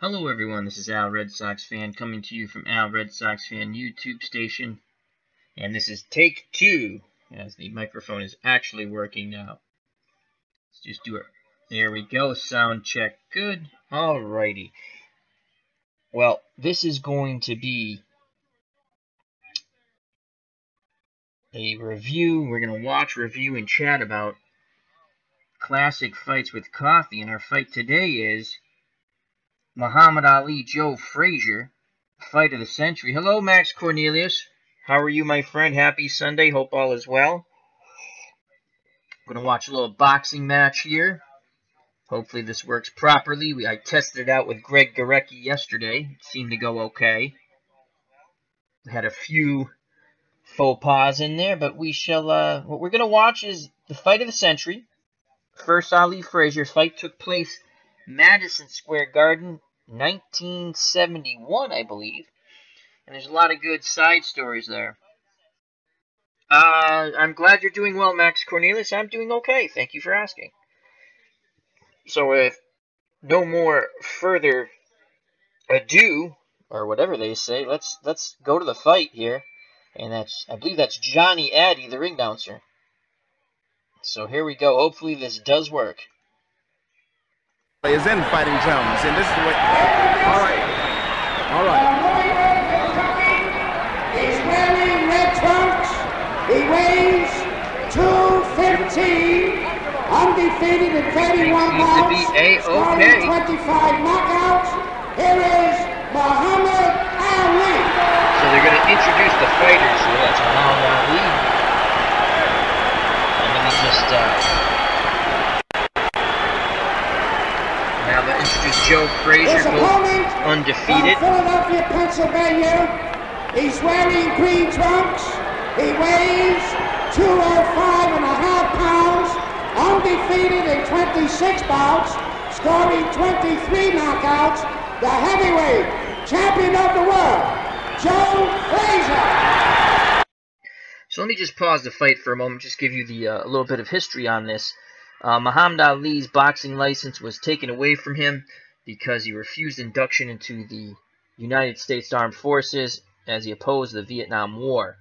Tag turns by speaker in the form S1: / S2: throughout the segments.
S1: Hello everyone, this is Al Red Sox Fan coming to you from Al Red Sox Fan YouTube station. And this is take 2, as the microphone is actually working now. Let's just do it. There we go, sound check good. Alrighty. Well, this is going to be a review. We're going to watch, review, and chat about classic fights with coffee. And our fight today is Muhammad Ali, Joe Frazier, fight of the century. Hello, Max Cornelius. How are you, my friend? Happy Sunday. Hope all is well. I'm going to watch a little boxing match here. Hopefully this works properly. I tested it out with Greg Gorecki yesterday. It seemed to go okay. We had a few faux pas in there, but we shall... what we're going to watch is the fight of the century. First Ali Frazier fight took place Madison Square Garden, 1971, I believe. And there's a lot of good side stories there. I'm glad you're doing well, Max Cornelius. I'm doing okay. Thank you for asking. So with no more further ado, or whatever they say, let's go to the fight here. And I believe that's Johnny Addy, the ring announcer. So here we go. Hopefully this does work.
S2: Is in fighting terms, and this is the way. All right.
S3: He's wearing red trunks. He weighs 215, undefeated in 31 bouts, scoring 25 knockouts. Here is Muhammad Ali.
S1: So they're going to introduce the fighters. So that's Muhammad Ali. And let me just. Now let's introduce Joe Frazier, both undefeated.
S3: From Philadelphia, Pennsylvania. He's wearing green trunks. He weighs 205.5 pounds, undefeated in 26 bouts, scoring 23 knockouts. The heavyweight champion of the world, Joe Frazier.
S1: So let me just pause the fight for a moment, just give you a little bit of history on this. Muhammad Ali's boxing license was taken away from him because he refused induction into the United States Armed Forces as he opposed the Vietnam War.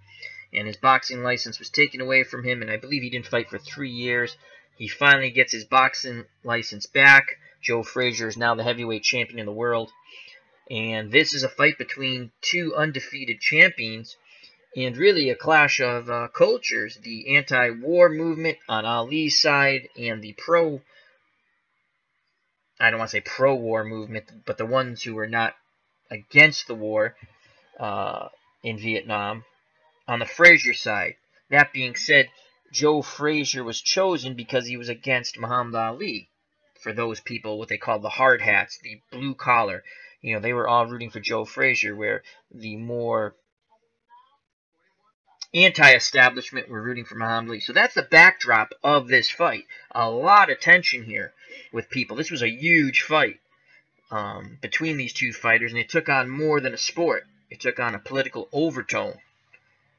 S1: And his boxing license was taken away from him, and I believe he didn't fight for 3 years. He finally gets his boxing license back. Joe Frazier is now the heavyweight champion of the world. And this is a fight between two undefeated champions. And really a clash of cultures, the anti-war movement on Ali's side and the I don't want to say pro-war movement, but the ones who were not against the war in Vietnam on the Frazier side. That being said, Joe Frazier was chosen because he was against Muhammad Ali. For those people, what they call the hard hats, the blue collar. You know, they were all rooting for Joe Frazier, where the more anti-establishment were rooting for Muhammad Ali. So that's the backdrop of this fight. A lot of tension here with people. This was a huge fight between these two fighters, and it took on more than a sport. It took on a political overtone.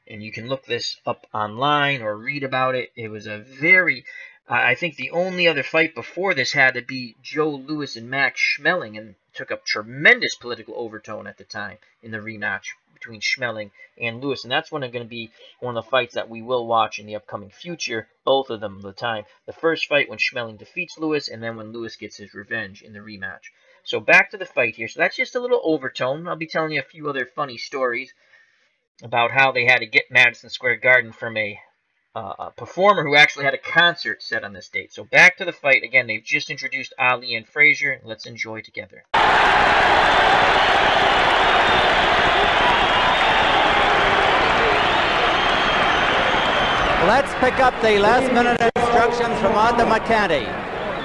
S1: And you can look this up online or read about it. It was a very... I think the only other fight before this had to be Joe Louis and Max Schmeling, and took up tremendous political overtone at the time in the rematch between Schmeling and Louis. And that's going to be one of the fights that we will watch in the upcoming future, both of them at the time. The first fight when Schmeling defeats Louis, and then when Louis gets his revenge in the rematch. So back to the fight here. So that's just a little overtone. I'll be telling you a few other funny stories about how they had to get Madison Square Garden from a performer who actually had a concert set on this date. So back to the fight. Again, they've just introduced Ali and Frazier. Let's enjoy together.
S4: Let's pick up the last-minute instructions from Arthur McCanty.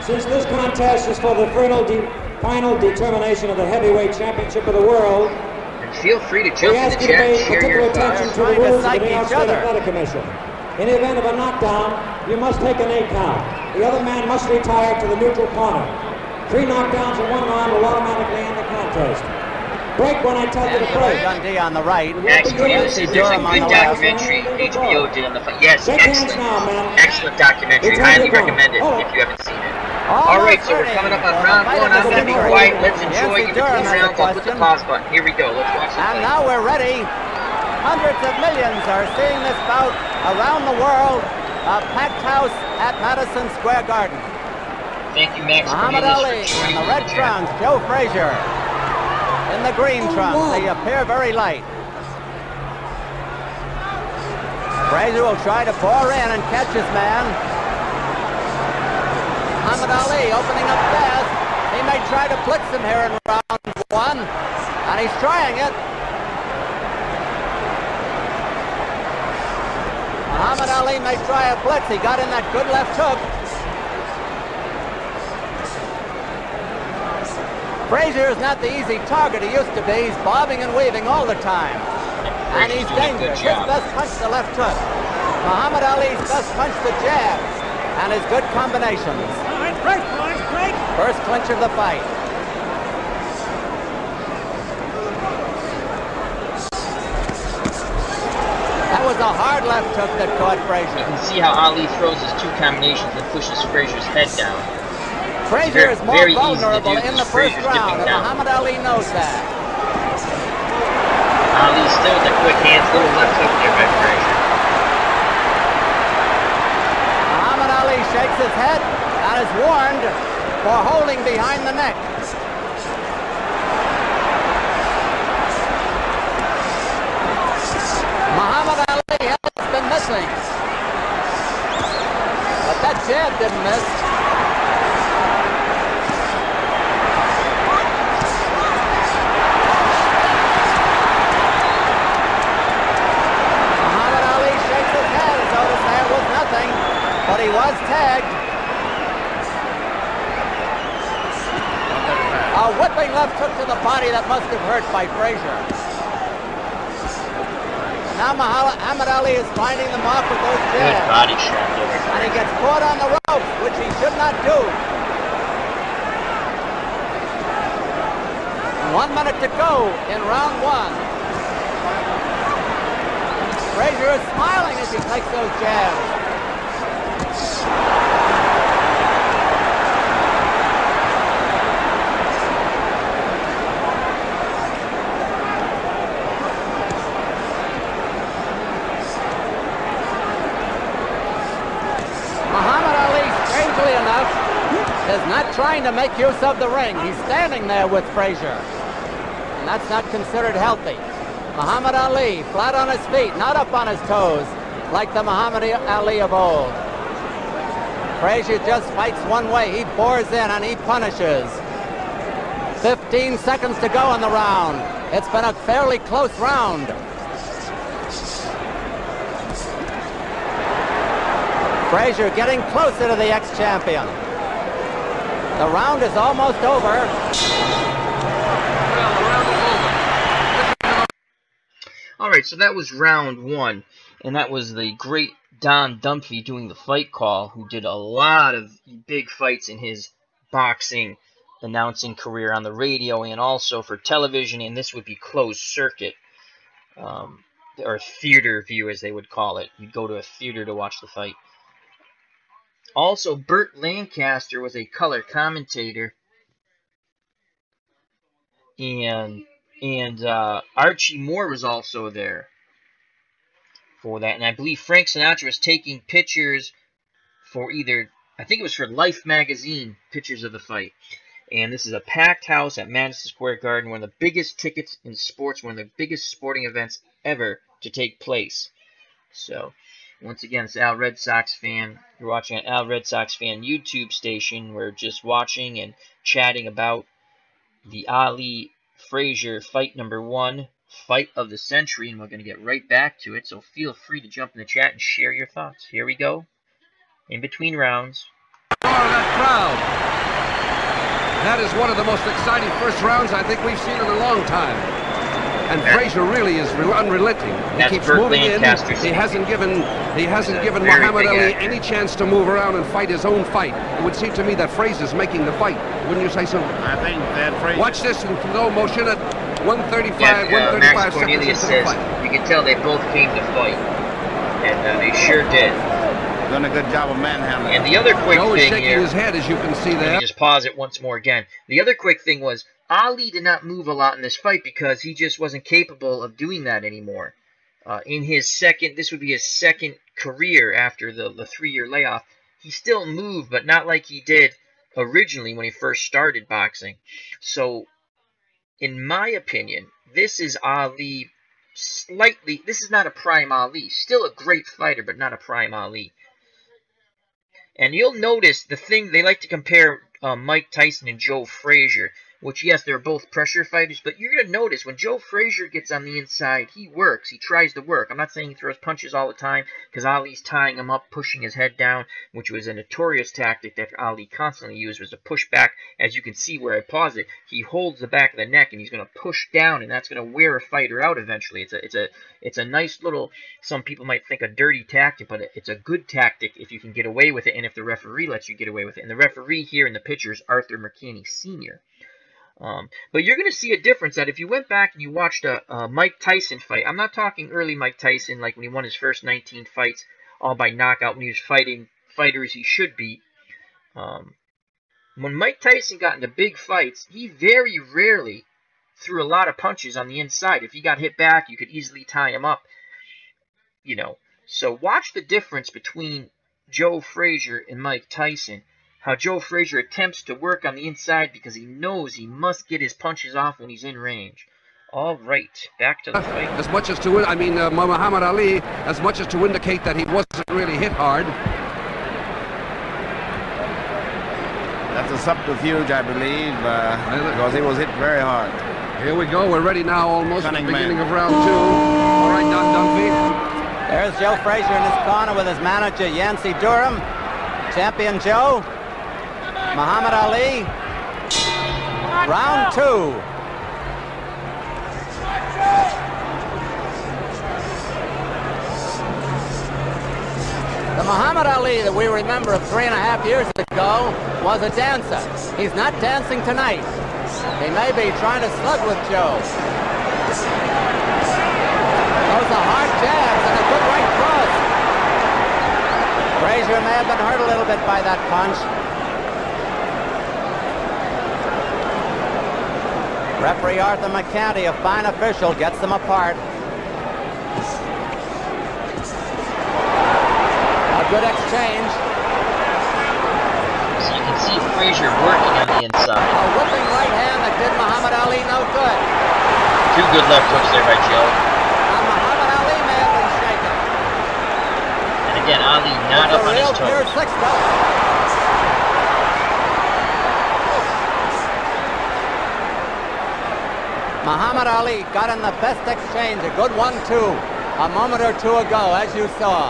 S5: Since this contest is for the final determination of the heavyweight championship of the world,
S1: and feel free to jump in the chat and share your thoughts.
S5: To the rules of the New York State Athletic Commission. In the event of a knockdown, you must take an 8 count. The other man must retire to the neutral corner. 3 knockdowns in 1 round will automatically end the contest. Break when I tell you to break.
S4: Dundee on the right.
S1: Max Cornelius, there's a good documentary HBO did on the fight. Yes, excellent. Excellent documentary. Highly recommend it if you haven't seen it. Alright, so we're coming up on round one. I'm going to be quiet. Let's enjoy in between rounds. I'll put the pause button. Here we go. Let's watch the fight.
S4: And now we're ready. Hundreds of millions are seeing this bout around the world. A packed house at Madison Square Garden.
S1: Thank you, Max.
S4: Muhammad Ali in the red trunks, Joe Frazier in the green trunks. They appear very light. Frazier will try to pour in and catch his man. Muhammad Ali opening up fast. He may try to blitz him here in round one, and he's trying it. Muhammad Ali may try a blitz. He got in that good left hook. Frazier is not the easy target he used to be. He's bobbing and weaving all the time. And he's dangerous. His best punch, the left hook. Muhammad Ali's best punch, the jab. And his good combinations. First clinch of the fight. That was a hard left hook that caught Frazier.
S1: You can see how Ali throws his two combinations and pushes Frazier's head down.
S4: Frazier is more vulnerable in the first round, and Muhammad Ali knows that.
S1: Ali still with the quick hands, little left hook there by Frazier.
S4: Muhammad Ali shakes his head and is warned for holding behind the neck. Muhammad Ali has been missing. But that jab didn't miss. Muhammad Ali shakes his head as though to say it was nothing, but he was tagged. A whipping left hook to the body that must have hurt by Frazier. Now Muhammad Ali is finding the mark with those jabs.
S1: Good body shot there.
S4: And he gets caught on the ropes, which he should not do. 1 minute to go in round one. Frazier is smiling as he takes those jabs. Is not trying to make use of the ring. He's standing there with Frazier. And that's not considered healthy. Muhammad Ali, flat on his feet, not up on his toes, like the Muhammad Ali of old. Frazier just fights one way. He bores in and he punishes. 15 seconds to go in the round. It's been a fairly close round. Frazier getting closer to the ex-champion. The round is almost over.
S1: All right, so that was round one, and that was the great Don Dumphy doing the fight call, who did a lot of big fights in his boxing announcing career on the radio and also for television, and this would be closed circuit, or theater view as they would call it. You'd go to a theater to watch the fight. Also, Burt Lancaster was a color commentator, and Archie Moore was also there for that. And I believe Frank Sinatra was taking pictures for either, I think it was for Life magazine, pictures of the fight. And this is a packed house at Madison Square Garden, one of the biggest tickets in sports, one of the biggest sporting events ever to take place. So, once again, it's Al Red Sox fan. You're watching an Al Red Sox fan YouTube station. We're just watching and chatting about the Ali Frazier fight number one, fight of the century, and we're going to get right back to it. So feel free to jump in the chat and share your thoughts. Here we go. In between rounds.
S2: That crowd. That is one of the most exciting first rounds I think we've seen in a long time. And Frazier really is unrelenting. He keeps moving in. He hasn't given Muhammad Ali any chance to move around and fight his own fight. It would seem to me that Frazier's making the fight. Wouldn't you say so?
S6: I think that Frazier.
S2: Watch this in slow motion at 135,
S1: Yeah,
S2: 135
S1: Max
S2: seconds into the
S1: says
S2: fight.
S1: you can tell they both came to fight, and they sure did.
S6: Done a good job of manhandling.
S1: And the other quick
S2: Joe is
S1: thing
S2: shaking
S1: here,
S2: his head, as you can see
S1: let me
S2: there.
S1: just pause it once more again. The other quick thing was Ali did not move a lot in this fight because he just wasn't capable of doing that anymore. In his second, this would be his second career after the 3-year layoff. He still moved, but not like he did originally when he first started boxing. So, in my opinion, this is Ali slightly, this is not a prime Ali. Still a great fighter, but not a prime Ali. And you'll notice the thing, they like to compare Mike Tyson and Joe Frazier, which, yes, they're both pressure fighters, but you're going to notice when Joe Frazier gets on the inside, he works. He tries to work. I'm not saying he throws punches all the time, because Ali's tying him up, pushing his head down, which was a notorious tactic that Ali constantly used, was to push back. As you can see where I pause it, he holds the back of the neck, and he's going to push down, and that's going to wear a fighter out eventually. It's a nice little, some people might think a dirty tactic, but it's a good tactic if you can get away with it, and if the referee lets you get away with it. And the referee here in the picture is Arthur McKinney Sr. But you're going to see a difference that if you went back and you watched a Mike Tyson fight, I'm not talking early Mike Tyson, like when he won his first 19 fights, all by knockout, when he was fighting fighters he should beat. When Mike Tyson got into big fights, he very rarely threw a lot of punches on the inside. If he got hit back, you could easily tie him up. You know, so watch the difference between Joe Frazier and Mike Tyson. How Joe Frazier attempts to work on the inside because he knows he must get his punches off when he's in range. All right, back to the fight.
S2: As much as to, Muhammad Ali, as much as to indicate that he wasn't really hit hard.
S6: That's a subterfuge, I believe, because he was hit very hard.
S2: Here we go. We're ready now, almost at the beginning of round 2. All right, Don Dunphy.
S4: There's Joe Frazier in his corner with his manager, Yancey Durham. Champion Joe. Muhammad Ali. Round 2. The Muhammad Ali that we remember 3.5 years ago was a dancer. He's not dancing tonight. He may be trying to slug with Joe. Those are hard jabs and a good right cross. Frazier may have been hurt a little bit by that punch. Referee Arthur McCanty, a fine official, gets them apart. A good exchange.
S1: So you can see Frazier working on the inside.
S4: A whipping right hand that did Muhammad Ali no good.
S1: 2 good left hooks there by Joe.
S4: And Muhammad Ali may have been shaken.
S1: And again, Ali not up on his toes.
S4: Pure six-belt. Muhammad Ali got in the best exchange, a good 1-2, a moment or 2 ago, as you saw.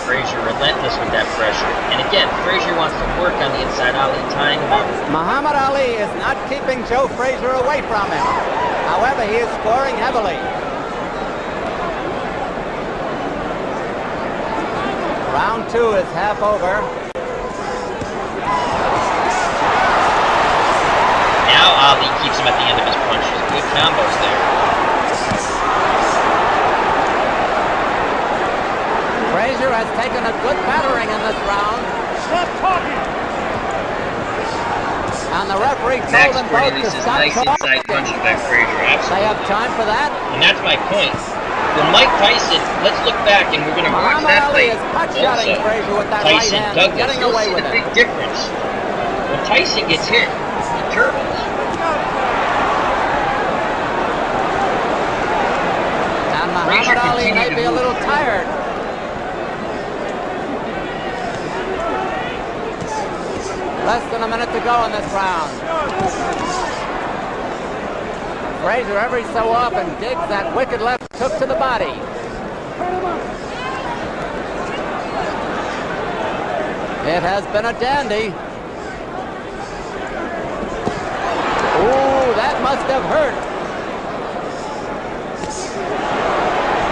S1: Frazier relentless with that pressure. And again, Frazier wants to work on the inside, Ali tying him up.
S4: Muhammad Ali is not keeping Joe Frazier away from him. However, he is scoring heavily. Round 2 is half over.
S1: Now Ali keeps him at the end of his punches. Good combos there.
S4: Frazier has taken a good battering in this round.
S3: Stop talking!
S4: And the referee told them both to stop
S1: nice
S4: talking.
S1: inside punching by Frazier. Absolutely.
S4: They have time for that.
S1: And that's my point. When Mike Tyson, let's look back and we're going to watch
S4: Muhammad
S1: that
S4: Ali
S1: fight.
S4: is punch-shotting Frazier with that right
S1: Tyson,
S4: hand,
S1: Douglas,
S4: getting
S1: you'll
S4: away
S1: see
S4: with
S1: the
S4: it.
S1: big difference. When Tyson gets hit, he turbos.
S4: And Muhammad Ali may be a little tired. Less than a minute to go in this round. Frazier every so often digs that wicked left hook to the body. It has been a dandy. Ooh, that must have hurt.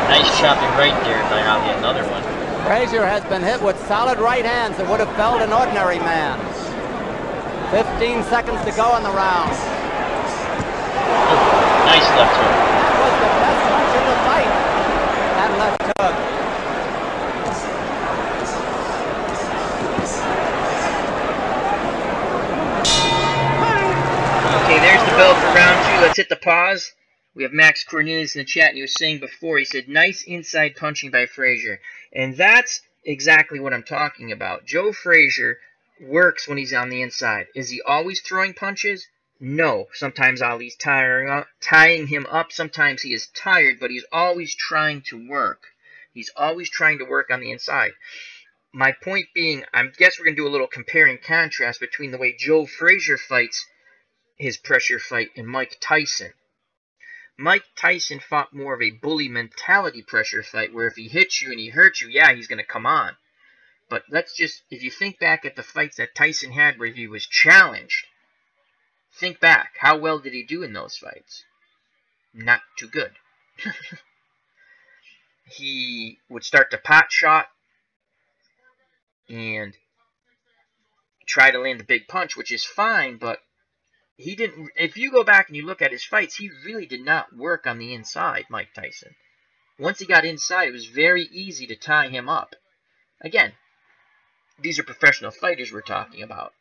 S1: Nice chopping right there by Ali, another one.
S4: Frazier has been hit with solid right hands that would have felled an ordinary man. 15 seconds to go in the round.
S1: Nice left hook.
S4: That was the best punch in the fight. That left hook.
S1: bell for round 2. Let's hit the pause. We have Max Cornelius in the chat, and he was saying before, he said, nice inside punching by Frazier. And that's exactly what I'm talking about. Joe Frazier works when he's on the inside. Is he always throwing punches? No. Sometimes Ali's tying him up. Sometimes he is tired, but he's always trying to work. He's always trying to work on the inside. My point being, I guess we're going to do a little compare and contrast between the way Joe Frazier fights his pressure fight and Mike Tyson. Mike Tyson fought more of a bully mentality pressure fight, where if he hits you and he hurts you, yeah, he's going to come on. But let's just, if you think back at the fights that Tyson had where he was challenged, think back. How well did he do in those fights? Not too good. He would start to pot shot and try to land the big punch, which is fine, but he didn't. If you go back and you look at his fights, he really did not work on the inside, Mike Tyson. Once he got inside, it was very easy to tie him up. Again, these are professional fighters we're talking about.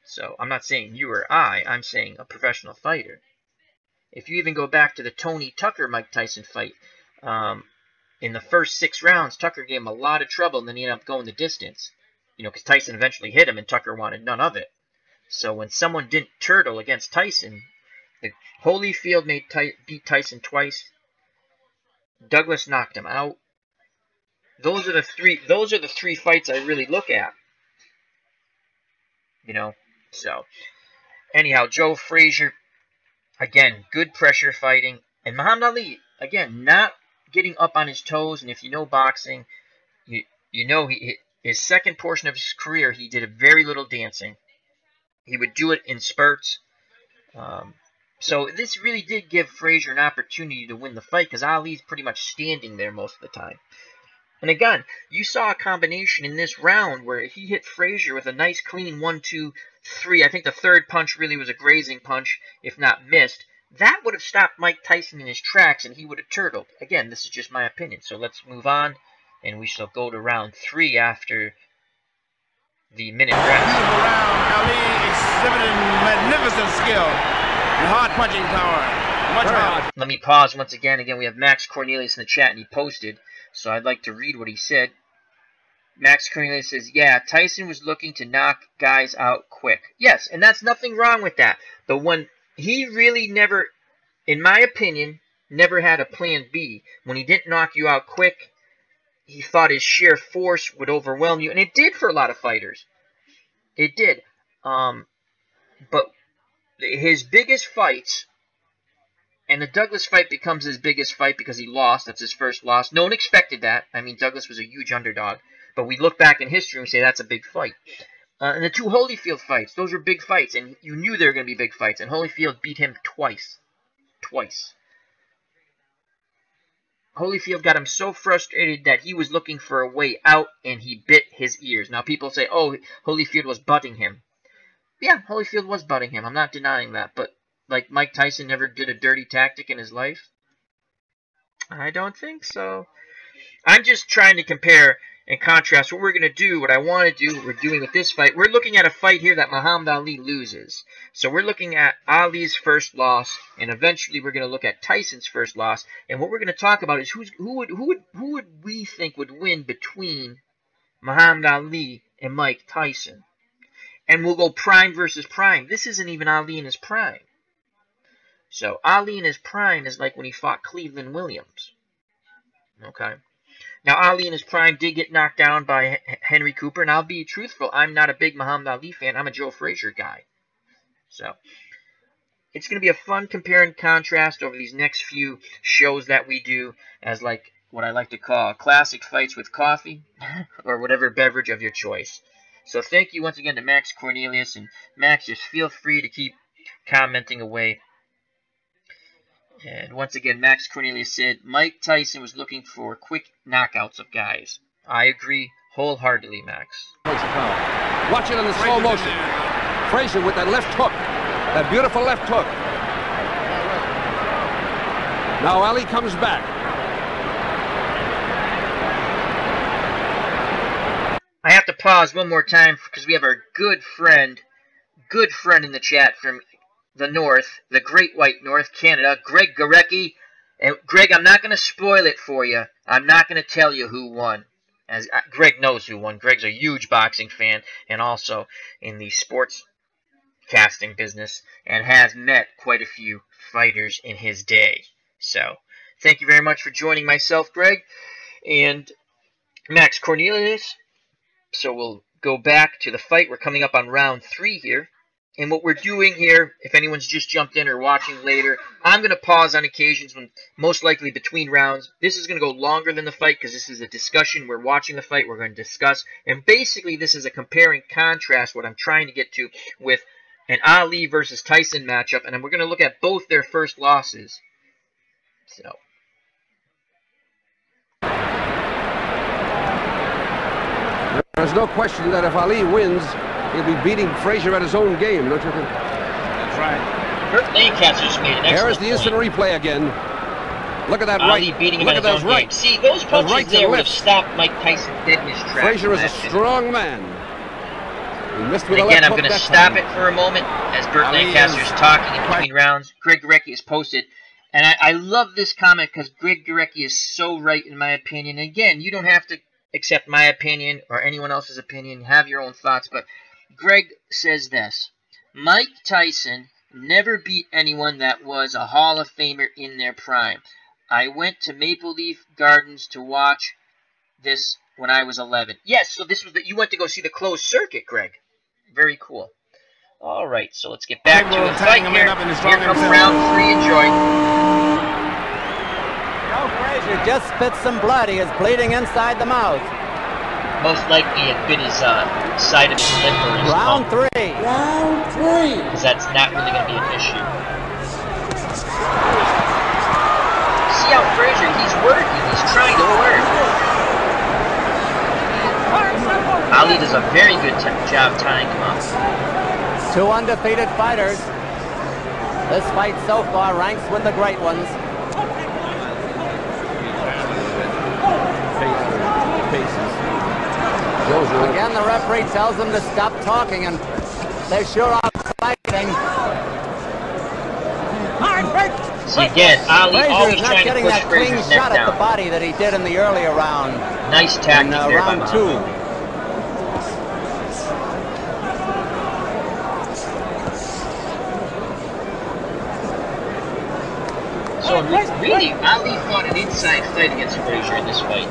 S1: So I'm not saying you or I'm saying a professional fighter. If you even go back to the Tony Tucker-Mike Tyson fight, in the first 6 rounds, Tucker gave him a lot of trouble, and then he ended up going the distance. You know, because Tyson eventually hit him, and Tucker wanted none of it. So when someone didn't turtle against Tyson, Holyfield beat Tyson twice. Douglas knocked him out. Those are the three fights I really look at. You know, so anyhow, Joe Frazier, again, good pressure fighting, and Muhammad Ali, again, not getting up on his toes. And if you know boxing, you know his second portion of his career, he did very little dancing. He would do it in spurts. So this really did give Frazier an opportunity to win the fight, because Ali's pretty much standing there most of the time. And again, you saw a combination in this round where he hit Frazier with a nice clean 1, 2, 3. I think the third punch really was a grazing punch, if not missed. That would have stopped Mike Tyson in his tracks, and he would have turtled. Again, this is just my opinion. So let's move on, and we shall go to round 3 after the minute round.
S6: Beautiful round. Ali exhibited magnificent skill and hard punching power. Much power.
S1: Let me pause once again. Again, we have Max Cornelius in the chat, and he posted, so I'd like to read what he said. Max Cornelius says, yeah, Tyson was looking to knock guys out quick. Yes, and that's nothing wrong with that. But when he really never, in my opinion, never had a plan B. When he didn't knock you out quick, he thought his sheer force would overwhelm you. And it did for a lot of fighters. It did. But his biggest fights, and the Douglas fight becomes his biggest fight because he lost. That's his first loss. No one expected that. I mean, Douglas was a huge underdog. But we look back in history and we say that's a big fight. And the 2 Holyfield fights, those were big fights. And you knew they were going to be big fights. And Holyfield beat him twice. Twice. Holyfield got him so frustrated that he was looking for a way out, and he bit his ears. Now people say, oh, Holyfield was butting him. Yeah, Holyfield was butting him. I'm not denying that. But like Mike Tyson never did a dirty tactic in his life? I don't think so. I'm just trying to compare and contrast what we're going to do, what I want to do, what we're doing with this fight. We're looking at a fight here that Muhammad Ali loses. So we're looking at Ali's first loss, and eventually we're going to look at Tyson's first loss. And what we're going to talk about is who would we think would win between Muhammad Ali and Mike Tyson. And we'll go prime versus prime. This isn't even Ali in his prime. So Ali in his prime is like when he fought Cleveland Williams. Okay. Now, Ali in his prime did get knocked down by Henry Cooper, and I'll be truthful, I'm not a big Muhammad Ali fan. I'm a Joe Frazier guy. So, it's going to be a fun compare and contrast over these next few shows that we do as like what I like to call classic fights with coffee or whatever beverage of your choice. So, thank you once again to Max Cornelius, and Max, just feel free to keep commenting away. And once again, Max Cornelius said, Mike Tyson was looking for quick knockouts of guys. I agree wholeheartedly, Max.
S2: Watch it in the slow motion. Frazier with that left hook. That beautiful left hook. Now Ali comes back.
S1: I have to pause one more time because we have our good friend in the chat from the North, the Great White North, Canada, Greg Gurecki. And Greg, I'm not going to spoil it for you. I'm not going to tell you who won. As Greg knows who won. Greg's a huge boxing fan and also in the sports casting business and has met quite a few fighters in his day. So, thank you very much for joining myself, Greg, and Max Cornelius. So we'll go back to the fight. We're coming up on round 3 here. And what we're doing here, if anyone's just jumped in or watching later, I'm going to pause on occasions, when most likely between rounds. This is going to go longer than the fight because this is a discussion. We're watching the fight. We're going to discuss. And basically, this is a compare and contrast, what I'm trying to get to, with an Ali versus Tyson matchup. And then we're going to look at both their first losses. So.
S2: There's no question that if Ali wins, he'll be beating Frazier at his own game, don't you think?
S6: That's right.
S1: Burt Lancaster's made an excellent
S2: Here's the instant replay again. Look at that
S1: Ali
S2: right.
S1: beating him
S2: Look
S1: at
S2: at
S1: his
S2: those
S1: own
S2: right.
S1: game. See, those punches
S2: rights
S1: there
S2: and
S1: would have
S2: lefts.
S1: stopped Mike Tyson dead in his tracks.
S2: Frazier is a strong man. He missed with
S1: And
S2: a
S1: again,
S2: left
S1: I'm
S2: hook
S1: going to
S2: that
S1: stop
S2: time.
S1: it for a moment as Burt
S6: Ali
S1: Lancaster's
S6: is
S1: talking in between rounds. Greg Gurecki is posted. And I love this comment because Greg Gurecki is so right in my opinion. And again, you don't have to accept my opinion or anyone else's opinion. Have your own thoughts. But Greg says this: Mike Tyson never beat anyone that was a Hall of Famer in their prime. I went to Maple Leaf Gardens to watch this when I was 11. Yes, so this was you went to go see the closed circuit, Greg. Very cool. All right, so let's get back to the fight here. Here comes round 3. Enjoy.
S4: Frazier just spit some blood. He is bleeding inside the mouth.
S1: Most likely it bit his side of his lip or his
S4: Round
S1: tongue.
S4: 3.
S3: Round 3.
S1: Because that's not really going to be an issue. See how Frazier, he's working. He's trying to work. Ali does a very good job tying him up.
S4: 2 undefeated fighters. This fight so far ranks with the great ones. Again, the referee tells them to stop talking, and they sure are fighting.
S1: See again, Ali always
S4: not
S1: trying to
S4: getting
S1: push
S4: that clean
S1: Frazier's neck
S4: shot at the
S1: down.
S4: body that he did in the earlier round.
S1: Nice tactic
S4: in
S1: there by
S4: round 2.
S1: Muhammad. So really, Ali fought an inside fight against Frazier in this fight.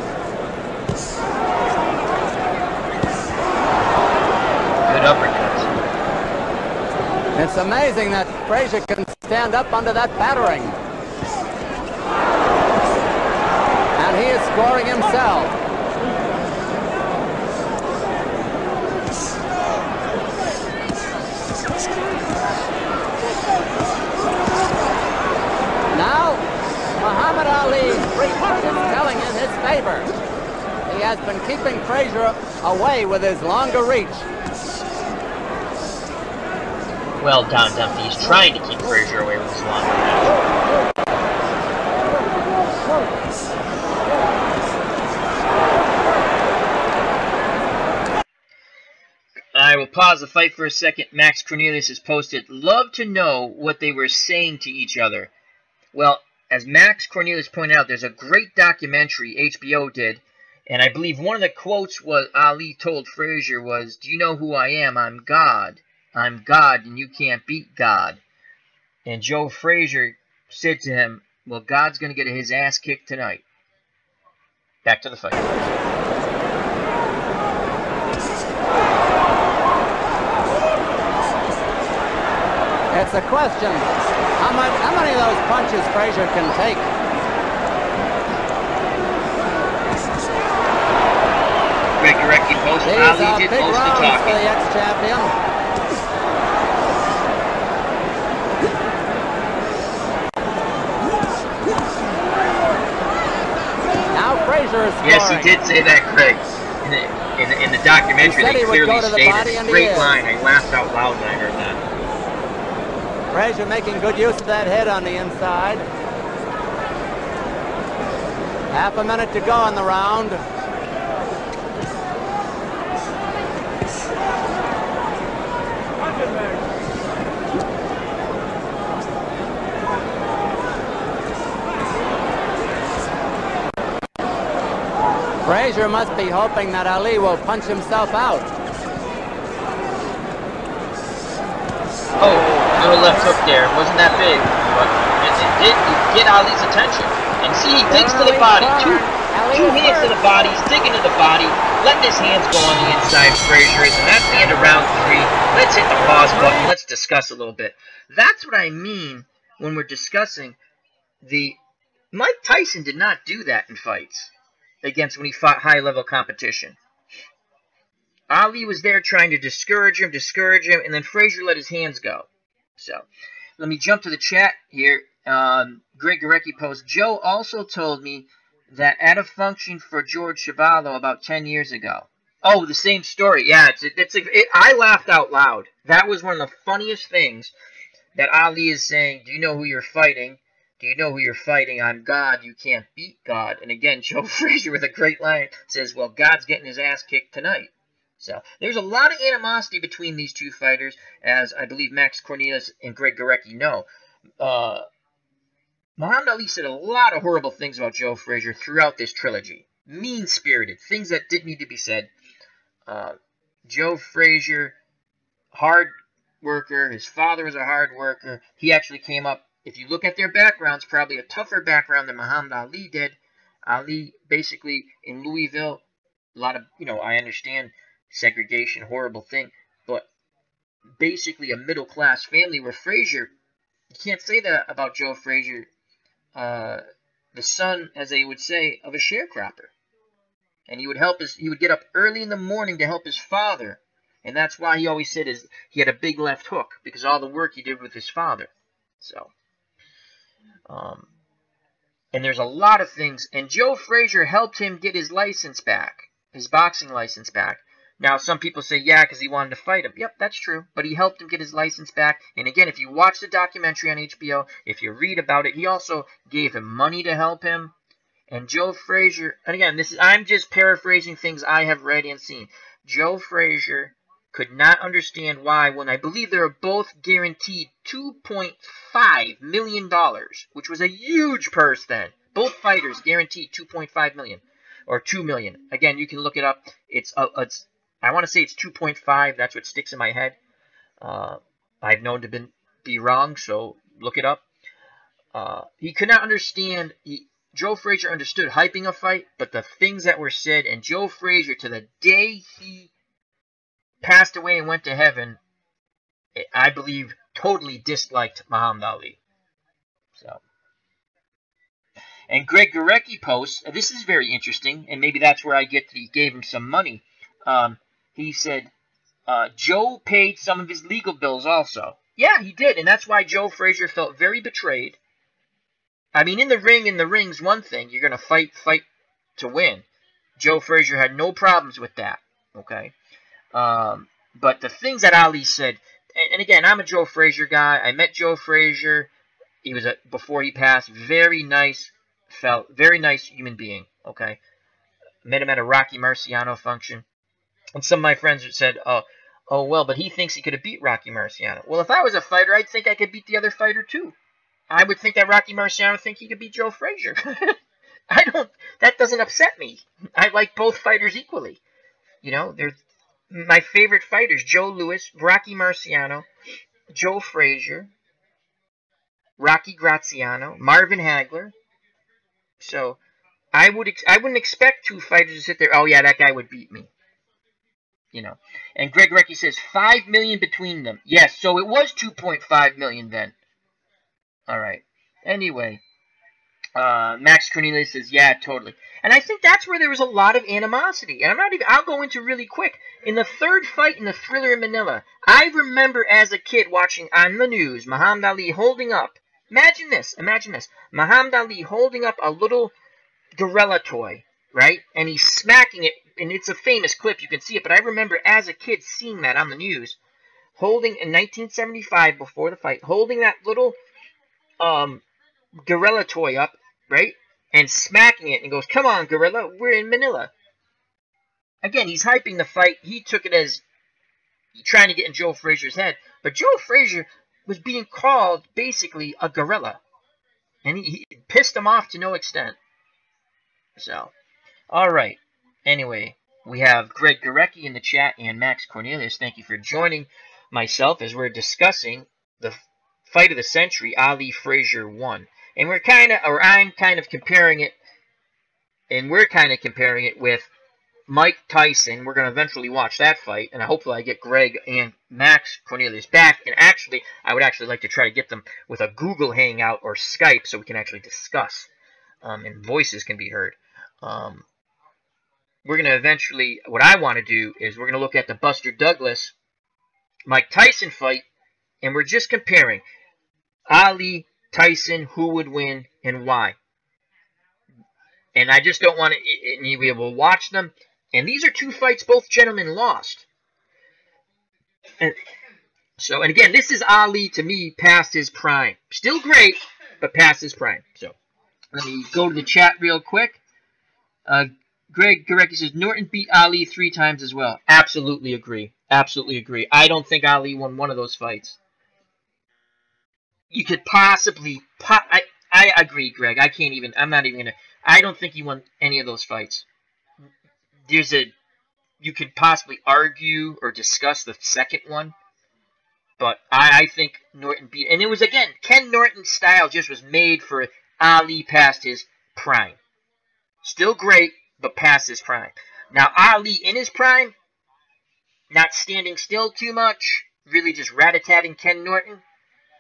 S1: Good uppercuts.
S4: It's amazing that Frazier can stand up under that battering. And he is scoring himself. Now, Muhammad Ali's 3 punches telling in his favor. He has been keeping Frazier away with his longer reach.
S1: Well done, Dumpy. He's trying to keep Frazier away with his longer reach. I will pause the fight for a second. Max Cornelius has posted, love to know what they were saying to each other. Well, as Max Cornelius pointed out, there's a great documentary HBO did, and I believe one of the quotes was Ali told Frazier was, do you know who I am? I'm God. I'm God and you can't beat God. And Joe Frazier said to him, well, God's going to get his ass kicked tonight. Back to the fight.
S4: It's a question. How many of those punches Frazier can take?
S1: Greg Gurecki posted.
S4: These
S1: Ali
S4: are
S1: did
S4: big
S1: most of the
S4: rounds for
S1: talking.
S4: the ex-champion. Now Frazier is scoring.
S1: Yes, he did say that, Greg. In the documentary,
S4: He said
S1: they
S4: he would
S1: clearly
S4: go to the
S1: stated
S4: body,
S1: it.
S4: and he
S1: Great
S4: is.
S1: line. I laughed out loud when I heard that.
S4: Frazier making good use of that head on the inside. Half a minute to go in the round. Frazier must be hoping that Ali will punch himself out.
S1: Oh, little left hook there. Wasn't that big, but it did get Ali's attention. And see, he digs to the body. Two hands to the body. He's digging to the body, letting his hands go on the inside. Frazier is, and that's the end of round 3. Let's hit the pause button. Let's discuss a little bit. That's what I mean when we're discussing the... Mike Tyson did not do that in fights against when he fought high-level competition. Ali was there trying to discourage him, and then Frazier let his hands go. So, let me jump to the chat here. Greg Gorecki posts, Joe also told me that at a function for George Chuvalo about 10 years ago. Oh, the same story. Yeah, I laughed out loud. That was one of the funniest things that Ali is saying, do you know who you're fighting? Do you know who you're fighting? I'm God. You can't beat God. And again, Joe Frazier with a great line says, well, God's getting his ass kicked tonight. So there's a lot of animosity between these two fighters, as I believe Max Cornelius and Greg Gorecki know. Muhammad Ali said a lot of horrible things about Joe Frazier throughout this trilogy. Mean-spirited, things that didn't need to be said. Joe Frazier, hard worker. His father was a hard worker. He actually came up, if you look at their backgrounds, probably a tougher background than Muhammad Ali did. Ali, basically, in Louisville, a lot of, I understand segregation, horrible thing, but basically a middle-class family where Frazier, you can't say that about Joe Frazier, the son, as they would say, of a sharecropper. And he would get up early in the morning to help his father. And that's why he always said he had a big left hook, because of all the work he did with his father. So, and there's a lot of things. And Joe Frazier helped him get his license back, his boxing license back. Now, some people say, yeah, because he wanted to fight him. Yep, that's true. But he helped him get his license back. And again, if you watch the documentary on HBO, if you read about it, he also gave him money to help him. And Joe Frazier, and again, I'm just paraphrasing things I have read and seen. Joe Frazier could not understand why, when I believe they were both guaranteed $2.5 million, which was a huge purse then. Both fighters guaranteed $2.5 million or $2 million. Again, you can look it up. I want to say it's 2.5. That's what sticks in my head. I've known to be wrong, so look it up. He could not understand. Joe Frazier understood hyping a fight, but the things that were said, and Joe Frazier, to the day he passed away and went to heaven, I believe totally disliked Muhammad Ali. So, and Greg Gorecki posts, this is very interesting, and maybe that's where I get that he gave him some money. He said, Joe paid some of his legal bills also. Yeah, he did, and that's why Joe Frazier felt very betrayed. I mean, in the ring's one thing. You're going to fight to win. Joe Frazier had no problems with that, okay? But the things that Ali said, and again, I'm a Joe Frazier guy. I met Joe Frazier. He was, before he passed, very nice human being, okay? Met him at a Rocky Marciano function. And some of my friends said, oh, well, but he thinks he could have beat Rocky Marciano. Well, if I was a fighter, I'd think I could beat the other fighter too. I would think that Rocky Marciano would think he could beat Joe Frazier. That doesn't upset me. I like both fighters equally. They're my favorite fighters: Joe Louis, Rocky Marciano, Joe Frazier, Rocky Graziano, Marvin Hagler. So I wouldn't expect two fighters to sit there, oh yeah, that guy would beat me. And Greg Gorecki says $5 million between them. Yes, so it was $2.5 million then. All right. Anyway, Max Cornelius says, yeah, totally. And I think that's where there was a lot of animosity. And I'll go into really quick. In the third fight in the Thriller in Manila, I remember as a kid watching on the news, Muhammad Ali holding up. Imagine this. Muhammad Ali holding up a little gorilla toy, right? And he's smacking it. And it's a famous clip. You can see it. But I remember as a kid seeing that on the news, holding, in 1975, before the fight, holding that little gorilla toy up, right? And smacking it and goes, come on, gorilla, we're in Manila. Again, he's hyping the fight. He took it as trying to get in Joe Frazier's head. But Joe Frazier was being called basically a gorilla. And he pissed him off to no extent. So, all right. Anyway, we have Greg Gorecki in the chat and Max Cornelius. Thank you for joining myself as we're discussing the fight of the century, Ali Frazier I. And I'm kind of comparing it, and we're kind of comparing it with Mike Tyson. We're going to eventually watch that fight, and hopefully I get Greg and Max Cornelius back. And actually, I would actually like to try to get them with a Google Hangout or Skype so we can actually discuss, and voices can be heard. We're going to eventually, what I want to do is we're going to look at the Buster Douglas Mike Tyson fight, and we're just comparing Ali, Tyson, who would win, and why. And I just don't want to, and we will watch them. And these are two fights both gentlemen lost. And again, this is Ali, to me, past his prime. Still great, but past his prime. So, let me go to the chat real quick. Greg Gorecki says, Norton beat Ali 3 times as well. Absolutely agree. Absolutely agree. I don't think Ali won one of those fights. You could possibly... I agree, Greg. I'm not even going to... I don't think he won any of those fights. You could possibly argue or discuss the second one. But I think Norton beat... And it was, again, Ken Norton's style just was made for Ali past his prime. Still great, but past his prime. Now, Ali in his prime, not standing still too much, really just rat-a-tatting Ken Norton,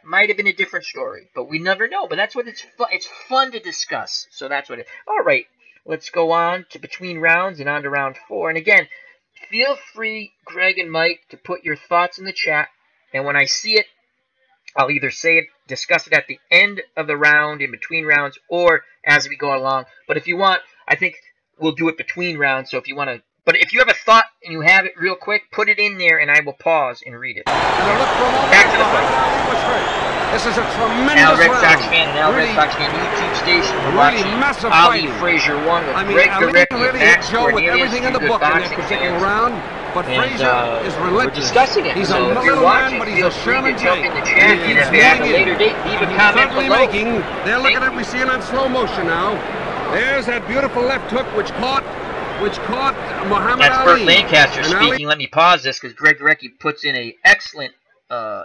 S1: might have been a different story. But we never know. But that's what it's fun to discuss. So that's what it... All right, let's go on to between rounds and on to round 4. And again, feel free, Greg and Mike, to put your thoughts in the chat. And when I see it, I'll either say it, discuss it at the end of the round, in between rounds, or as we go along. But if you want, I think we'll do it between rounds. So if you want to... But if you have a thought and you have it real quick, put it in there and I will pause and read it. Back to the fight.
S2: This is a tremendous round.
S1: Red Sox fan and Red Sox fan YouTube station. We're watching Ali Frazier I with Greg Gorecki and Max Cornelius.
S2: Everything in the book in that particular round. But Frazier is relentless.
S1: We're discussing it.
S2: He's
S1: so
S2: a
S1: if you're watching, feel free to jump in the chat. And if you have a later date, leave a comment below.
S2: They're looking at, we see it on slow motion now. There's that beautiful left hook which caught Muhammad Ali.
S1: That's Burt Lancaster speaking. Let me pause this because Greg Gorecki puts in a excellent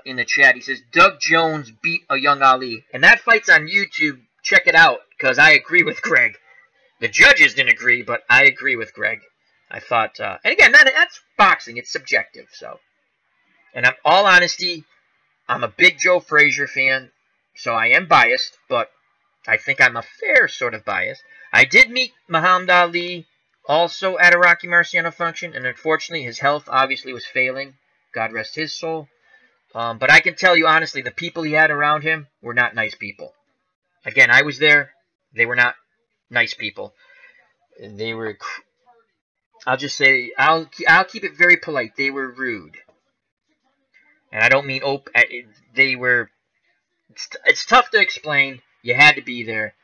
S1: in the chat. He says Doug Jones beat a young Ali, and that fight's on YouTube. Check it out because I agree with Greg. The judges didn't agree, but I agree with Greg. I thought, and again, that's boxing. It's subjective. So, and in all honesty, I'm a big Joe Frazier fan, so I am biased, but I think I'm a fair sort of bias. I did meet Muhammad Ali also at a Rocky Marciano function, and unfortunately his health obviously was failing. God rest his soul. But I can tell you honestly, the people he had around him were not nice people. Again, I was there. They were not nice people. They were... I'll just say, I'll keep it very polite. They were rude. And I don't mean... They were... It's tough to explain. You had to be there.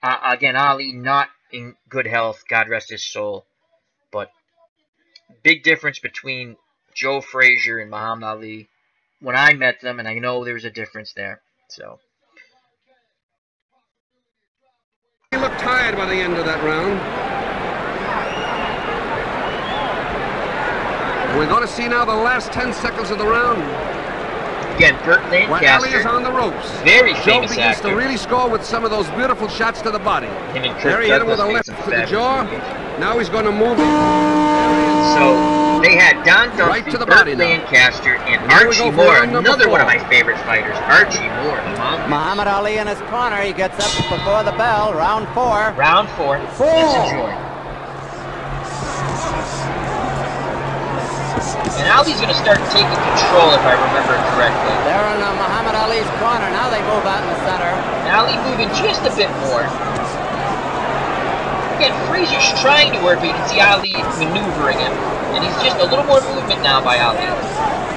S1: Again, Ali not in good health. God rest his soul. But big difference between Joe Frazier and Muhammad Ali. When I met them, and I know there was a difference there. So
S2: he looked tired by the end of that round. We're going to see now the last 10 seconds of the round.
S1: Again, Burt Lancaster.
S2: Ali is on the ropes.
S1: Very
S2: Joe
S1: famous
S2: begins
S1: actor.
S2: to really score with some of those beautiful shots to the body.
S1: Him and
S2: There he hit him with a left to the jaw. Now he's going to move it.
S1: So they had Don Dunphy,
S2: right to the
S1: Burt
S2: body now.
S1: Lancaster, and Archie Moore, another one of my favorite fighters. Archie Moore.
S4: Muhammad Ali in his corner. He gets up before the bell. Round 4.
S1: Round 4. Let's enjoy. And Ali's going to start taking control, if I remember correctly.
S4: They're in Muhammad Ali's corner. Now they move out in the center.
S1: Ali moving just a bit more. Again, Frazier's trying to work, but you can see Ali maneuvering him. And he's just a little more movement now by Ali.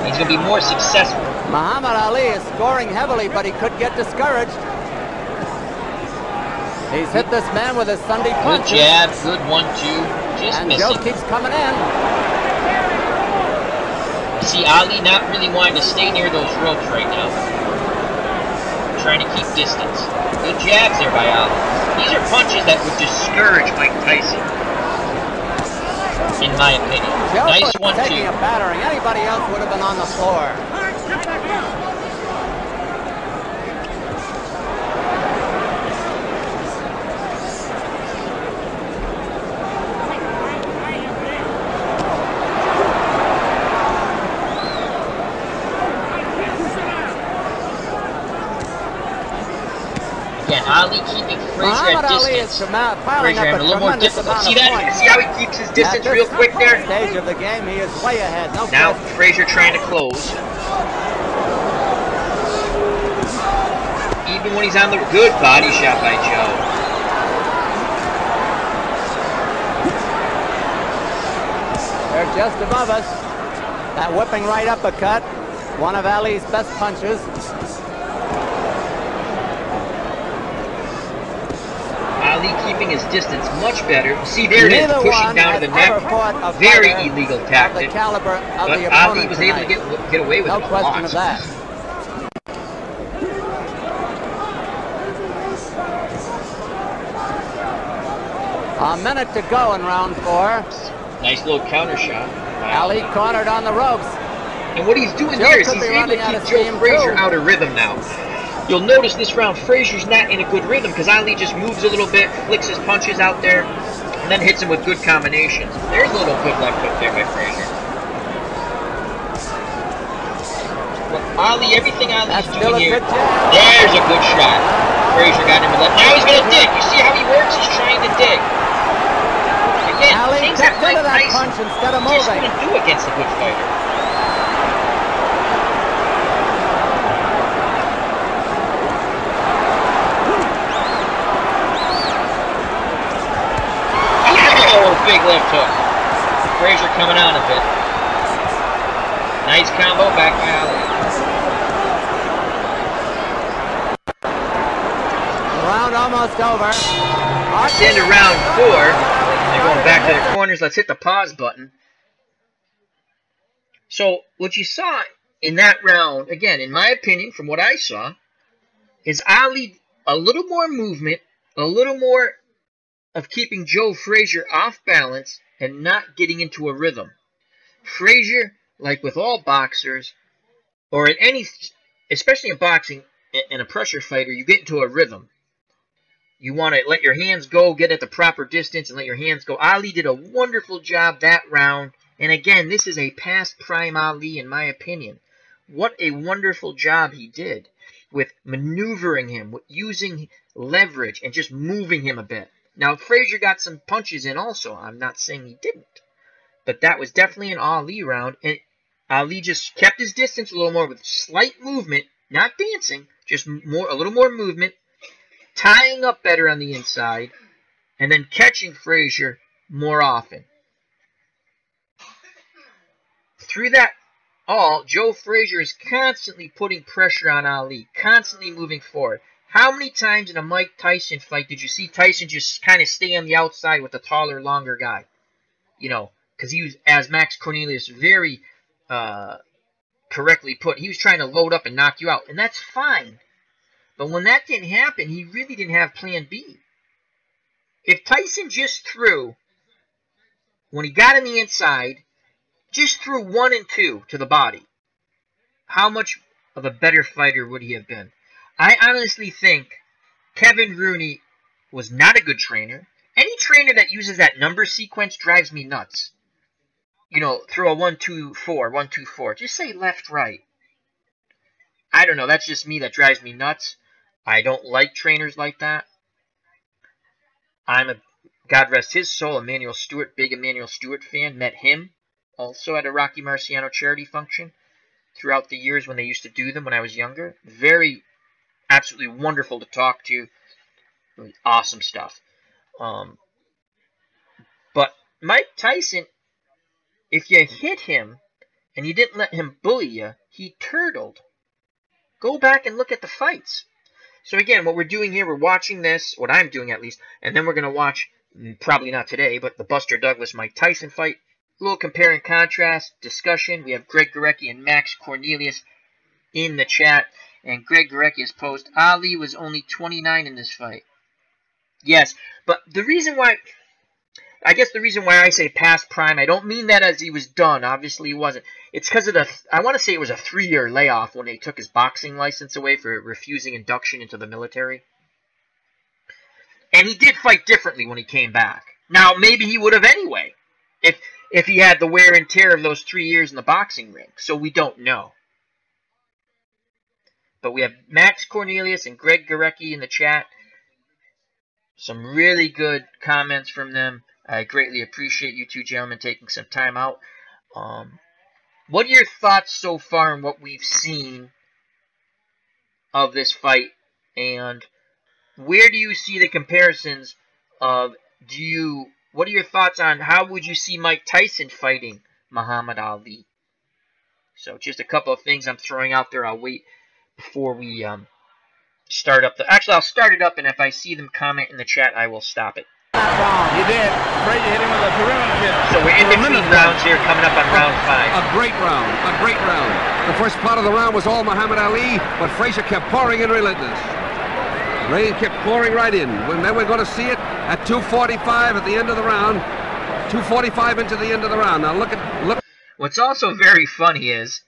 S1: He's going to be more successful.
S4: Muhammad Ali is scoring heavily, but he could get discouraged. He's hit this man with his Sunday punches.
S1: Good jab, good 1-2, just
S4: and
S1: missing.
S4: Joe keeps coming in.
S1: You see Ali not really wanting to stay near those ropes right now. Trying to keep distance. Good jabs there by Ali. These are punches that would discourage Mike Tyson. in my opinion.
S4: Joe
S1: Nice
S4: was
S1: 1-2.
S4: taking a battering. Anybody else would have been on the floor.
S1: Again, Ali keeping Frazier at distance. Frazier having a little more difficult. See that? See how he keeps his distance real quick there?
S4: Stage of the game, he is way ahead. No
S1: now
S4: question.
S1: Frazier trying to close. Even when he's on the good body shot by Joe.
S4: They're just above us. That whipping right uppercut, one of Ali's best punches.
S1: Ali keeping his distance much better. See, there it is, pushing down to the neck. Very illegal tactic. But Ali was able to get away with it.
S4: No question of that. A minute to go in round 4.
S1: Nice little counter shot.
S4: Ali cornered on the ropes.
S1: And what he's doing here is he's able to keep Joe Frazier out of rhythm now. You'll notice this round Frazier's not in a good rhythm because Ali just moves a little bit, flicks his punches out there, and then hits him with good combinations. There's a little good left hook there by Frazier. But Ali, everything Ali's doing here, there's a good shot. Frazier got him with left. Now he's going to dig. You see how he works? He's trying to dig. Again, things that Mike Tyson just wouldn't do against a good fighter. Big left hook. Frazier coming out of it. Nice combo back by Ali.
S4: Round almost over.
S1: It's into round 4. They're going back to their corners. Let's hit the pause button. So what you saw in that round, again, in my opinion, from what I saw, is Ali a little more movement, a little more of keeping Joe Frazier off balance and not getting into a rhythm. Frazier, like with all boxers, or in any, especially in boxing, in a pressure fighter, you get into a rhythm. You want to let your hands go, get at the proper distance, and let your hands go. Ali did a wonderful job that round. And again, this is a past prime Ali, in my opinion. What a wonderful job he did with maneuvering him, with using leverage, and just moving him a bit. Now, Frazier got some punches in also. I'm not saying he didn't. But that was definitely an Ali round. And Ali just kept his distance a little more with slight movement. Not dancing. Just a little more movement. Tying up better on the inside. And then catching Frazier more often. Through that all, Joe Frazier is constantly putting pressure on Ali. Constantly moving forward. How many times in a Mike Tyson fight did you see Tyson just kind of stay on the outside with the taller, longer guy? You know, because he was, as Max Cornelius very correctly put, he was trying to load up and knock you out. And that's fine. But when that didn't happen, he really didn't have plan B. If Tyson just threw, when he got on the inside, just threw 1 and 2 to the body, how much of a better fighter would he have been? I honestly think Kevin Rooney was not a good trainer. Any trainer that uses that number sequence drives me nuts. You know, throw a 1-2-4, 1-2-4. Just say left, right. I don't know. That's just me. That drives me nuts. I don't like trainers like that. I'm a, God rest his soul, Emmanuel Stewart, big Emmanuel Stewart fan. Met him also at a Rocky Marciano charity function throughout the years when they used to do them when I was younger. Very absolutely wonderful to talk to. Awesome stuff. But Mike Tyson, if you hit him and you didn't let him bully you, he turtled. Go back and look at the fights. So again, what we're doing here, we're watching this, what I'm doing at least, and then we're going to watch, probably not today, but the Buster Douglas-Mike Tyson fight. A little compare and contrast discussion. We have Greg Gorecki and Max Cornelius in the chat. And Greg Gorecki has posted, Ali was only 29 in this fight. Yes, but the reason why, I guess the reason why I say past prime, I don't mean that as he was done. Obviously, he wasn't. It's because of I want to say it was a 3-year layoff when they took his boxing license away for refusing induction into the military. And he did fight differently when he came back. Now, maybe he would have anyway, if he had the wear and tear of those 3 years in the boxing ring. So we don't know. But we have Max Cornelius and Greg Gorecki in the chat. Some really good comments from them. I greatly appreciate you two gentlemen taking some time out. What are your thoughts so far on what we've seen of this fight? And where do you see the comparisons of, what are your thoughts on how would you see Mike Tyson fighting Muhammad Ali? So just a couple of things I'm throwing out there. I'll wait before we start up. Actually, I'll start it up, and if I see them comment in the chat, I will stop it.
S6: He did. Frazier hit him with a perimeter kick.
S1: So we're in between rounds here, coming up on round 5.
S2: A great round. A great round. The first part of the round was all Muhammad Ali, but Frazier kept pouring in relentless. Rain kept pouring right in. Then we're going to see it at 2:45 at the end of the round. 2:45 into the end of the round. Now look.
S1: What's also very funny is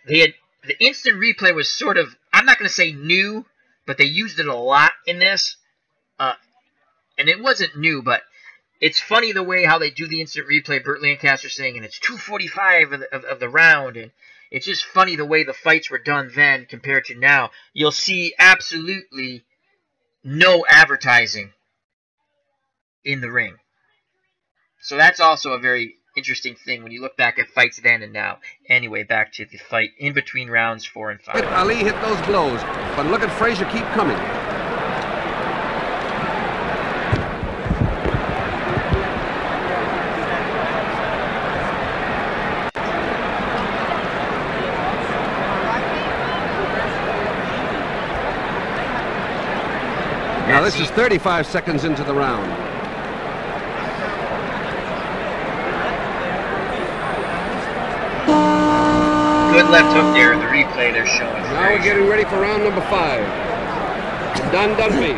S1: the instant replay was sort of, I'm not going to say new, but they used it a lot in this. And it wasn't new, but it's funny the way how they do the instant replay. Burt Lancaster saying, and it's 2:45 of the round, and it's just funny the way the fights were done then compared to now. You'll see absolutely no advertising in the ring. So that's also a very interesting thing when you look back at fights then and now. Anyway, back to the fight in between rounds 4 and 5.
S2: Ali hit those blows, but look at Frazier keep coming. Now this is 35 seconds into the round.
S1: Good left hook there in the replay they're showing.
S2: Now we're getting ready for round number 5. Done Dunphy.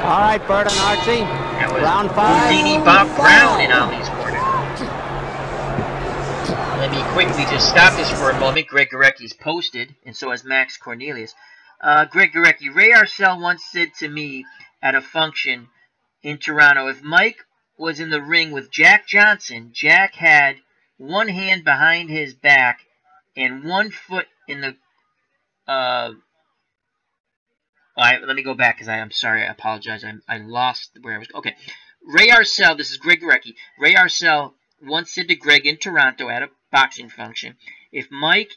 S4: All right, Bert and Archie. Round 5.
S1: Houdini Bob Brown in Ali's corner. Let me quickly just stop this for a moment. Greg Gorecki's posted, and so has Max Cornelius. Greg Gorecki, Ray Arcel once said to me at a function in Toronto, if Mike was in the ring with Jack Johnson, Jack had one hand behind his back and one foot in the let me go back because I'm sorry, I apologize. I lost where I was. Okay. Ray Arcel, this is Greg Gorecki. Ray Arcel once said to Greg in Toronto at a boxing function, if Mike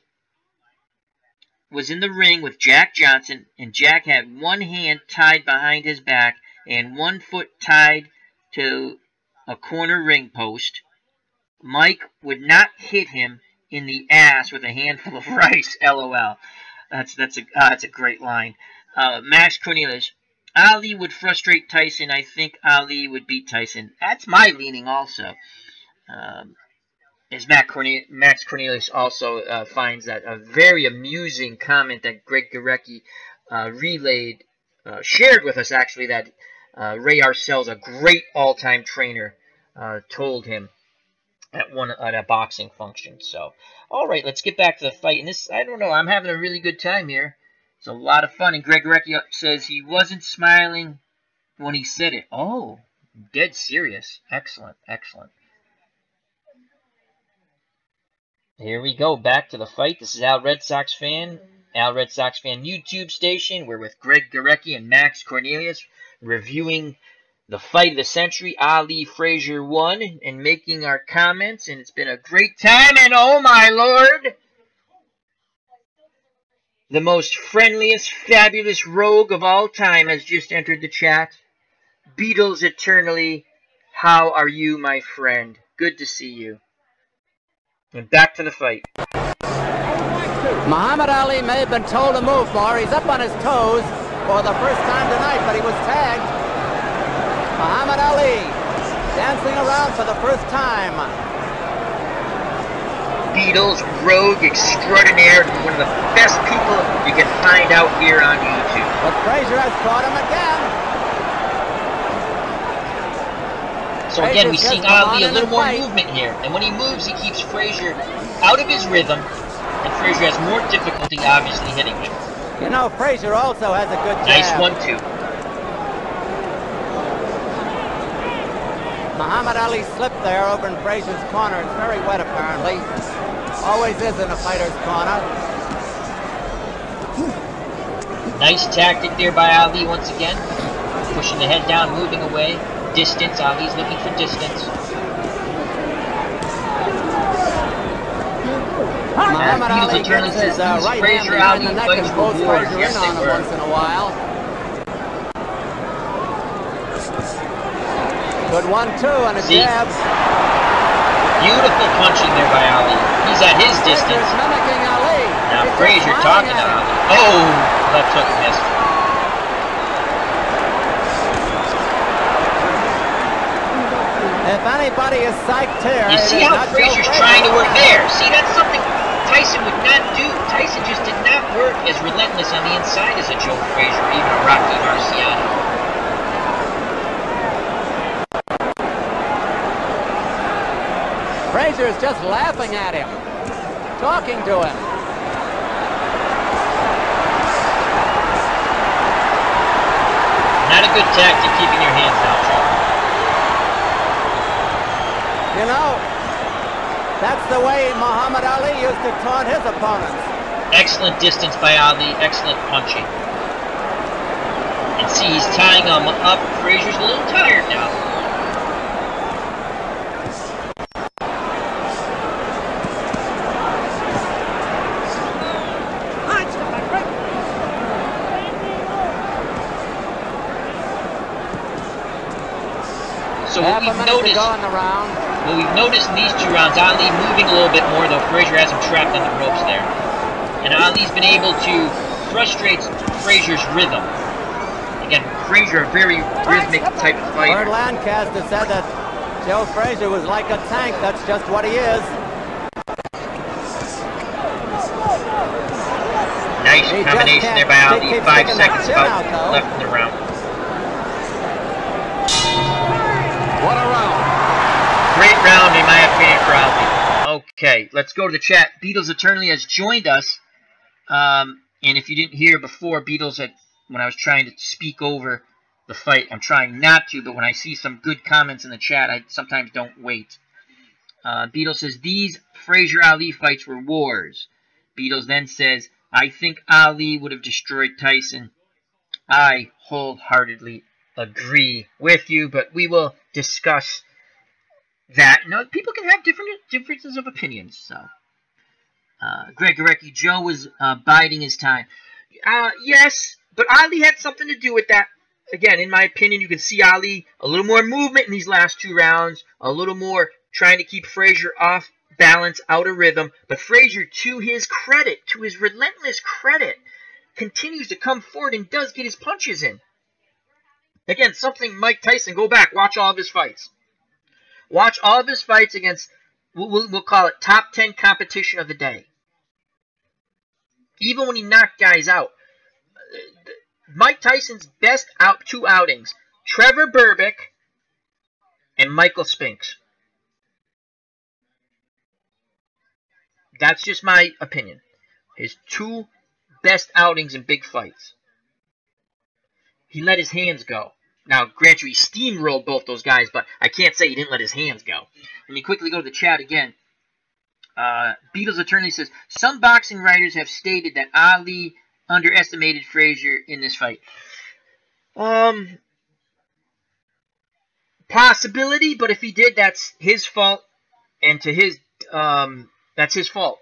S1: was in the ring with Jack Johnson and Jack had one hand tied behind his back and one foot tied to a corner ring post, Mike would not hit him in the ass with a handful of rice. LOL. That's a great line. Max Cornelius, Ali would frustrate Tyson. I think Ali would beat Tyson. That's my leaning also. As Max Cornelius also finds that a very amusing comment that Greg Gorecki shared with us, actually, that Ray Arcel's a great all-time trainer, told him at a boxing function. So, all right, let's get back to the fight. And this, I don't know, I'm having a really good time here. It's a lot of fun. And Greg Gorecki says he wasn't smiling when he said it. Oh, dead serious. Excellent, excellent. Here we go, back to the fight. This is Al Red Sox Fan YouTube station. We're with Greg Gorecki and Max Cornelius reviewing the fight of the century, Ali Frazier I, and making our comments. And it's been a great time. And oh my lord, the most friendliest, fabulous rogue of all time has just entered the chat. Beatles eternally, how are you, my friend? Good to see you. And back to the fight.
S4: Muhammad Ali may have been told to move more. He's up on his toes for the first time tonight, but he was tagged. Muhammad Ali dancing around for the first time.
S1: Beatles, rogue extraordinaire, one of the best people you can find out here on YouTube.
S4: But Frazier has caught him again.
S1: So again, we're seeing Ali a little more movement here. And when he moves, he keeps Frazier out of his rhythm. And Frazier has more difficulty, obviously, hitting him.
S4: You know, Frazier also has a good jab.
S1: Nice 1-2.
S4: Muhammad Ali slipped there over in Frazier's corner. It's very wet, apparently. Always is in a fighter's corner.
S1: Nice tactic there by Ali once again. Pushing the head down, moving away. Distance. Ali's looking for distance.
S4: Muhammad Ali gets his right hand behind the neck and pulls Frazier in on him once in a while. Good 1-2 and a jab.
S1: Beautiful punching there by Ali. He's at his distance.
S4: Mimicking Ali.
S1: Now Frazier talking to Ali. Oh, left hook missed.
S4: If anybody is psyched here,
S1: you see how Frazier's trying to work there. See, that's something Tyson would not do. Tyson just did not work as relentless on the inside as a Joe Frazier or even a Rocky Marciano.
S4: Frazier's just laughing at him, talking to him.
S1: Not a good tactic keeping your hands down, Joe.
S4: You know, that's the way Muhammad Ali used to taunt his opponents.
S1: Excellent distance by Ali, excellent punching. And see, he's tying him up. Frazier's a little tired now. So what we've noticed in these 2 rounds, Ali moving a little bit more, though Frazier has him trapped on the ropes there. And Ali's been able to frustrate Frazier's rhythm. Again, Frazier, a very rhythmic type of fighter.
S4: Bert Lancaster said that Joe Frazier was like a tank. That's just what he is.
S1: Nice combination there by Ali. 5 seconds left in the round.
S2: What a round.
S1: Great round, in my opinion, for Ali. Okay, let's go to the chat. Beatles Eternally has joined us. And if you didn't hear before, Beatles had, when I was trying to speak over the fight, I'm trying not to, but when I see some good comments in the chat, I sometimes don't wait. Beatles says, these Frazier-Ali fights were wars. Beatles then says, I think Ali would have destroyed Tyson. I wholeheartedly agree with you, but we will discuss that. No, people can have differences of opinions. So, Greg Gorecki, Joe was biding his time. Yes, but Ali had something to do with that. Again, in my opinion, you can see Ali a little more movement in these last 2 rounds, a little more trying to keep Frazier off balance, out of rhythm. But Frazier, to his credit, to his relentless credit, continues to come forward and does get his punches in. Again, something Mike Tyson, go back, watch all of his fights. Watch all of his fights against, we'll call it top 10 competition of the day. Even when he knocked guys out. Mike Tyson's best 2 outings, Trevor Berbick and Michael Spinks. That's just my opinion. His 2 best outings in big fights. He let his hands go. Now, grant you, he steamrolled both those guys, but I can't say he didn't let his hands go. Let me quickly go to the chat again. Beatles Attorney says, some boxing writers have stated that Ali underestimated Frazier in this fight. Possibility, but if he did, that's his fault, and to his, that's his fault.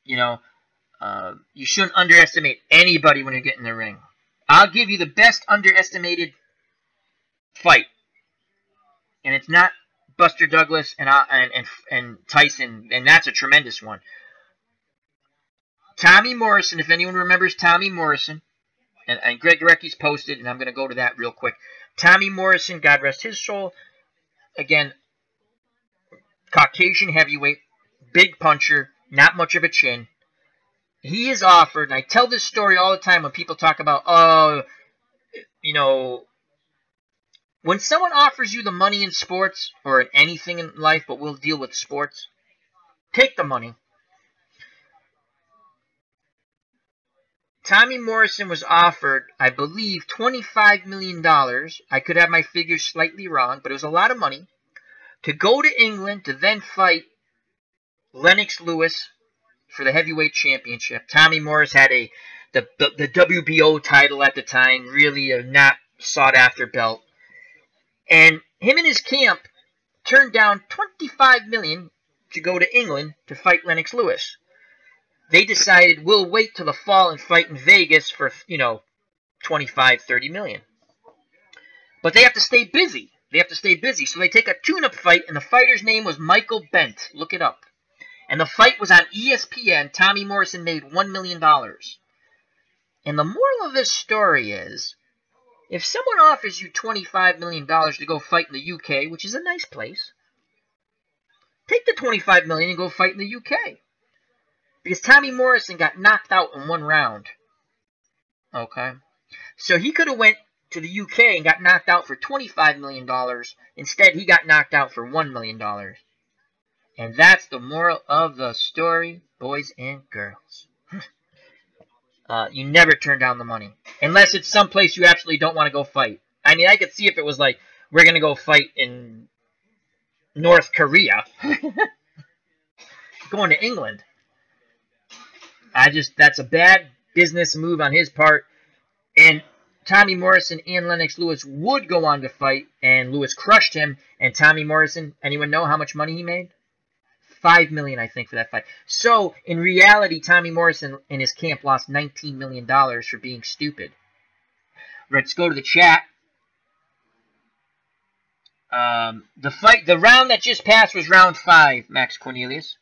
S1: You know, you shouldn't underestimate anybody when you get in the ring. I'll give you the best underestimated fight, and it's not Buster Douglas and Tyson, and that's a tremendous one. Tommy Morrison, if anyone remembers Tommy Morrison, and Greg Gorecki's posted, and I'm going to go to that real quick. Tommy Morrison, God rest his soul, again, Caucasian heavyweight, big puncher, not much of a chin. He is offered, and I tell this story all the time when people talk about, you know, when someone offers you the money in sports, or in anything in life, but we'll deal with sports, take the money. Tommy Morrison was offered, I believe, $25 million. I could have my figures slightly wrong, but it was a lot of money, to go to England to then fight Lennox Lewis for the heavyweight championship. Tommy Morris had the WBO title at the time, really a not sought-after belt. And him and his camp turned down $25 million to go to England to fight Lennox Lewis. They decided, we'll wait till the fall and fight in Vegas for, you know, $25, $30 million. But they have to stay busy. They have to stay busy. So they take a tune-up fight, and the fighter's name was Michael Bent. Look it up. And the fight was on ESPN. Tommy Morrison made $1 million. And the moral of this story is, if someone offers you $25 million to go fight in the UK, which is a nice place, take the $25 million and go fight in the UK. Because Tommy Morrison got knocked out in one round. Okay? So he could have went to the UK and got knocked out for $25 million. Instead, he got knocked out for $1 million. And that's the moral of the story, boys and girls. You never turn down the money. Unless it's someplace you absolutely don't want to go fight. I mean, I could see if it was like, we're going to go fight in North Korea. Going to England. That's a bad business move on his part. And Tommy Morrison and Lennox Lewis would go on to fight, and Lewis crushed him. And Tommy Morrison, anyone know how much money he made? $5 million, I think, for that fight. So, in reality, Tommy Morrison and his camp lost $19 million for being stupid. Let's go to the chat. The round that just passed was round 5, Max Cornelius.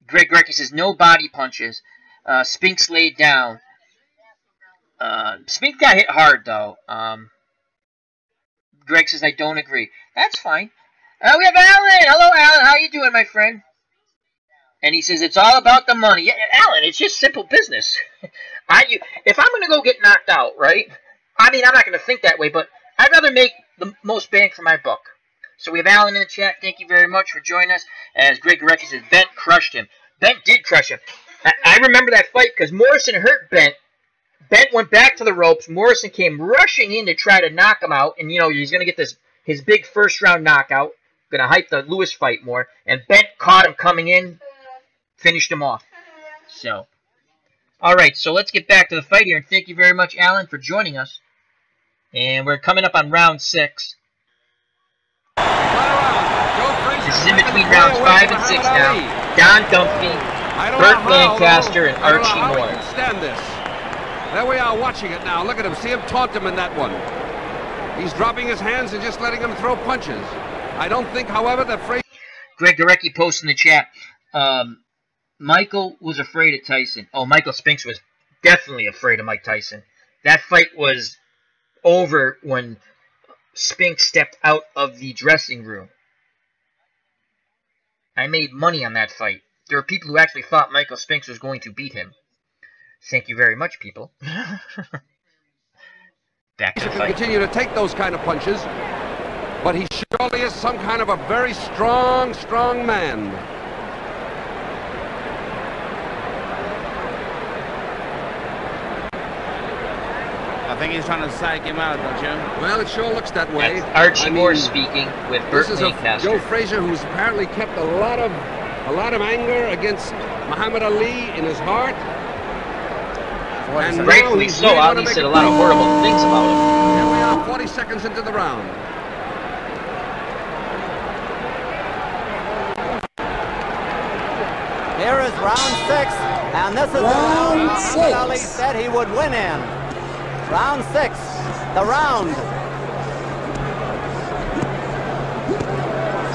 S1: Greg Grecky says, no body punches. Spinks laid down. Spinks got hit hard, though. Greg says, I don't agree. That's fine. We have Alan. Hello, Alan. How you doing, my friend? And he says, it's all about the money. Yeah, Alan, it's just simple business. If I'm going to go get knocked out, right? I mean, I'm not going to think that way, but I'd rather make the most bang for my buck. So we have Alan in the chat. Thank you very much for joining us. As Greg Gorecki says, Bent crushed him. Bent did crush him. I remember that fight because Morrison hurt Bent. Bent went back to the ropes. Morrison came rushing in to try to knock him out. And, you know, he's going to get his big first-round knockout. Going to hype the Lewis fight more. And Bent caught him coming in. Finished him off. So, all right. So let's get back to the fight here. And thank you very much, Alan, for joining us. And we're coming up on round 6. This is in between rounds 5 and 6 now. Don Dumphy, Burt Lancaster, and Archie Moore.
S2: Stand this. There we are watching it now. Look at him. See him taunt him in that one. He's dropping his hands and just letting him throw punches. I don't think, however, that Frazier...
S1: Greg Gorecki posts in the chat. Michael was afraid of Tyson. Oh, Michael Spinks was definitely afraid of Mike Tyson. That fight was over when Spinks stepped out of the dressing room. I made money on that fight. There were people who actually thought Michael Spinks was going to beat him. Thank you very much, people. Back to the fight.
S2: Continue to take those kind of punches, but he surely is some kind of a very strong man.
S6: I think he's trying to psych him out, don't you?
S2: Well, it sure looks that way.
S1: That's Archie Moore speaking with Burt Lancaster.
S2: Joe Frazier, who's apparently kept a lot of anger against Muhammad Ali in his heart.
S1: And rightfully so. Ali said a lot of horrible things about him.
S2: Here we are, 40 seconds into the round.
S4: Here is round 6, and this is the round Muhammad Ali said he would win in. Round 6, the round.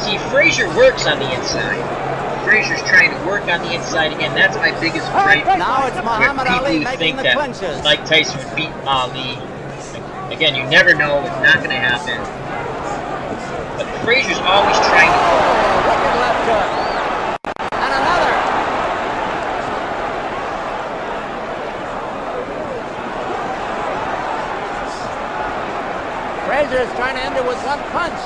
S1: See, Frazier works on the inside. Frazier's trying to work on the inside again. That's my biggest gripe.
S4: Now it's Muhammad Ali making the clinches.
S1: Mike Tyson would beat Ali. Again, you never know. It's not going to happen. But Frazier's always trying to...
S4: Wicked left hook. And another. Frazier is trying to end it with one punch.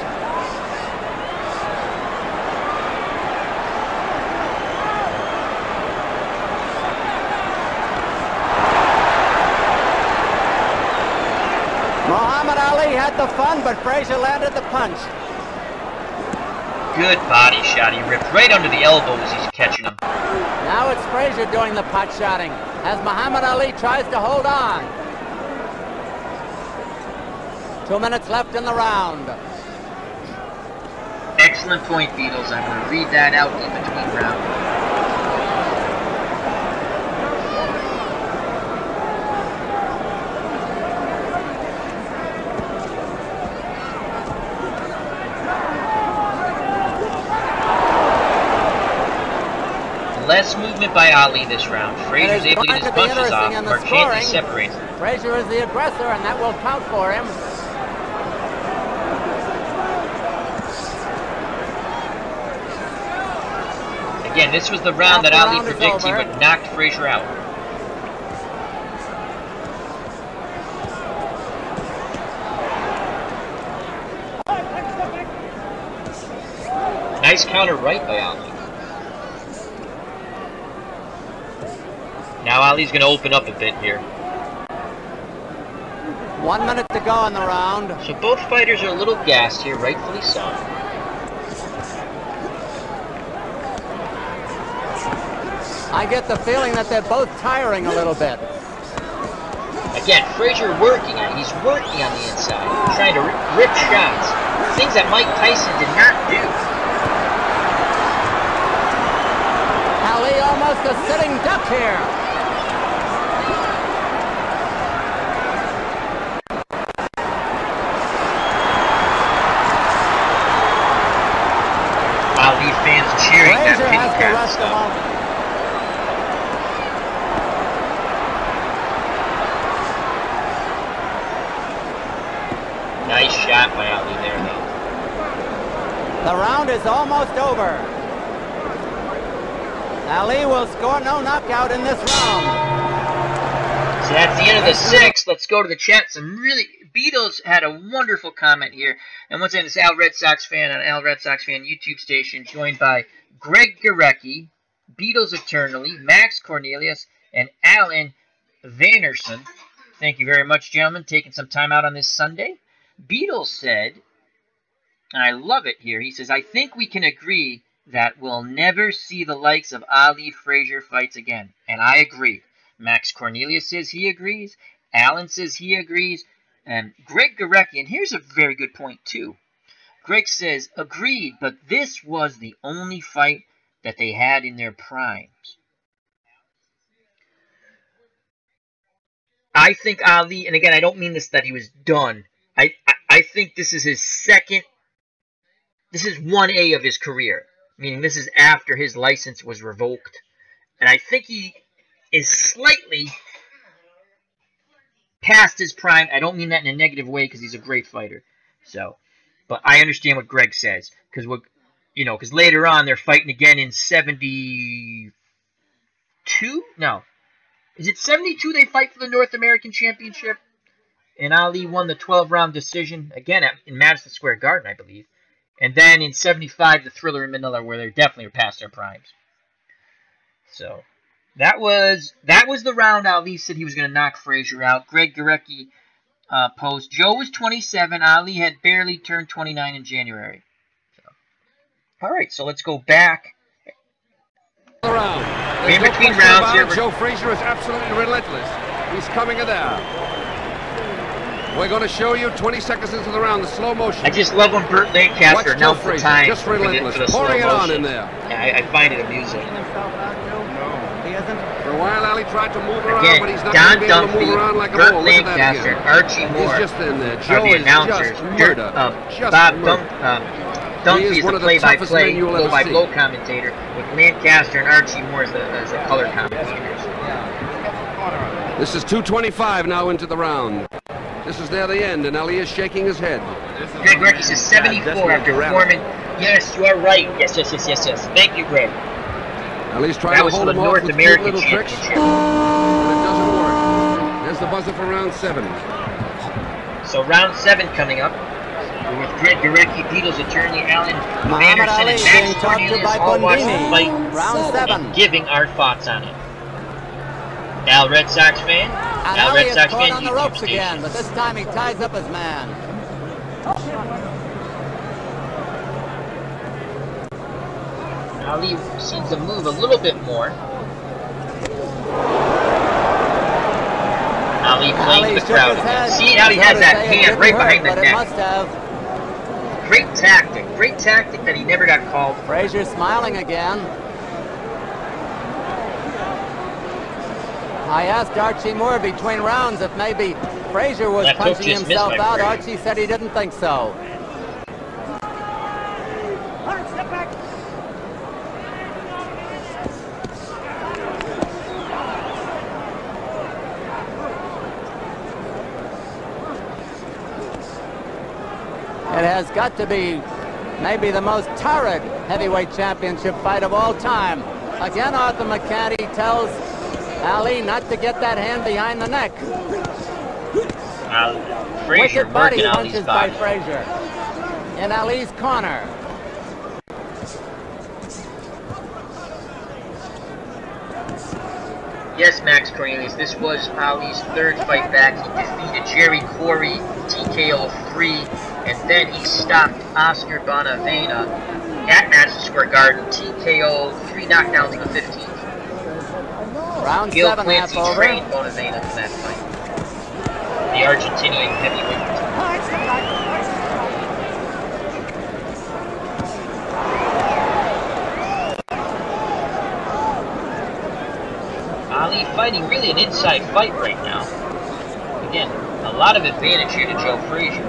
S4: Muhammad Ali had the fun, but Frazier landed the punch.
S1: Good body shot. He ripped right under the elbow as he's catching him.
S4: Now it's Frazier doing the pot shotting as Muhammad Ali tries to hold on. 2 minutes left in the round.
S1: Excellent point, Beatles. I'm going to read that out in between rounds. Less movement by Ali this round. Frazier's able to get his punches off. Marchante separates.
S4: Frazier is the aggressor, and that will count for him.
S1: Again, this was the round that Ali predicted he would knock Frazier out. Nice counter right by Ali. Now Ali's going to open up a bit here.
S4: 1 minute to go in the round.
S1: So both fighters are a little gassed here, rightfully so.
S4: I get the feeling that they're both tiring a little bit.
S1: Again, Frazier working on it. He's working on the inside, trying to rip shots. Things that Mike Tyson did not do.
S4: Ali almost a sitting duck here.
S1: Ali fans cheering that
S4: Frazier has to rest a moment.
S1: Nice shot by Ali there, though.
S4: The round is almost over. Ali will score no knockout in this round.
S1: So that's the end of the sixth. Let's go to the chat. Some really... Beatles had a wonderful comment here. And once again, this Al Red Sox fan on Al Red Sox fan YouTube station, joined by Greg Garecki, Beatles Eternally, Max Cornelius, and Alan Vanerson. Thank you very much, gentlemen, taking some time out on this Sunday. Beatles said, and I love it here, he says, I think we can agree that we'll never see the likes of Ali Frazier fights again. And I agree. Max Cornelius says he agrees. Alan says he agrees. And Greg Garecki, and here's a very good point too. Greg says, agreed, but this was the only fight that they had in their primes. I think Ali, and again, I don't mean this that he was done. I think this is his second, this is 1A of his career. Meaning this is after his license was revoked. And I think he is slightly past his prime. I don't mean that in a negative way because he's a great fighter. So, but I understand what Greg says. Because because later on they're fighting again in 72? No. Is it 72 they fight for the North American Championship? And Ali won the 12-round decision, again, in Madison Square Garden, I believe. And then in 75, the Thriller in Manila, where they definitely were past their primes. So, that was the round Ali said he was going to knock Frazier out. Greg Garecki post. Joe was 27. Ali had barely turned 29 in January. So. All right, so let's go back. In between rounds here.
S2: Joe Frazier is absolutely relentless. He's coming in there. We're going to show you 20 seconds into the round, the slow motion.
S1: I just love when Burt Lancaster announced the time
S2: just relentless,
S1: for the
S2: pouring
S1: slow
S2: it
S1: motion.
S2: on in there.
S1: I find it amusing.
S2: For a while, Ali tried to move around,
S1: Again,
S2: but he's not
S1: Don
S2: going to be able to move
S1: Dunphy,
S2: around like a
S1: Burt
S2: bull. Look at that
S1: Lancaster,
S2: again.
S1: Archie Moore
S2: He's just in there.
S1: are
S2: Joe
S1: the
S2: is
S1: announcers.
S2: just murder.
S1: Bob
S2: murder.
S1: Dunphy is the play-by-play, blow-by-blow commentator, with Lancaster and Archie Moore as the color commentators.
S2: This is 2:25 now into the round. This is near the end, and Ali is shaking his head.
S1: Greg Garecki says 74 after performing. Yes, you are right. Yes. Thank you, Greg.
S2: Ali's trying to hold him off with cute little tricks, but it doesn't work. There's the buzzer for round 7.
S1: So round 7 coming up. With Greg Gorecki, Beatles attorney Alan
S4: Muhammad
S1: Anderson,
S4: Ali
S1: and
S4: being
S1: Max
S4: talked to
S1: Cornelius
S4: by
S1: all watched the
S4: Bundini.
S1: fight
S4: Round 7.
S1: and giving our thoughts on it. Al, Red Sox fan?
S4: And
S1: Al,
S4: Ali
S1: Red
S4: is
S1: Sox
S4: caught
S1: fan,
S4: on the
S1: YouTube
S4: ropes
S1: station.
S4: again, but this time he ties up his man.
S1: Ali seems to move a little bit more. Ali playing the crowd again. See how he has that hand right behind the neck.
S4: Must have.
S1: Great tactic. Great tactic that he never got called.
S4: Frazier smiling again. I asked Archie Moore between rounds if maybe Frazier was punching himself out. Archie said he didn't think so. It has got to be maybe the most torrid heavyweight championship fight of all time. Again, Arthur McCanty tells Ali not to get that hand behind the neck.
S1: Frazier
S4: Wicked body
S1: working
S4: punches
S1: Ali's body.
S4: by Frazier in Ali's corner.
S1: Yes, Max Cornelius, this was Ali's third fight back. He defeated Jerry Corey, TKO 3, and then he stopped Oscar Bonavena at Madison Square Garden, TKO 3 knockdowns in the 15th.
S4: Round
S1: Gil
S4: 7 half
S1: Clancy
S4: over.
S1: trained Bonavena for that fight. The Argentinian heavyweight. Ali fighting really an inside fight right now. Again, a lot of advantage here to Joe Frazier.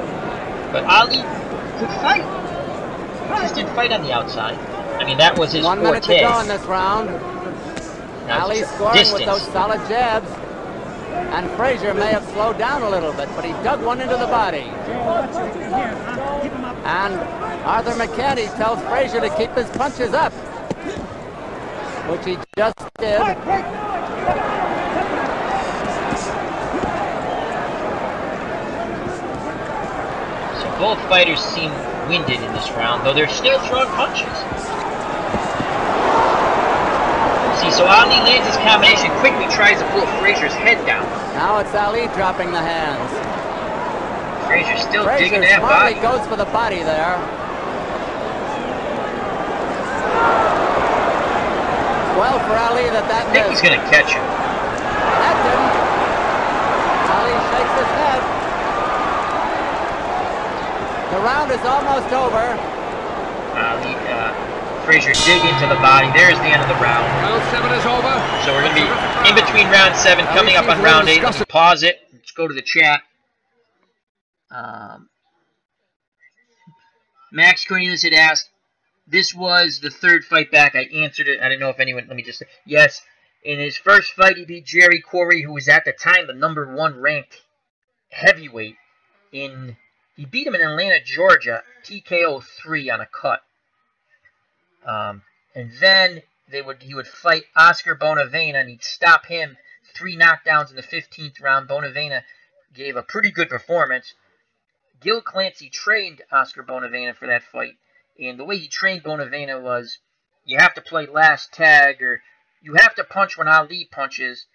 S1: But Ali could fight. He just didn't fight on the outside. I mean, that was his
S4: 1 minute
S1: forte.
S4: to go in this round.
S1: Now,
S4: Ali
S1: just
S4: scoring
S1: distance.
S4: with those solid jabs. And Frazier may have slowed down a little bit, but he dug one into the body. And Arthur McCanty tells Frazier to keep his punches up, which he just did.
S1: So both fighters seem winded in this round, though they're still throwing punches. See, so Ali lands his combination, quickly tries to pull Frazier's head down.
S4: Now it's Ali dropping the hands.
S1: Frazier still
S4: Frazier
S1: digging that
S4: smartly
S1: body.
S4: goes for the body there. Well for Ali that
S1: I think he's
S4: missed.
S1: going to catch him.
S4: That didn't. Ali shakes his head. The round is almost over.
S1: Frazier dig into the body. There's the end of the round.
S2: Round 7 is over.
S1: So we're going to be in between round 7, coming up on round 8. Let's pause it. Let's go to the chat. Max Cornelius had asked, this was the third fight back. I answered it. I didn't know if anyone, let me just say, yes. In his first fight, he beat Jerry Corey, who was at the time the #1 ranked heavyweight. He beat him in Atlanta, Georgia, TKO 3 on a cut. And then he would fight Oscar Bonavena, and he'd stop him. 3 knockdowns in the 15th round. Bonavena gave a pretty good performance. Gil Clancy trained Oscar Bonavena for that fight. And the way he trained Bonavena was, you have to play last tag, or you have to punch when Ali punches,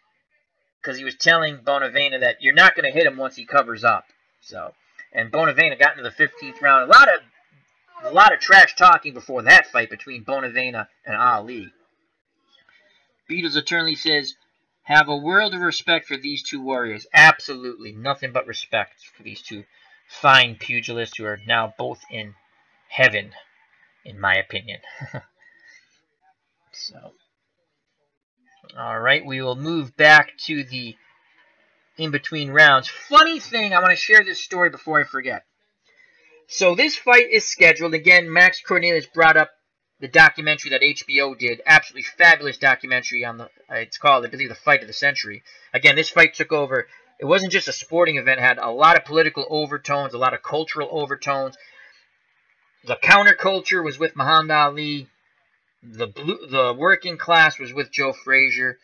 S1: because he was telling Bonavena that you're not going to hit him once he covers up. So, and Bonavena got into the 15th round. A lot of trash talking before that fight between Bonavena and Ali. Beatles attorney says, have a world of respect for these two warriors. Absolutely. Nothing but respect for these two fine pugilists who are now both in heaven, in my opinion. So, alright, we will move back to the in-between rounds. Funny thing, I want to share this story before I forget. So this fight is scheduled. Again, Max Cornelius brought up the documentary that HBO did. Absolutely fabulous documentary on it's called, I believe, The Fight of the Century. Again, this fight took over. It wasn't just a sporting event. It had a lot of political overtones, a lot of cultural overtones. The counterculture was with Muhammad Ali. The working class was with Joe Frazier.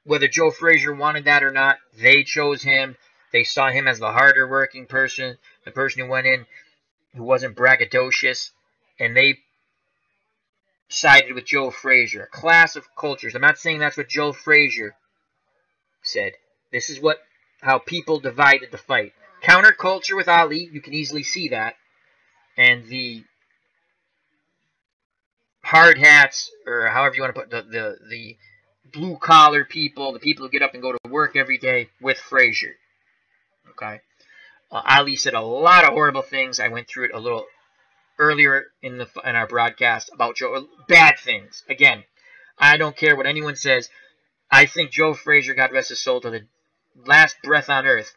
S1: Whether Joe Frazier wanted that or not, they chose him. They saw him as the harder working person, the person who went in. who wasn't braggadocious, and they sided with Joe Frazier. A clash of cultures. I'm not saying that's what Joe Frazier said. This is how people divided the fight. Counterculture with Ali, you can easily see that. And the hard hats, or however you want to put the blue collar people, the people who get up and go to work every day, with Frazier. Okay, Ali said a lot of horrible things. I went through it a little earlier in our broadcast about Joe. Bad things. Again, I don't care what anyone says. I think Joe Frazier, God rest his soul, to the last breath on earth,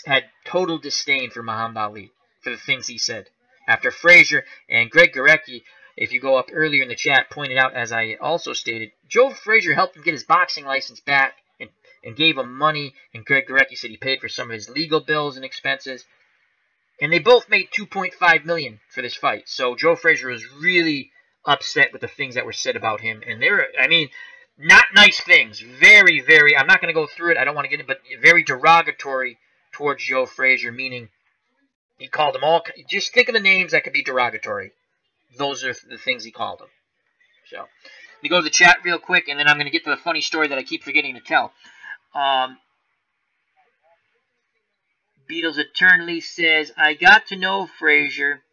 S1: had total disdain for Muhammad Ali for the things he said. After Frazier and Greg Gorecki, if you go up earlier in the chat, pointed out, as I also stated, Joe Frazier helped him get his boxing license back and gave him money, and Greg Gorecki said he paid for some of his legal bills and expenses. And they both made $2.5 million for this fight. So Joe Frazier was really upset with the things that were said about him. And they were, I mean, not nice things. Very, very, I'm not going to go through it. I don't want to get it, but very derogatory towards Joe Frazier, meaning he called them all. Just think of the names that could be derogatory. Those are the things he called them. So, let me go to the chat real quick, and then I'm going to get to the funny story that I keep forgetting to tell. Beatles Eternally says, I got to know Frazier.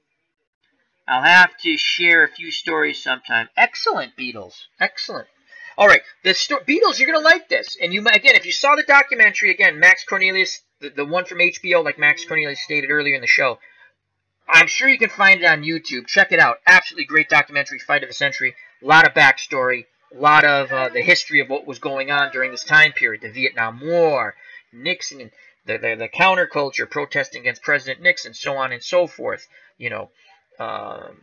S1: I'll have to share a few stories sometime. Excellent, Beatles. Excellent. All right, Beatles, you're going to like this. And again, if you saw the documentary, again, Max Cornelius, the one from HBO, like Max Cornelius stated earlier in the show, I'm sure you can find it on YouTube. Check it out. Absolutely great documentary, Fight of the Century. A lot of backstory. A lot of the history of what was going on during this time period. The Vietnam War, Nixon, the counterculture, protesting against President Nixon, so on and so forth. You know,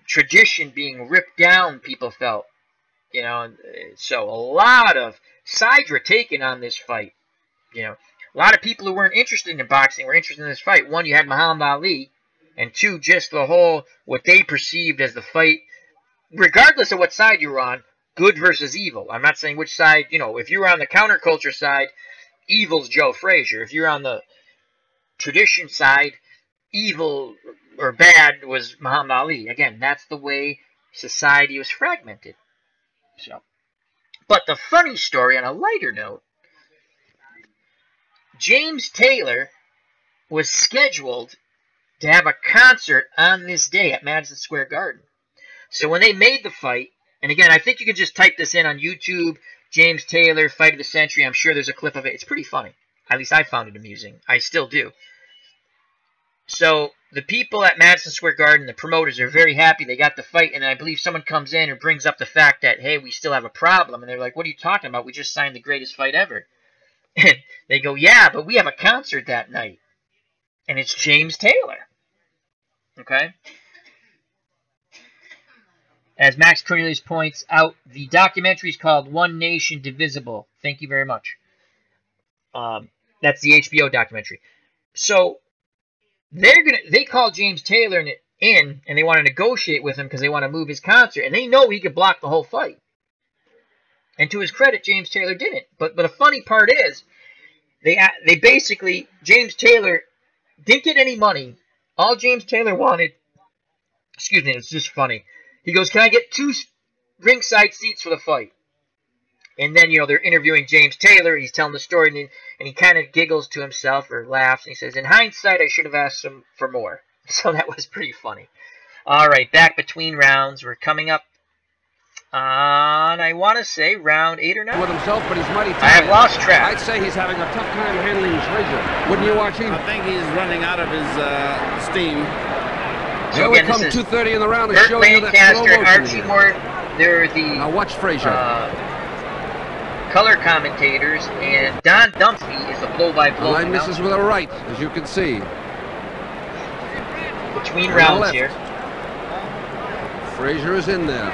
S1: tradition being ripped down, people felt. You know, so a lot of sides were taken on this fight. You know, a lot of people who weren't interested in boxing were interested in this fight. One, you had Muhammad Ali, and two, just the whole, what they perceived as the fight, regardless of what side you were on, good versus evil. I'm not saying which side, you know, if you were on the counterculture side, evil's Joe Frazier. If you're on the tradition side, evil or bad was Muhammad Ali. Again, that's the way society was fragmented. So, but the funny story, on a lighter note, James Taylor was scheduled to have a concert on this day at Madison Square Garden. So when they made the fight, and again, I think you can just type this in on YouTube, James Taylor, Fight of the Century. I'm sure there's a clip of it. It's pretty funny. At least I found it amusing. I still do. So the people at Madison Square Garden, the promoters, are very happy they got the fight, and I believe someone comes in and brings up the fact that, hey, we still have a problem. And they're like, what are you talking about? We just signed the greatest fight ever. And they go, yeah, but we have a concert that night. And it's James Taylor. Okay? As Max Cornelius points out, the documentary is called One Nation Divisible. Thank you very much. That's the HBO documentary. So they call James Taylor in, and they want to negotiate with him because they want to move his concert, and they know he could block the whole fight. And to his credit, James Taylor didn't. But the funny part is, they basically, James Taylor didn't get any money. All James Taylor wanted, excuse me, it's just funny. He goes, can I get 2 ringside seats for the fight? And then, you know, they're interviewing James Taylor. He's telling the story, and he kind of giggles to himself or laughs. And he says, in hindsight, I should have asked him for more. So that was pretty funny. All right, back between rounds. We're coming up on, I want to say, round 8 or 9.
S2: With himself, but he's mighty tired.
S1: I have lost track.
S2: I'd say he's having a tough time handling Frazier. Wouldn't you, Archie?
S6: I think he's running out of his steam.
S2: So here we come, 2:30 in the round, to
S1: Burt
S2: show you that slow
S1: Lancaster,
S2: motion.
S1: Archie Moore, they're the
S2: Now watch Frazier.
S1: Color commentators, and Don Dumphy is the blow-by-blow
S2: Line misses with a right, as you can see.
S1: Between rounds here.
S2: Frazier is in there.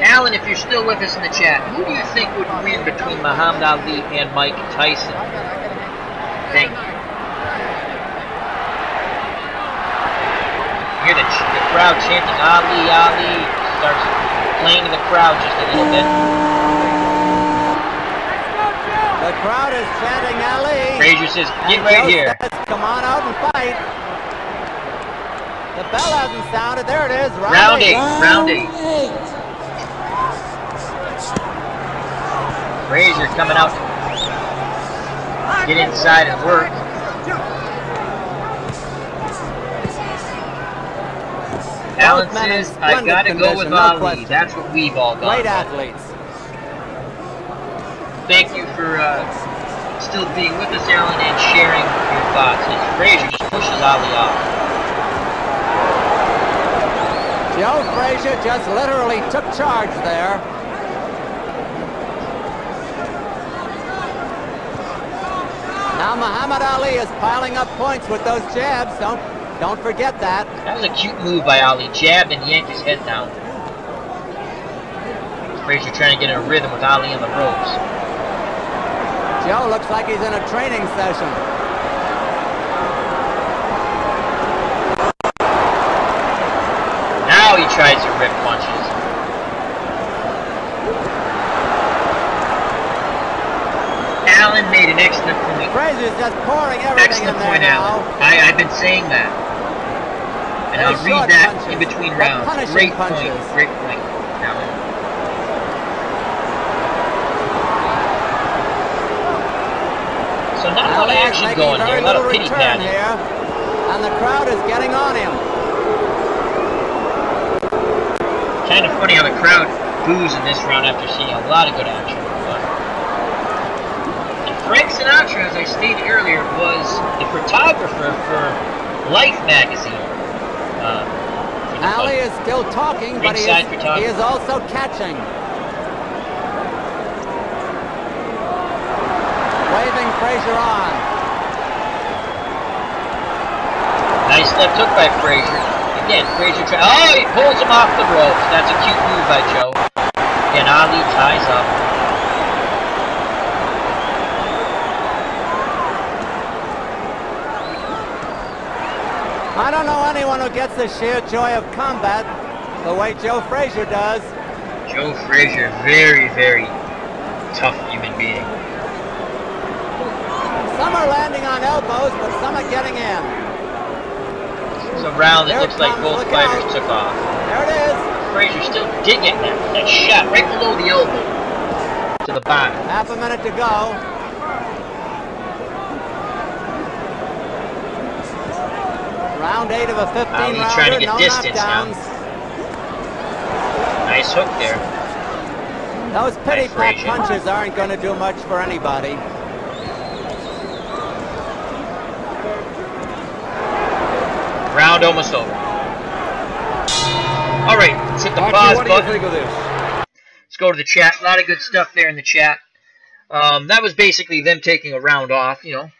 S1: Alan, if you're still with us in the chat, who do you think would win between Muhammad Ali and Mike Tyson? Thank you. Hear the crowd chanting Ali, Ali. Starts playing in the crowd just a little bit.
S4: The crowd is chanting Ali.
S1: Frazier says, get right here.
S4: Says, come on out and fight. The bell hasn't sounded. There it is.
S1: Round 8. Round 8. Frazier coming out. Get inside and work. Allen says, I gotta go with Ali. That's what we've all got.
S4: Great athletes.
S1: Thank you for still being with us, Allen, and sharing your thoughts. As Frazier just pushes Ali off.
S4: Joe Frazier just literally took charge there. Now Muhammad Ali is piling up points with those jabs. Don't forget that.
S1: That was a cute move by Ali. Jabbed and yanked his head down. Frazier trying to get in a rhythm with Ali on the ropes.
S4: Joe looks like he's in a training session.
S1: Now he tries to rip punches. Allen made an excellent point.
S4: Frazier's just pouring everything in there now.
S1: I've been saying that. And I'll read that punches. In between rounds. Great punches. Point. Great point, Allen. So not a lot of action going here. A lot of pity patting
S4: here. And the crowd is getting on him.
S1: Kind of funny how the crowd boos in this round after seeing a lot of good action. Frank Sinatra, as I stated earlier, was the photographer for Life magazine.
S4: Ali is still talking, but he is also catching. Waving Frazier on.
S1: Nice left hook by Frazier. Again, Frazier oh, he pulls him off the ropes. That's a cute move by Joe. Again, Ali ties up.
S4: I don't know anyone who gets the sheer joy of combat the way Joe Frazier does.
S1: Joe Frazier, very, very tough human being.
S4: Some are landing on elbows, but some are getting in.
S1: This is a round that looks like both fighters took off.
S4: There it is.
S1: Frazier still digging that shot right below the elbow to the bottom.
S4: Half a minute to go. Round 8 of a 15-rounder,
S1: trying to get
S4: no
S1: distance
S4: knockdowns.
S1: Now. Nice hook there.
S4: Those pity pat punches aren't going to do much for anybody.
S1: Round almost over. All right, let's hit the pause button.
S2: What do you think of this?
S1: Let's go to the chat. A lot of good stuff there in the chat. That was basically them taking a round off, you know.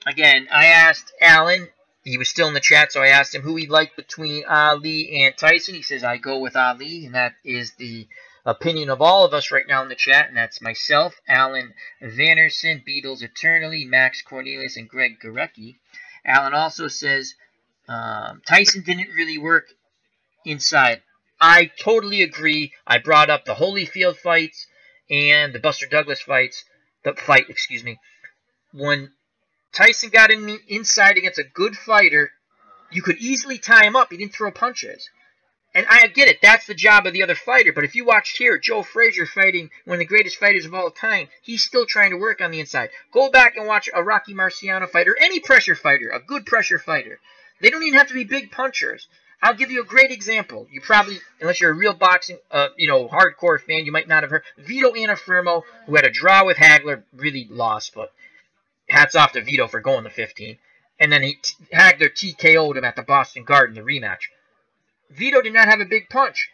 S1: Again, I asked Allen, he was still in the chat, so I asked him who he'd like between Ali and Tyson. He says, I go with Ali, and that is the opinion of all of us right now in the chat, and that's myself, Alan Vanderson, Beatles Eternally, Max Cornelius, and Greg Gorecki. Allen also says, Tyson didn't really work inside. I totally agree. I brought up the Holyfield fights and the Buster Douglas fights, when Tyson got inside against a good fighter, you could easily tie him up. He didn't throw punches. And I get it. That's the job of the other fighter. But if you watched here, Joe Frazier fighting one of the greatest fighters of all time, he's still trying to work on the inside. Go back and watch a Rocky Marciano fighter, any pressure fighter, a good pressure fighter. They don't even have to be big punchers. I'll give you a great example. You probably, unless you're a real boxing, hardcore fan, you might not have heard. Vito Anafirmo, who had a draw with Hagler, really lost, but hats off to Vito for going to 15. And then Hagler TKO'd him at the Boston Garden, the rematch. Vito did not have a big punch,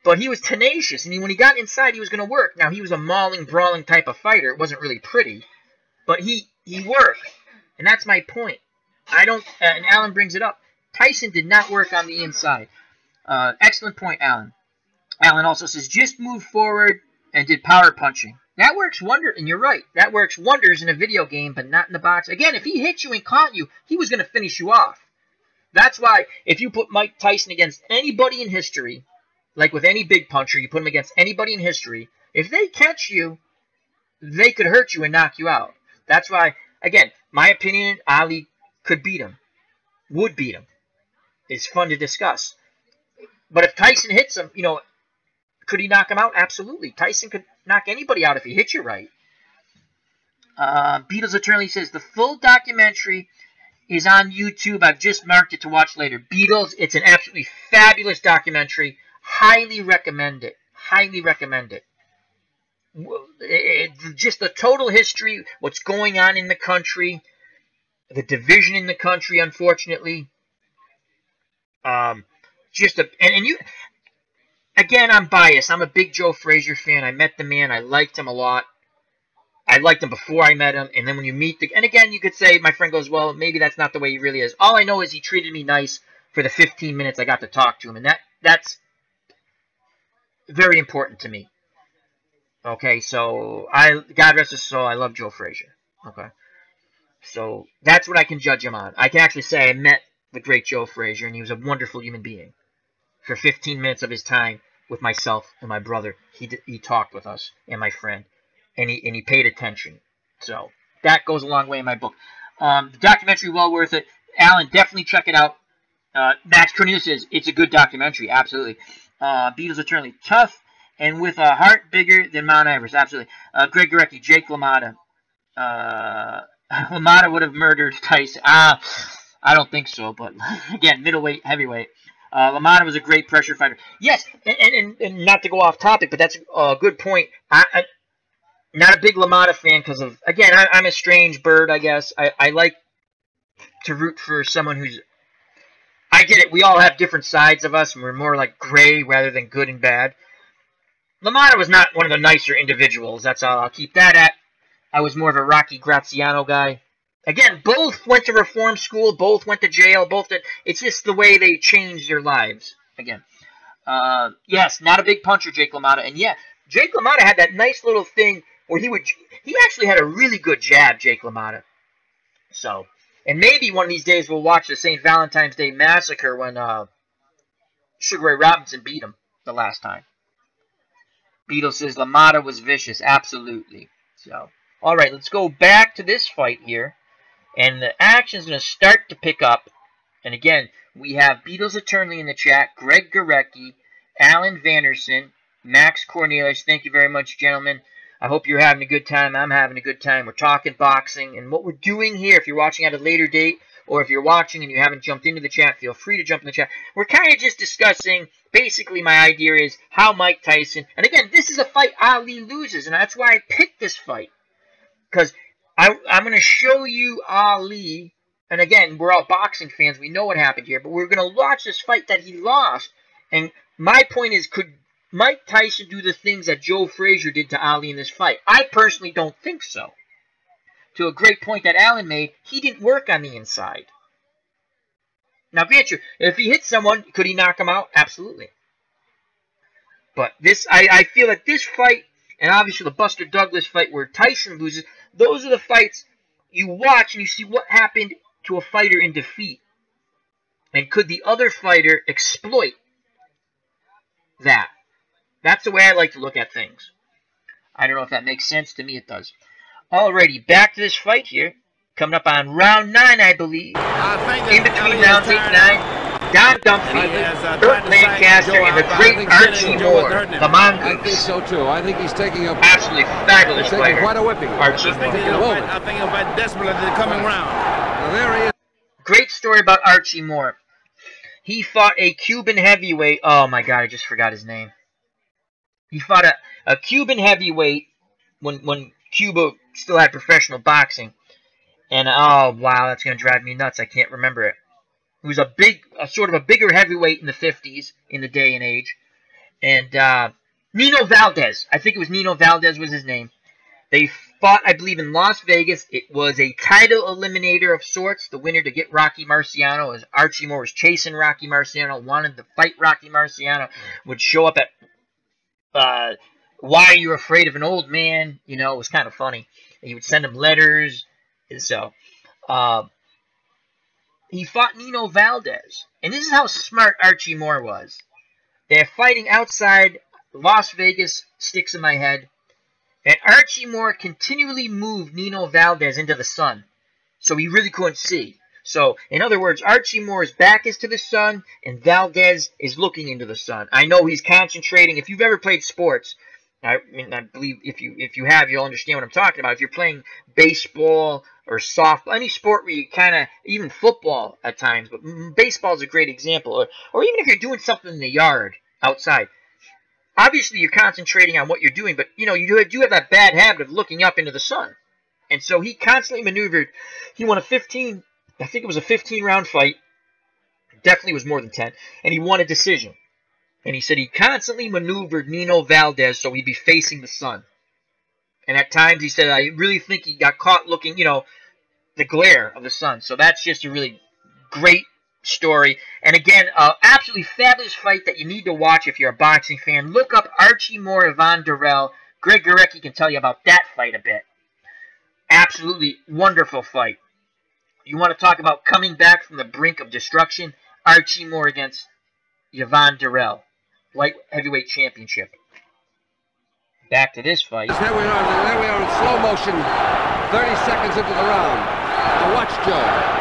S1: but he was tenacious, and when he got inside, he was going to work. Now, he was a mauling, brawling type of fighter. It wasn't really pretty, but he worked, and that's my point. And Allen brings it up. Tyson did not work on the inside. Excellent point, Allen. Allen also says, just moved forward and did power punching. That works wonders, and you're right. That works wonders in a video game, but not in the box. Again, if he hit you and caught you, he was going to finish you off. That's why if you put Mike Tyson against anybody in history, like with any big puncher, you put him against anybody in history, if they catch you, they could hurt you and knock you out. That's why, again, my opinion, Ali could beat him. would beat him. It's fun to discuss. But if Tyson hits him, you know, could he knock him out? Absolutely. Tyson could knock anybody out if he hits you right. Beatles Eternally says, the full documentary is on YouTube. I've just marked it to watch later. Beatles, it's an absolutely fabulous documentary. Highly recommend it. Highly recommend it. Just the total history, what's going on in the country, the division in the country, unfortunately. And you, again, I'm biased. I'm a big Joe Frazier fan. I met the man. I liked him a lot. I liked him before I met him, and then when you meet and again, you could say, my friend goes, well, maybe that's not the way he really is. All I know is he treated me nice for the 15 minutes I got to talk to him, and that's very important to me. Okay, so God rest his soul, I love Joe Frazier. Okay, so that's what I can judge him on. I can actually say I met the great Joe Frazier, and he was a wonderful human being. For 15 minutes of his time with myself and my brother, he talked with us and my friend. And he paid attention. So that goes a long way in my book. The documentary, well worth it. Alan, definitely check it out. Max Cornelius says, it's a good documentary. Absolutely. Beatles Eternally. Tough and with a heart bigger than Mount Everest. Absolutely. Greg Gorecki, Jake LaMotta. LaMotta would have murdered Tyson. I don't think so. But again, middleweight, heavyweight. LaMotta was a great pressure fighter. Yes, and not to go off topic, but that's a good point. Not a big LaMotta fan because of, again, I'm a strange bird, I guess. I like to root for someone who's, I get it, we all have different sides of us, and we're more like gray rather than good and bad. LaMotta was not one of the nicer individuals, that's all. I'll keep that at. I was more of a Rocky Graziano guy. Again, both went to reform school, both went to jail, it's just the way they changed their lives. Again, yes, not a big puncher, Jake LaMotta, and yeah, Jake LaMotta had that nice little thing where he actually had a really good jab, Jake LaMotta. So, and maybe one of these days we'll watch the St. Valentine's Day Massacre when Sugar Ray Robinson beat him the last time. Beatles says LaMotta was vicious, absolutely. So, all right, let's go back to this fight here, and the action's going to start to pick up. And again, we have Beatles Eternally in the chat, Greg Gorecki, Alan Vanderson, Max Cornelius. Thank you very much, gentlemen. I hope you're having a good time. I'm having a good time. We're talking boxing. And what we're doing here, if you're watching at a later date, or if you're watching and you haven't jumped into the chat, feel free to jump in the chat. We're kind of just discussing, basically my idea is how Mike Tyson, and again, this is a fight Ali loses, and that's why I picked this fight. Because I'm going to show you Ali, and again, we're all boxing fans. We know what happened here, but we're going to watch this fight that he lost. And my point is, could Mike Tyson do the things that Joe Frazier did to Ali in this fight? I personally don't think so. To a great point that Alan made, he didn't work on the inside. Now, grant you, if he hit someone, could he knock him out? Absolutely. But this, I feel that this fight, and obviously the Buster Douglas fight where Tyson loses, those are the fights you watch and you see what happened to a fighter in defeat. And could the other fighter exploit that? That's the way I like to look at things. I don't know if that makes sense. To me, it does. Alrighty, back to this fight here. Coming up on round 9, I believe. In between rounds 8 and 9, Don Dumphy, Burt Lancaster, and the great Archie Moore, the Mongoose.
S2: I think so too. I think he's taking a
S1: absolutely fabulous fighter.
S2: Quite a whipping.
S1: Archie Moore.
S6: I think he'll fight desperately in the coming round.
S2: Well, there he is.
S1: Great story about Archie Moore. He fought a Cuban heavyweight. Oh my God, I just forgot his name. He fought a Cuban heavyweight when Cuba still had professional boxing. And, oh, wow, that's going to drive me nuts. I can't remember it. He was a sort of a bigger heavyweight in the 50s, in the day and age. And Nino Valdez. I think it was Nino Valdez was his name. They fought, I believe, in Las Vegas. It was a title eliminator of sorts. The winner to get Rocky Marciano, as Archie Moore was chasing Rocky Marciano, wanted to fight Rocky Marciano, would show up at Why Are You Afraid of an Old Man? You know, it was kind of funny. He would send him letters. So, he fought Nino Valdez. And this is how smart Archie Moore was. They're fighting outside Las Vegas, sticks in my head. And Archie Moore continually moved Nino Valdez into the sun. So he really couldn't see. So, in other words, Archie Moore's back is to the sun, and Valdez is looking into the sun. I know he's concentrating. If you've ever played sports, I believe if you have, you'll understand what I'm talking about. If you're playing baseball or softball, any sport where you kind of, even football at times, but baseball is a great example. Or even if you're doing something in the yard outside. Obviously, you're concentrating on what you're doing, but you do have that bad habit of looking up into the sun. And so he constantly maneuvered. He won I think it was a 15-round fight. Definitely was more than 10. And he won a decision. And he said he constantly maneuvered Nino Valdez so he'd be facing the sun. And at times he said, I really think he got caught looking, the glare of the sun. So that's just a really great story. And again, absolutely fabulous fight that you need to watch if you're a boxing fan. Look up Archie Moore, Ivan Durrell. Greg Gurecki can tell you about that fight a bit. Absolutely wonderful fight. You want to talk about coming back from the brink of destruction? Archie Moore against Ivan Durrell. Light heavyweight championship. Back to this fight.
S2: Here we are in slow motion. 30 seconds into the round. Now watch Joe.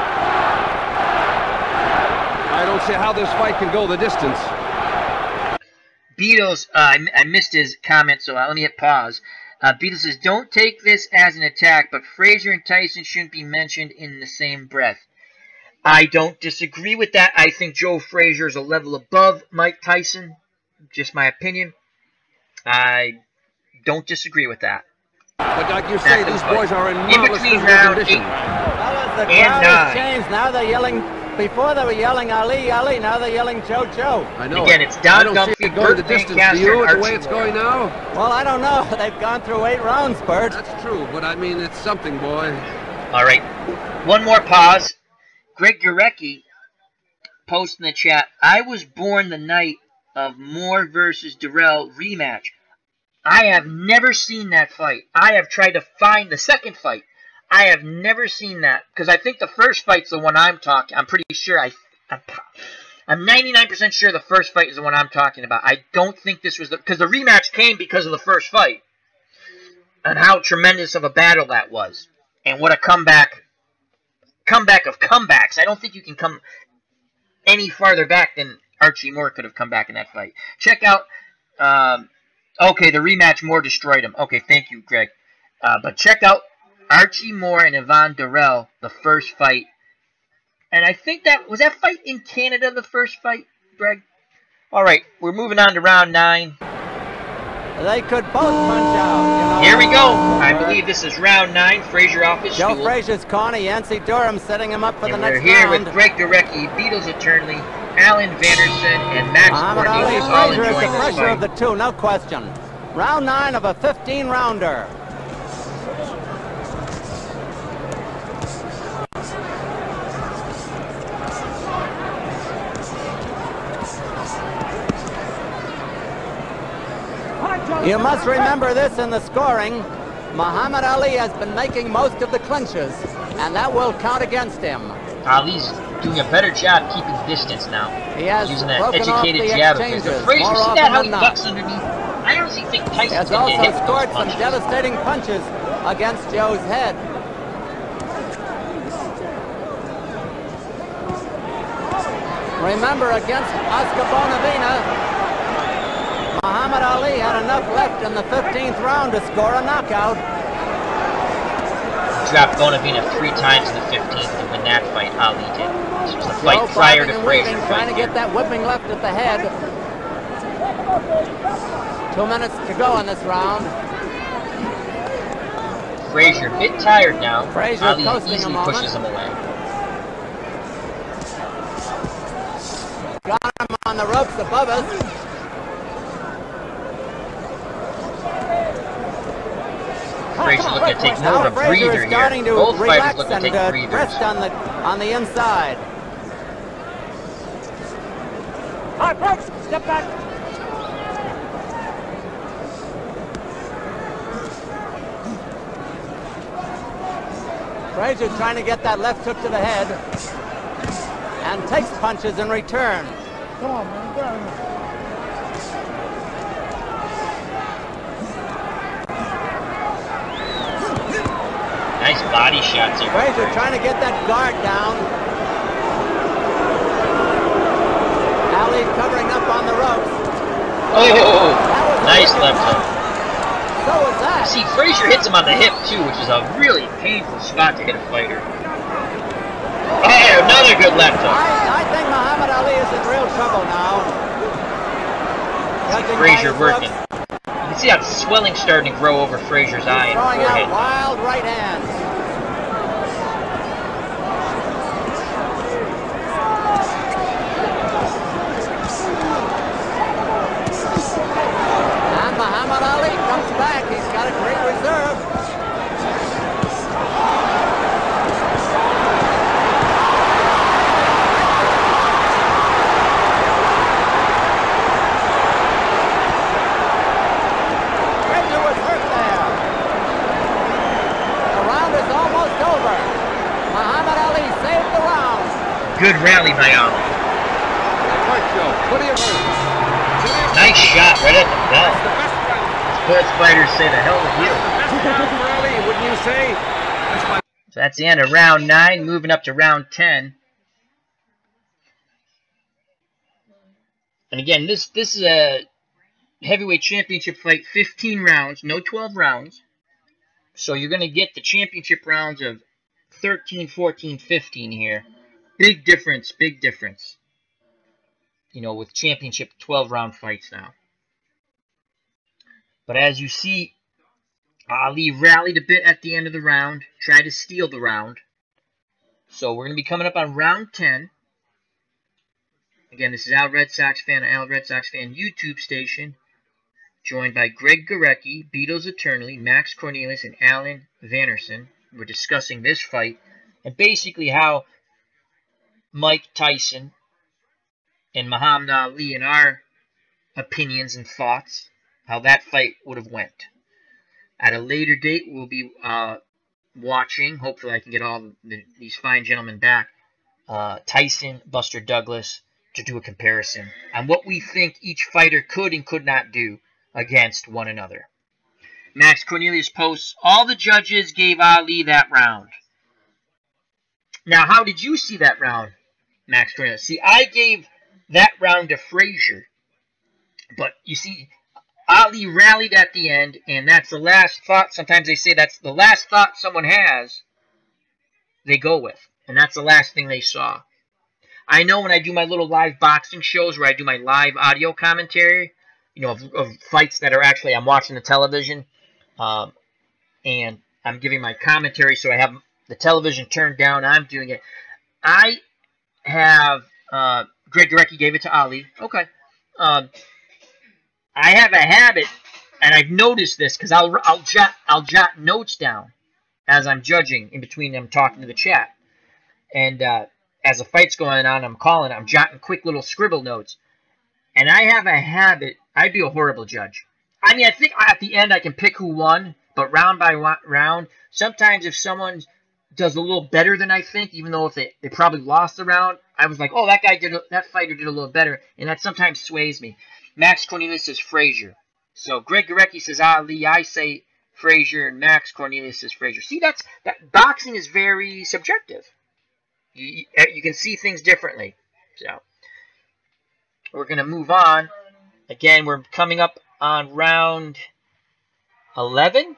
S2: I don't see how this fight can go the distance.
S1: Beatles, I missed his comment, so let me hit pause. Beatles says, don't take this as an attack, but Frazier and Tyson shouldn't be mentioned in the same breath. I don't disagree with that. I think Joe Frazier is a level above Mike Tyson. Just my opinion. I don't disagree with that.
S2: But like you say, these boys are in marvelous
S1: between round 8
S4: and 9. Changed. Now they're yelling. Before they were yelling Ali, Ali. Now they're yelling Joe, Joe.
S2: I know.
S1: Again, it's Don
S2: Gumphy, Burt the distance. Do you, the way it's going now?
S4: Well, I don't know. They've gone through 8 rounds, Burt.
S2: That's true, but I mean, it's something, boy.
S1: All right. One more pause. Greg Gurecki posted in the chat, I was born the night of Moore versus Durrell rematch. I have never seen that fight. I have tried to find the second fight. I have never seen that because I think the first fight's the one I'm talking. I'm pretty sure. I'm 99% sure the first fight is the one I'm talking about. I don't think this was because the rematch came because of the first fight and how tremendous of a battle that was, and what a comeback of comebacks. I don't think you can come any farther back than Archie Moore could have come back in that fight. Check out. Okay, the rematch, Moore destroyed him. Okay, thank you, Greg. But check out Archie Moore and Ivan Durrell, the first fight. And I think was that fight in Canada, the first fight, Greg? All right, we're moving on to round 9.
S4: They could both punch out.
S1: Here we go. I believe this is round 9. Frazier off his stool.
S4: Joe Frazier's corner, Yancey Durham setting him up for the next round.
S1: We're here with Greg Gurecki, Beatles attorney, Alan Vanderson, and Max Cornelius, all enjoying
S4: Frazier is the
S1: this
S4: fresher
S1: fight.
S4: of the two, no question. Round 9 of a 15-rounder. You must remember this in the scoring. Muhammad Ali has been making most of the clinches, and that will count against him.
S1: Ali's doing a better job keeping distance now.
S4: He has
S1: using that educated jab of his. Frazier, see that how he ducks underneath? I honestly think Tyson
S4: has
S1: can
S4: also
S1: hit
S4: scored
S1: those
S4: some devastating punches against Joe's head. Remember, against Oscar Bonavena, Muhammad Ali had enough left in the 15th round to score a knockout.
S1: Dropped Bonavena 3 times in the 15th to win that fight. Ali did. This was the fight prior to Frazier.
S4: Trying to get that whipping left at the head. 2 minutes to go in this round.
S1: Frazier a bit tired now.
S4: Frazier
S1: Ali
S4: coasting
S1: easily pushes him away.
S4: Got him on the ropes above us.
S1: Frazier looking to take more of a breather here. Both fighters looking to take breathers.
S4: Rest on the inside.
S5: All right, folks, step back.
S4: Frazier trying to get that left hook to the head and takes punches in return.
S5: Come on, man, get out of here.
S1: Nice body shots here.
S4: Frazier trying to get that guard down. Ali covering up on the ropes.
S1: Oh, nice left hook.
S4: So was that.
S1: See, Frazier hits him on the hip, too, which is a really painful spot to hit a fighter. Oh, another good left hook.
S4: I think Muhammad Ali is in real trouble now.
S1: Frazier working. You can see how swelling starting to grow over Frazier's eye and
S4: throwing
S1: forehead.
S4: out wild right hands. And Muhammad Ali comes back. He's got a great reserve.
S1: Good rally by Ali. Nice shot right at the bell. Sports fighters say the hell with you.
S2: Wouldn't you say?
S1: So that's the end of round 9, moving up to round 10. And again, this is a heavyweight championship fight, 15 rounds, no 12 rounds. So you're going to get the championship rounds of 13, 14, 15 here. Big difference, big difference. You know, with championship 12-round fights now. But as you see, Ali rallied a bit at the end of the round, tried to steal the round. So we're going to be coming up on round 10. Again, this is Al Red Sox Fan, Al Red Sox Fan YouTube station. Joined by Greg Gurecki, Beatles Eternally, Max Cornelius, and Alan Vanderson. We're discussing this fight and basically how Mike Tyson and Muhammad Ali, in our opinions and thoughts, how that fight would have went. At a later date, we'll be watching, hopefully I can get all these fine gentlemen back, Tyson, Buster Douglas, to do a comparison on what we think each fighter could and could not do against one another. Max Cornelius posts, all the judges gave Ali that round. Now, how did you see that round, Max Cornelius? See, I gave that round to Frazier. But, you see, Ali rallied at the end, and that's the last thought. Sometimes they say that's the last thought someone has, they go with. And that's the last thing they saw. I know when I do my little live boxing shows where I do my live audio commentary, you know, of fights that are actually, I'm watching the television, and I'm giving my commentary, so I have the television turned down, I'm doing it. I have, Greg Gurecki gave it to Ali. Okay. I have a habit, and I've noticed this, because I'll jot notes down as I'm judging in between them talking to the chat. And as a fight's going on, I'm jotting quick little scribble notes. And I have a habit, I'd be a horrible judge. I mean, I think at the end I can pick who won, but round by round, sometimes if someone does a little better than I think, even though if they probably lost the round, I was like, oh, that fighter did a little better, and that sometimes sways me. Max Cornelius says Frazier. So Greg Gurecki says Ali, I say Frazier, and Max Cornelius says Frazier. See, that boxing is very subjective. You can see things differently. So we're going to move on. Again, we're coming up on round 11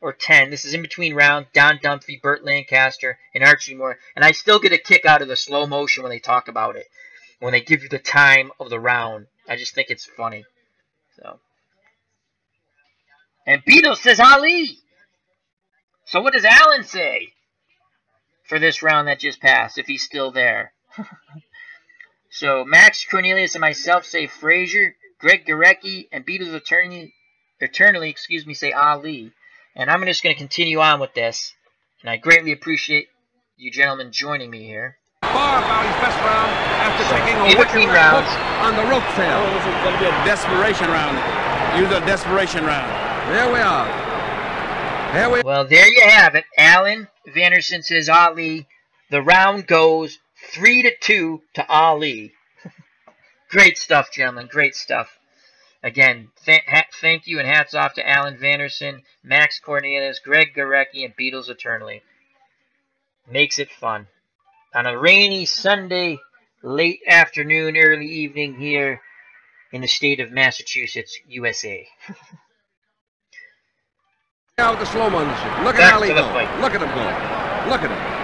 S1: or 10. This is in between rounds. Don Dunphy, Burt Lancaster, and Archie Moore. And I still get a kick out of the slow motion when they talk about it. When they give you the time of the round. I just think it's funny. So. And Beto says Ali. So what does Alan say for this round that just passed, if he's still there? So Max Cornelius and myself say Frazier, Greg Gurecki, and Beatles Eternally, say Ali. And I'm just going to continue on with this. And I greatly appreciate you gentlemen joining me here.
S2: Far about his best round after taking a
S1: between rounds
S2: on the rope tail.
S6: Oh, this is going to be a desperation round. Use a desperation round.
S2: There we are.
S1: Well, there you have it. Alan Vanderson says Ali. The round goes 3-2 to Ali. Great stuff, gentlemen. Great stuff. Again, thank you and hats off to Alan Vanderson, Max Cornelius, Greg Gurecki, and Beatles Eternally. Makes it fun. On a rainy Sunday late afternoon, early evening here in the state of Massachusetts, USA.
S2: Now with the slow motion. Look at Ali go. Look at him go. Look at him.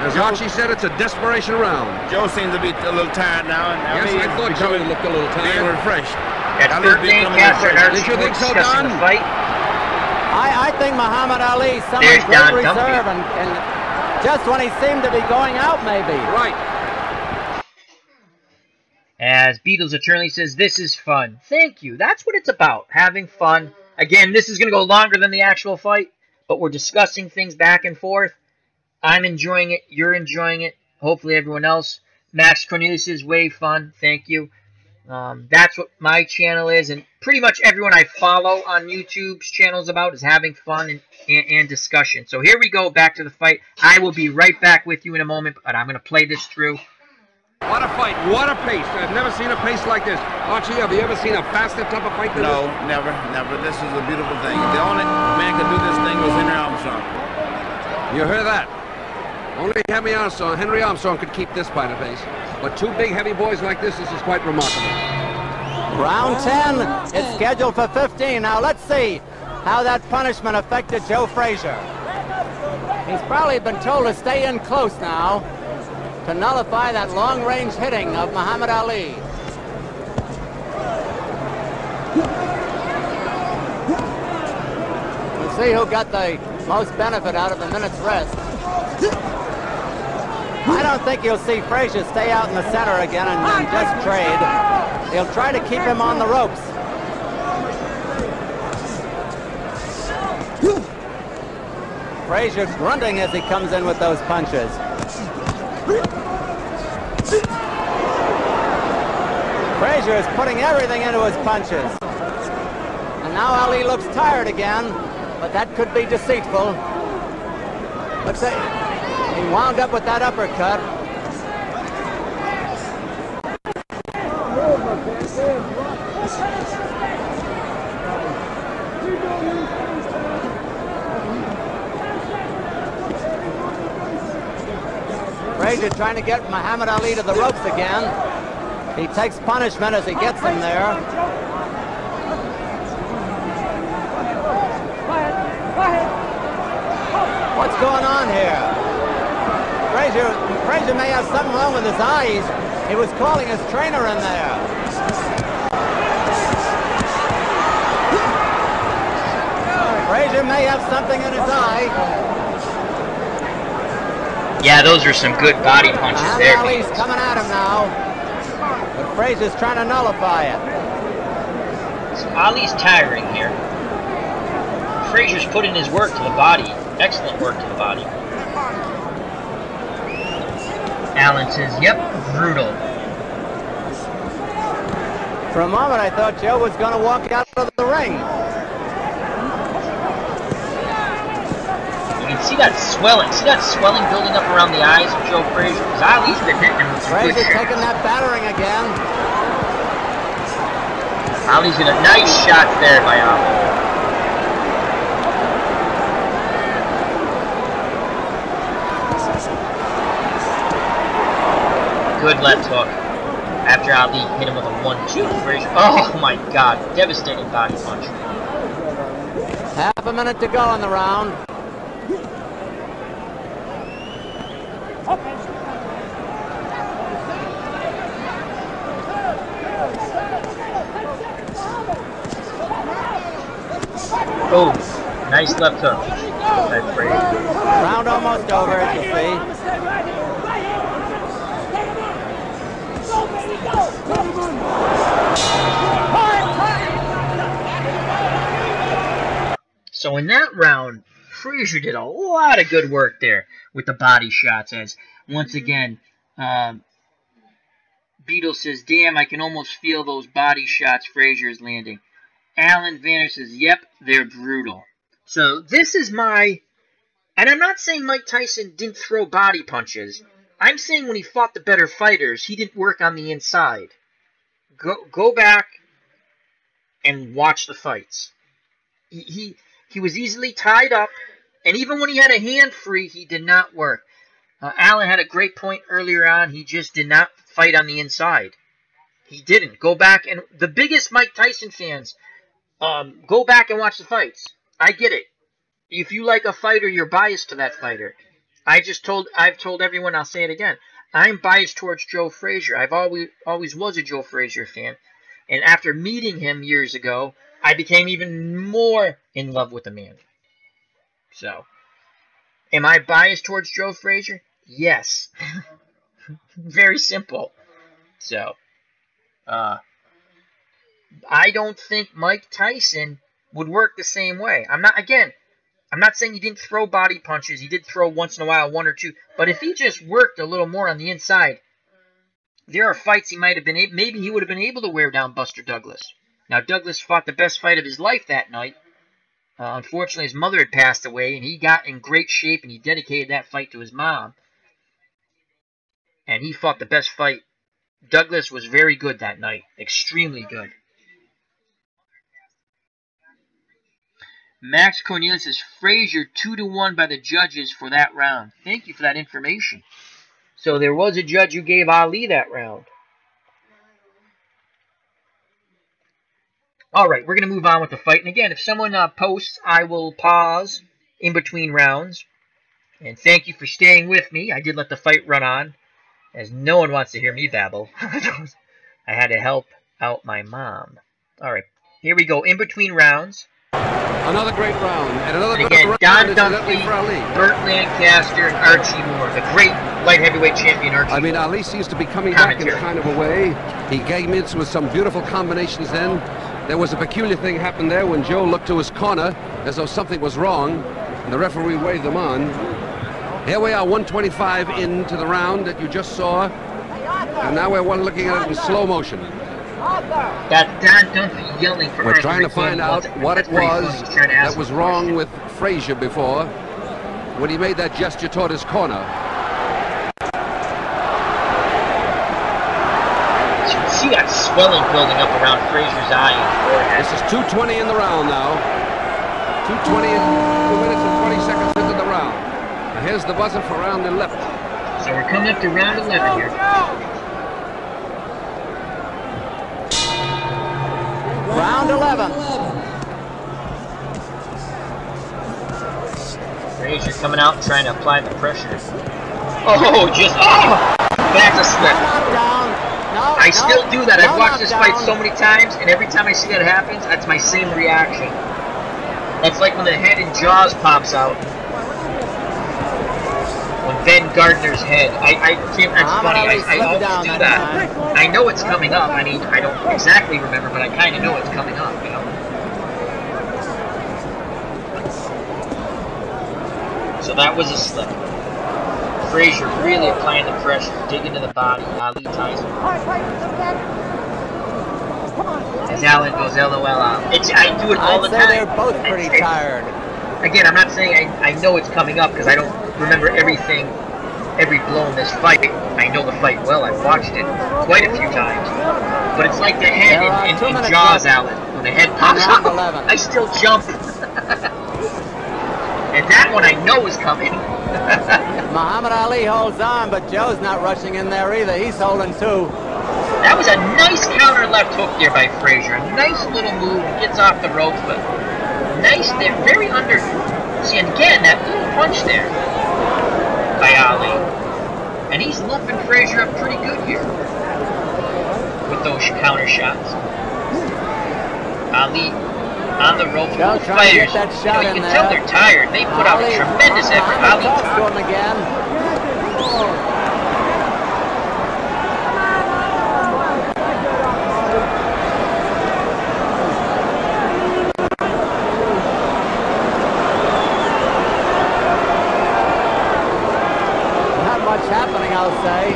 S2: As Archie said, it's a desperation round.
S6: Joe seems to be a little tired now. And
S2: yes, I thought Joe looked a little tired.
S6: Being refreshed.
S1: That's birthday Catherine.
S2: Did you think so, Don?
S4: I think Muhammad Ali summoned great reserve and just when he seemed to be going out, maybe.
S2: Right.
S1: As Beatles Attorney says, this is fun. Thank you. That's what it's about, having fun. Again, this is going to go longer than the actual fight, but we're discussing things back and forth. I'm enjoying it. You're enjoying it. Hopefully everyone else. Max Cornelius says, way fun. Thank you. That's what my channel is, and pretty much everyone I follow on YouTube's channel is about is having fun and discussion. So here we go, back to the fight. I will be right back with you in a moment, but I'm going to play this through.
S2: What a fight. What a pace. I've never seen a pace like this. Archie, have you ever seen a faster type of fight than this?
S6: No, never. This is a beautiful thing. The only man could do this thing was Henry Armstrong.
S2: You heard that? Only Henry Armstrong could keep this fight at pace. But two big heavy boys like this is quite remarkable.
S4: Round 10. It's scheduled for 15. Now let's see how that punishment affected Joe Frazier. He's probably been told to stay in close now to nullify that long-range hitting of Muhammad Ali. We'll see who got the most benefit out of the minute's rest. I don't think you'll see Frazier stay out in the center again and just trade. He'll try to keep him on the ropes. Frazier grunting as he comes in with those punches. Frazier is putting everything into his punches. And now Ali looks tired again, but that could be deceitful. Let's see. He wound up with that uppercut. Frazier trying to get Muhammad Ali to the ropes again. He takes punishment as he gets him there. What's going on here? Frazier may have something wrong with his eyes. He was calling his trainer in there. Frazier may have something in his eye.
S1: Yeah, those are some good body punches there.
S4: Ali's coming at him now, but Frazier's trying to nullify it.
S1: So Ali's tiring here. Frazier's putting his work to the body. Excellent work to the body. Allen says, yep, brutal.
S4: For a moment, I thought Joe was going to walk out of the ring.
S1: You can see that swelling. See that swelling building up around the eyes of Joe Frazier? Because Ali's been hitting him with some good shots.
S4: Taking that battering again.
S1: Ali's getting a nice shot there by Ali. Good left hook. After Ali hit him with a 1-2. Frazier. Oh my God. Devastating body punch.
S4: Half a minute to go in the round.
S1: Oh, nice left hook. That's Frazier.
S4: Round almost over, as you see.
S1: So in that round, Frazier did a lot of good work there with the body shots. As once again, Beetle says, "Damn, I can almost feel those body shots Frazier's landing." Alan Vanner says, "Yep, they're brutal." So this is my, and I'm not saying Mike Tyson didn't throw body punches. I'm saying when he fought the better fighters, he didn't work on the inside. Go back and watch the fights. He was easily tied up, and even when he had a hand free, he did not work. Alan had a great point earlier on. He just did not fight on the inside. He didn't. Go back, and the biggest Mike Tyson fans, go back and watch the fights. I get it. If you like a fighter, you're biased to that fighter. I've told everyone, I'll say it again. I'm biased towards Joe Frazier. I've always was a Joe Frazier fan. And after meeting him years ago, I became even more in love with the man. So, am I biased towards Joe Frazier? Yes. Very simple. So, I don't think Mike Tyson would work the same way. I'm not saying he didn't throw body punches. He did throw once in a while, one or two. But if he just worked a little more on the inside, there are fights he might have been able, maybe he would have been able to wear down Buster Douglas. Now, Douglas fought the best fight of his life that night. Unfortunately, his mother had passed away, and he got in great shape, and he dedicated that fight to his mom. And he fought the best fight. Douglas was very good that night. Extremely good. Max Cornelius says Frazier 2-1 by the judges for that round. Thank you for that information. So there was a judge who gave Ali that round. All right, we're going to move on with the fight. And again, if someone posts, I will pause in between rounds. And thank you for staying with me. I did let the fight run on, as no one wants to hear me babble. I had to help out my mom. All right, here we go. In between rounds.
S2: Another great round. And another
S1: and again, Don Dunkley, Burt Lancaster, and Archie Moore. The great light heavyweight champion, Archie Moore.
S2: I mean, Ali seems to be coming back in kind of a way. He came in with some beautiful combinations then. There was a peculiar thing happened there when Joe looked to his corner as though something was wrong, and the referee waved them on. Here we are, 125 into the round that you just saw, and now we're looking at it in slow motion.
S1: That Don Dunkley yelling for
S2: We're trying to find out what it was that was wrong with Frazier before when he made that gesture toward his corner.
S1: You can see that swelling building up around Frazier's eye and forehead.
S2: This is 2:20 in the round now. 2:20 and 2 minutes and 20 seconds into the round. Now here's the buzzer for round 11.
S1: So we're coming up to round 11 here.
S4: Round 11.
S1: Frazier coming out and trying to apply the pressure. Oh, that's a slip. I still do that. I've watched this fight so many times, and every time I see that happens, that's my same reaction. That's like when the head in Jaws pops out. When Ben Gardner's head. That's funny. I always do that. I know it's coming up. I mean, I don't exactly remember, but I kind of know it's coming up, you know. So that was a slip. Frazier really applying the pressure, digging to the body. Ali ties him. As Alan goes LOL out. I do it all the time.
S4: I'd say they're both pretty tired.
S1: Again, I'm not saying I know it's coming up because I don't remember everything, every blow in this fight. I know the fight well. I've watched it quite a few times. But it's like the head in Jaws, Alan. When the head pops out, I still jump. And that one I know is coming.
S4: Muhammad Ali holds on, but Joe's not rushing in there either. He's holding too.
S1: That was a nice counter left hook there by Frazier. A nice little move. Gets off the ropes, but nice there. Very under. See, and again, that little punch there by Ali. And he's lumping Frazier up pretty good here with those counter shots. Ali on the ropes. Both fighters, you can tell they're tired. They put out a tremendous effort. Ali
S4: to him again. Not much happening, I'll say.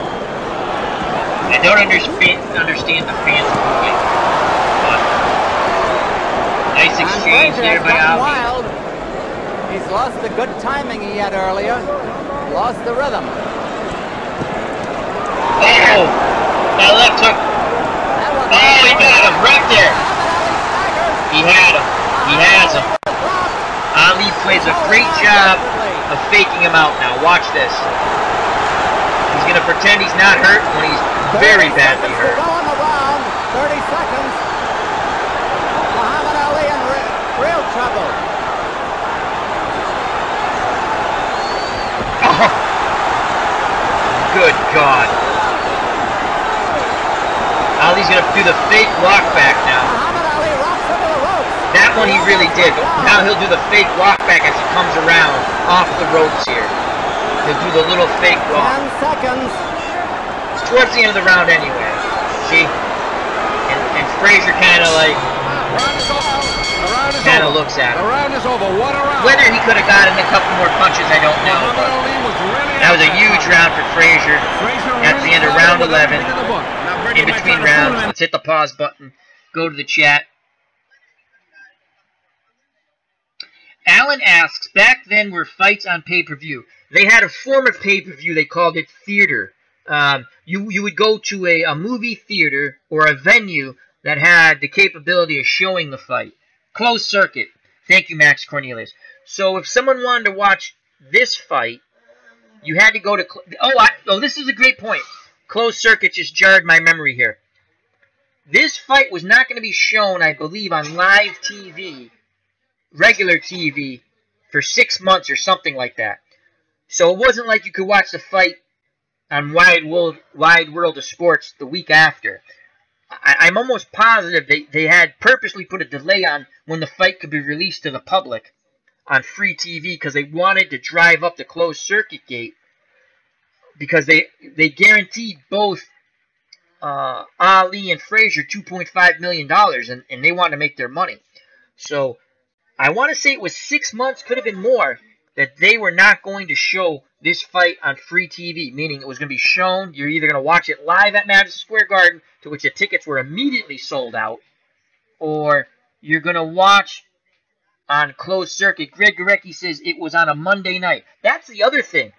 S1: I don't understand the fans moving. Nice exchange there by Ali.
S4: Wild. He's lost the good timing he had earlier. Lost the rhythm.
S1: Oh! That left hook. Oh, he got him right there. He had him. He has him. Ali plays a great job of faking him out now. Watch this. going to pretend he's not hurt when he's very badly hurt.
S4: Go on the round. 30 seconds. Muhammad Ali in real trouble.
S1: Oh. Good God. Ali's going to do the fake walk back now.
S4: Muhammad Ali rocks into the ropes.
S1: That one he really did, but now he'll do the fake walk back as he comes around off the ropes here. He'll do the little fake walk.
S4: 10 seconds.
S1: It's towards the end of the round anyway. See? And Frazier kind of like, kind of looks at him.
S2: The round is over. What a round.
S1: Whether he could have gotten a couple more punches, I don't know.
S2: Muhammad Ali was really
S1: That was a huge round for Frazier. At the end of round 11. In between rounds, let's hit the pause button. Go to the chat. Alan asks, back then were fights on pay-per-view. They had a form of pay-per-view. They called it theater. You would go to a movie theater or a venue that had the capability of showing the fight. Closed circuit. Thank you, Max Cornelius. So if someone wanted to watch this fight, you had to go to... Oh, this is a great point. Closed circuit just jarred my memory here. This fight was not going to be shown, I believe, on live TV, regular TV, for 6 months or something like that. So it wasn't like you could watch the fight on Wide World of Sports the week after. I'm almost positive they had purposely put a delay on when the fight could be released to the public on free TV because they wanted to drive up the closed circuit gate because they guaranteed both Ali and Frazier $2.5 million and they wanted to make their money. So I want to say it was 6 months, could have been more, that they were not going to show this fight on free TV, meaning it was going to be shown. You're either going to watch it live at Madison Square Garden, to which the tickets were immediately sold out, or you're going to watch on closed circuit. Greg Gorecki says it was on a Monday night. That's the other thing.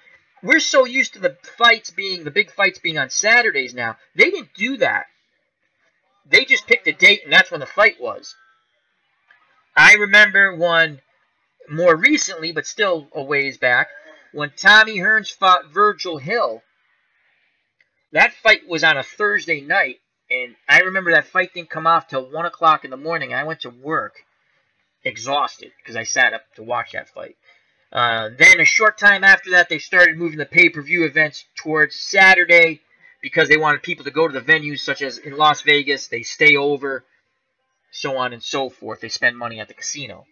S1: We're so used to the big fights being on Saturdays now. They didn't do that. They just picked a date, and that's when the fight was. I remember one more recently, but still a ways back, when Tommy Hearns fought Virgil Hill. That fight was on a Thursday night, and I remember that fight didn't come off till 1 o'clock in the morning. I went to work exhausted because I sat up to watch that fight. Then a short time after that, they started moving the pay-per-view events towards Saturday because they wanted people to go to the venues, such as in Las Vegas. They stay over, so on and so forth. They spend money at the casino.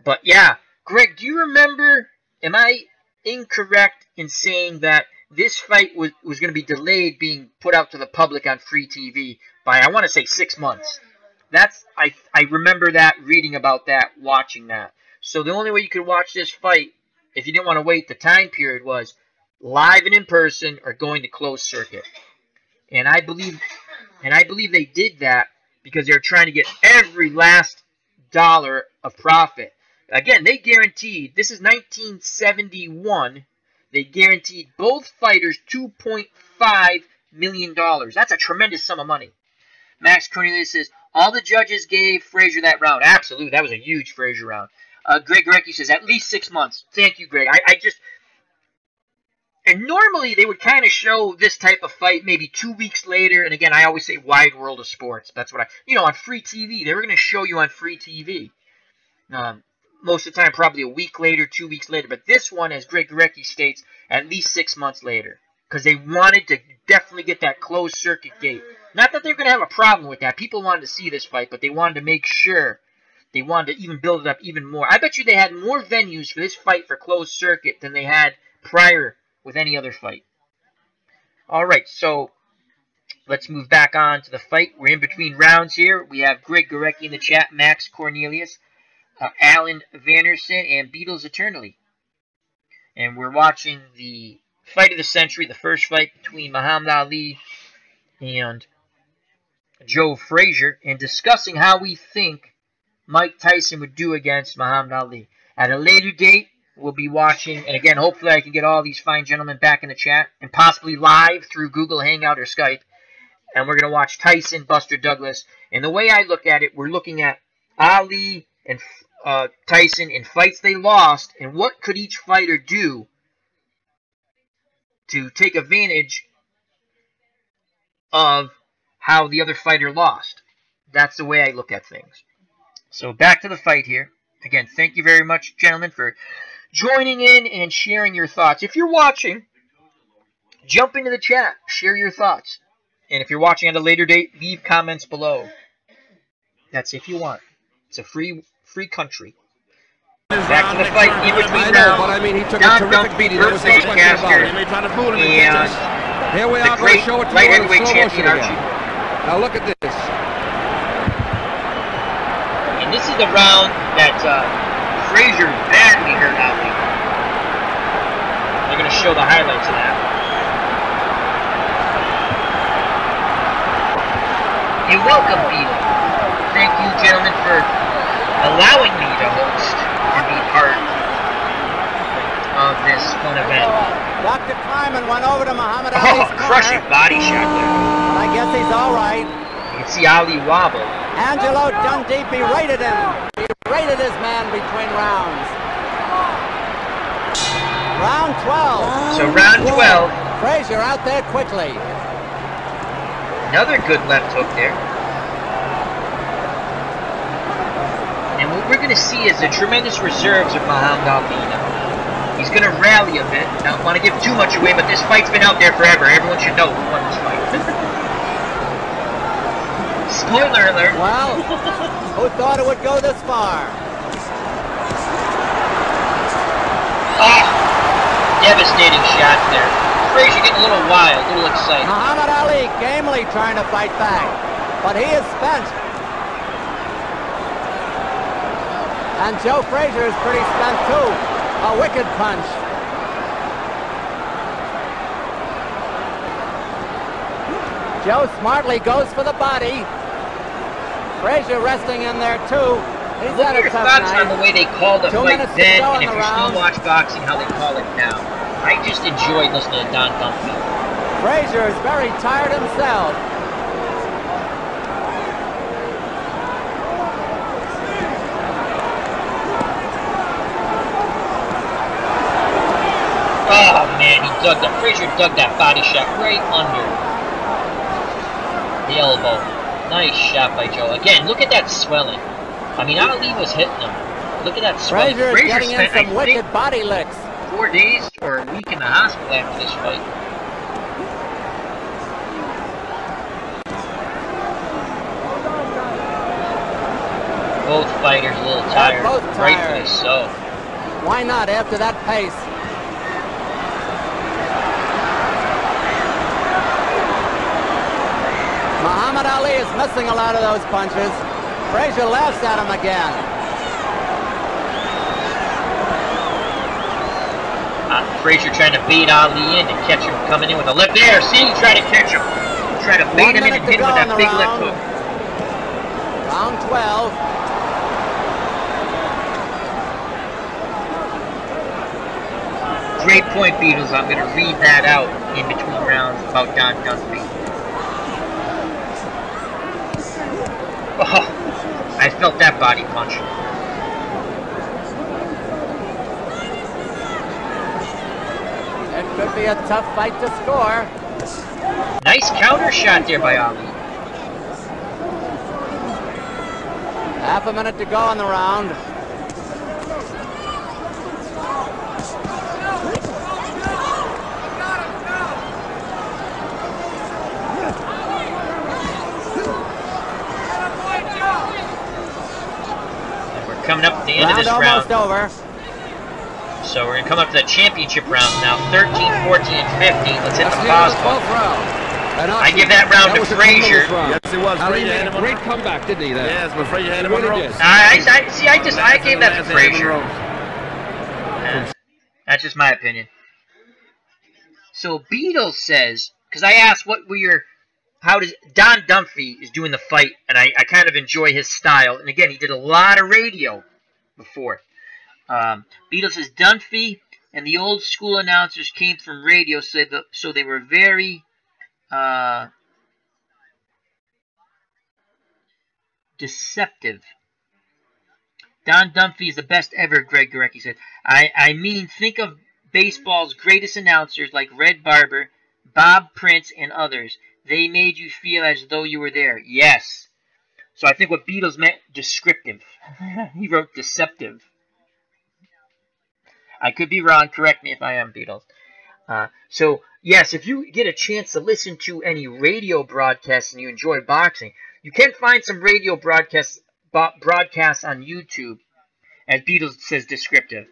S1: But yeah, Greg, do you remember, am I incorrect in saying that this fight was going to be delayed being put out to the public on free TV by, I want to say, 6 months? I remember that, reading about that, watching that. So the only way you could watch this fight, if you didn't want to wait the time period, was live and in person or going to closed circuit. And I believe they did that because they're trying to get every last dollar of profit. Again, they guaranteed, this is 1971, they guaranteed both fighters $2.5 million. That's a tremendous sum of money. Max Cornelius says, all the judges gave Frazier that round. Absolutely, that was a huge Frazier round. Greg Gorecki says, at least 6 months. Thank you, Greg. And normally they would kind of show this type of fight maybe 2 weeks later. And again, I always say Wide World of Sports. That's what on free TV. They were going to show you on free TV. Most of the time, probably a week later, 2 weeks later. But this one, as Greg Gorecki states, at least 6 months later. Because they wanted to definitely get that closed circuit gate. Not that they're going to have a problem with that. People wanted to see this fight, but they wanted to make sure. They wanted to even build it up even more. I bet you they had more venues for this fight for closed circuit than they had prior with any other fight. Alright, so let's move back on to the fight. We're in between rounds here. We have Greg Gorecki in the chat, Max Cornelius, Alan Vanderson, and Beatles Eternally. And we're watching the fight of the century, the first fight between Muhammad Ali and Joe Frazier, and discussing how we think Mike Tyson would do against Muhammad Ali. At a later date, we'll be watching, and again, hopefully I can get all these fine gentlemen back in the chat, and possibly live through Google Hangout or Skype, and we're going to watch Tyson, Buster Douglas. And the way I look at it, we're looking at Ali and Tyson in fights they lost, and what could each fighter do to take advantage of how the other fighter lost. That's the way I look at things. So back to the fight here. Again, thank you very much, gentlemen, for joining in and sharing your thoughts. If you're watching, jump into the chat, share your thoughts. And if you're watching at a later date, leave comments below. That's if you want. It's a free country. Back to the fight in between rounds.
S2: But I mean, he took a terrific beating. There was no question about it.
S1: And
S2: here we are,
S1: the great
S2: show it to
S1: light
S2: you in
S1: heavyweight
S2: slow
S1: champion
S2: motion
S1: Archie.
S2: again. Now look at this.
S1: And this is the round that Frazier badly hurt Ali. They're going to show the highlights of that. And welcome, Beetle. Thank you, gentlemen, for allowing me to host and be part of this fun event.
S4: Dr. Kleiman went over to Muhammad Ali's
S1: crushing body shot there.
S4: But I guess he's all right.
S1: You can see Ali wobble.
S4: Angelo Dundee berated him. He rated his man between rounds. Round 12.
S1: So round 12.
S4: Frazier out there quickly.
S1: Another good left hook there. And what we're going to see is the tremendous reserves of Muhammad Ali now. He's going to rally a bit. I don't want to give too much away, but this fight's been out there forever. Everyone should know who won this fight. Spoiler alert.
S4: Well, who thought it would go this far?
S1: Oh, devastating shots there. Frazier getting a little wild, a little excited.
S4: Muhammad Ali gamely trying to fight back, but he is spent. And Joe Frazier is pretty spent too. A wicked punch. Joe smartly goes for the body. Frazier resting in there too. He's
S1: What
S4: had
S1: are
S4: a
S1: your
S4: tough
S1: thoughts
S4: night.
S1: on the way they call the
S4: 2
S1: fight
S4: minutes to
S1: then,
S4: go
S1: and
S4: in
S1: if
S4: the
S1: you still
S4: round.
S1: watch boxing, how they call it now? I just enjoyed listening to Don Dunphy.
S4: Frazier is very tired himself.
S1: Oh man, Frazier dug that body shot right under the elbow. Nice shot by Joe. Again, look at that swelling. I mean, Ali was hitting him. Look at that swelling.
S4: Frazier is getting in
S1: spent,
S4: some
S1: I think,
S4: wicked body licks.
S1: 4 days or a week in the hospital after this fight. Both fighters a little tired.
S4: Both tired.
S1: Rightfully so.
S4: Why not after that pace? Muhammad Ali is missing a lot of those punches. Frazier laughs at him again.
S1: Frazier trying to bait Ali in and catch him coming in with a left there. See, try to catch him. Try to bait him in and hit him with that big left hook.
S4: Round 12.
S1: Great point, Beatles. I'm going to read that out in between rounds about Don Dunphy. Oh, I felt that body punch.
S4: It could be a tough fight to score.
S1: Nice counter shot there by Ali.
S4: Half a minute to go in the round.
S1: Coming up at the end of this round.
S4: Almost over.
S1: So we're going to come up to the championship round now. 13, 14, and 15. Let's hit the pause button. I give that round to Frazier.
S6: Yes, it was.
S2: Ali
S6: Frazier
S2: made
S6: had
S2: a
S6: him on
S2: great
S6: the ropes.
S2: comeback, didn't he? There.
S6: Yes, but Frazier had
S2: He
S6: him on the
S2: really
S6: ropes.
S2: did.
S1: I gave that to Frazier. That's just my opinion. So Beatles says, because I asked how does Don Dunphy is doing the fight, and I kind of enjoy his style. And again, he did a lot of radio before. Beatles says Dunphy and the old school announcers came from radio, so they were very deceptive. Don Dunphy is the best ever, Greg Gorecki said. I mean, think of baseball's greatest announcers like Red Barber, Bob Prince, and others. They made you feel as though you were there. Yes. So I think what Beatles meant, descriptive. He wrote deceptive. I could be wrong. Correct me if I am, Beatles. So, yes, if you get a chance to listen to any radio broadcasts and you enjoy boxing, you can find some radio broadcasts on YouTube, as Beatles says, descriptive.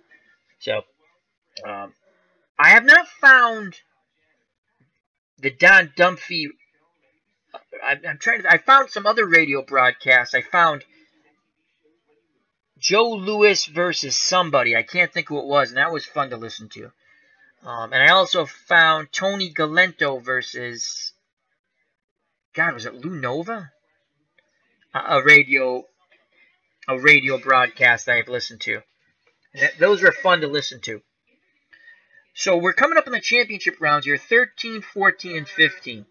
S1: So, I have not found the Don Dumphy. I found some other radio broadcasts. I found Joe Louis versus somebody. I can't think who it was, and that was fun to listen to. And I also found Tony Galento versus, God, was it Lou Nova? A radio broadcast I've listened to. And those were fun to listen to. So we're coming up on the championship rounds here, 13, 14, and 15.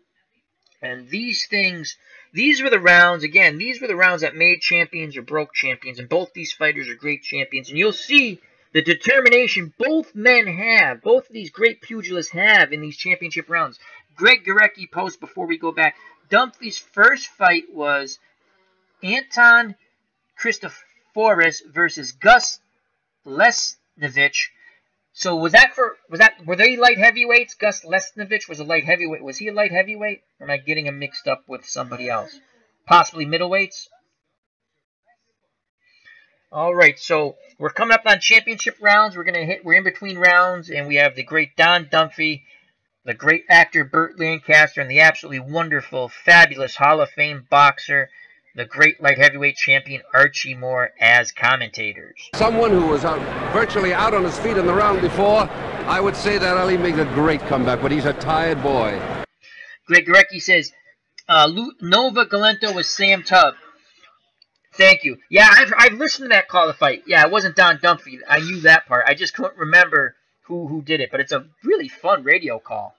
S1: And these were the rounds, again, these were the rounds that made champions or broke champions. And both these fighters are great champions. And you'll see the determination both men have, both of these great pugilists have in these championship rounds. Greg Gurecki posts before we go back, Dumphy's first fight was Anton Christoforis versus Gus Lesnevich. So were they light heavyweights? Gus Lesnevich was a light heavyweight. Was he a light heavyweight? Or am I getting him mixed up with somebody else? Possibly middleweights? All right, so we're coming up on championship rounds. We're in between rounds, and we have the great Don Dumphy, the great actor Burt Lancaster, and the absolutely wonderful, fabulous Hall of Fame boxer, the great light heavyweight champion Archie Moore as commentators.
S2: Someone who was virtually out on his feet in the round before, I would say that Ali made a great comeback, but he's a tired boy.
S1: Greg Gurecki says, Nova Galento was Sam Tubb. Thank you. Yeah, I've listened to that call of the fight. Yeah, it wasn't Don Dumphy. I knew that part. I just couldn't remember who did it, but it's a really fun radio call.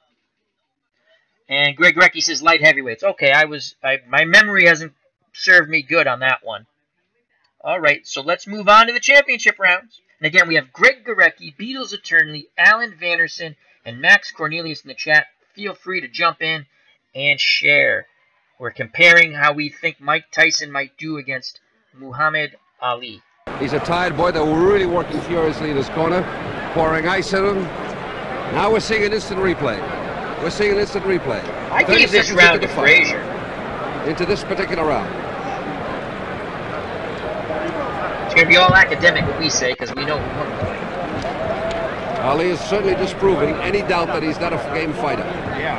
S1: And Greg Gurecki says light heavyweights. Okay, my memory hasn't served me good on that one. All right, so let's move on to the championship rounds. And again, we have Greg Gurecki, Beatles attorney, Alan Vanderson, and Max Cornelius in the chat. Feel free to jump in and share. We're comparing how we think Mike Tyson might do against Muhammad Ali.
S2: He's a tired boy. They're really working furiously in his corner, pouring ice at him. Now we're seeing an instant replay.
S1: I gave this round to Frazier.
S2: Into this particular round.
S1: It's going to be all academic what we say because we know who won the fight.
S2: Ali is certainly disproving any doubt that he's not a game fighter.
S6: Yeah,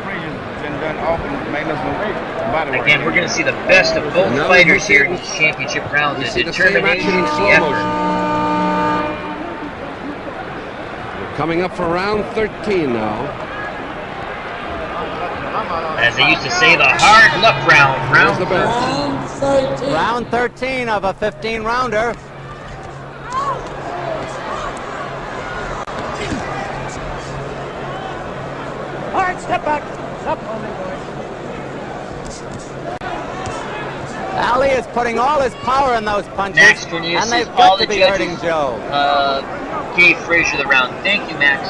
S6: Frazier's been done often making us body work.
S1: Again, we're going to see the best of both fighters here in these championship rounds. The determination and the effort.
S2: We're coming up for round 13 now.
S1: As they used to say, the hard luck round.
S4: Round 13 of a 15-rounder.
S3: All right, step back. Step.
S4: Ali is putting all his power in those punches,
S1: Max Cornelius
S4: and they've
S1: says
S4: got
S1: all
S4: to
S1: the
S4: be
S1: judges
S4: hurting Joe.
S1: Gave Frazier the round. Thank you, Max.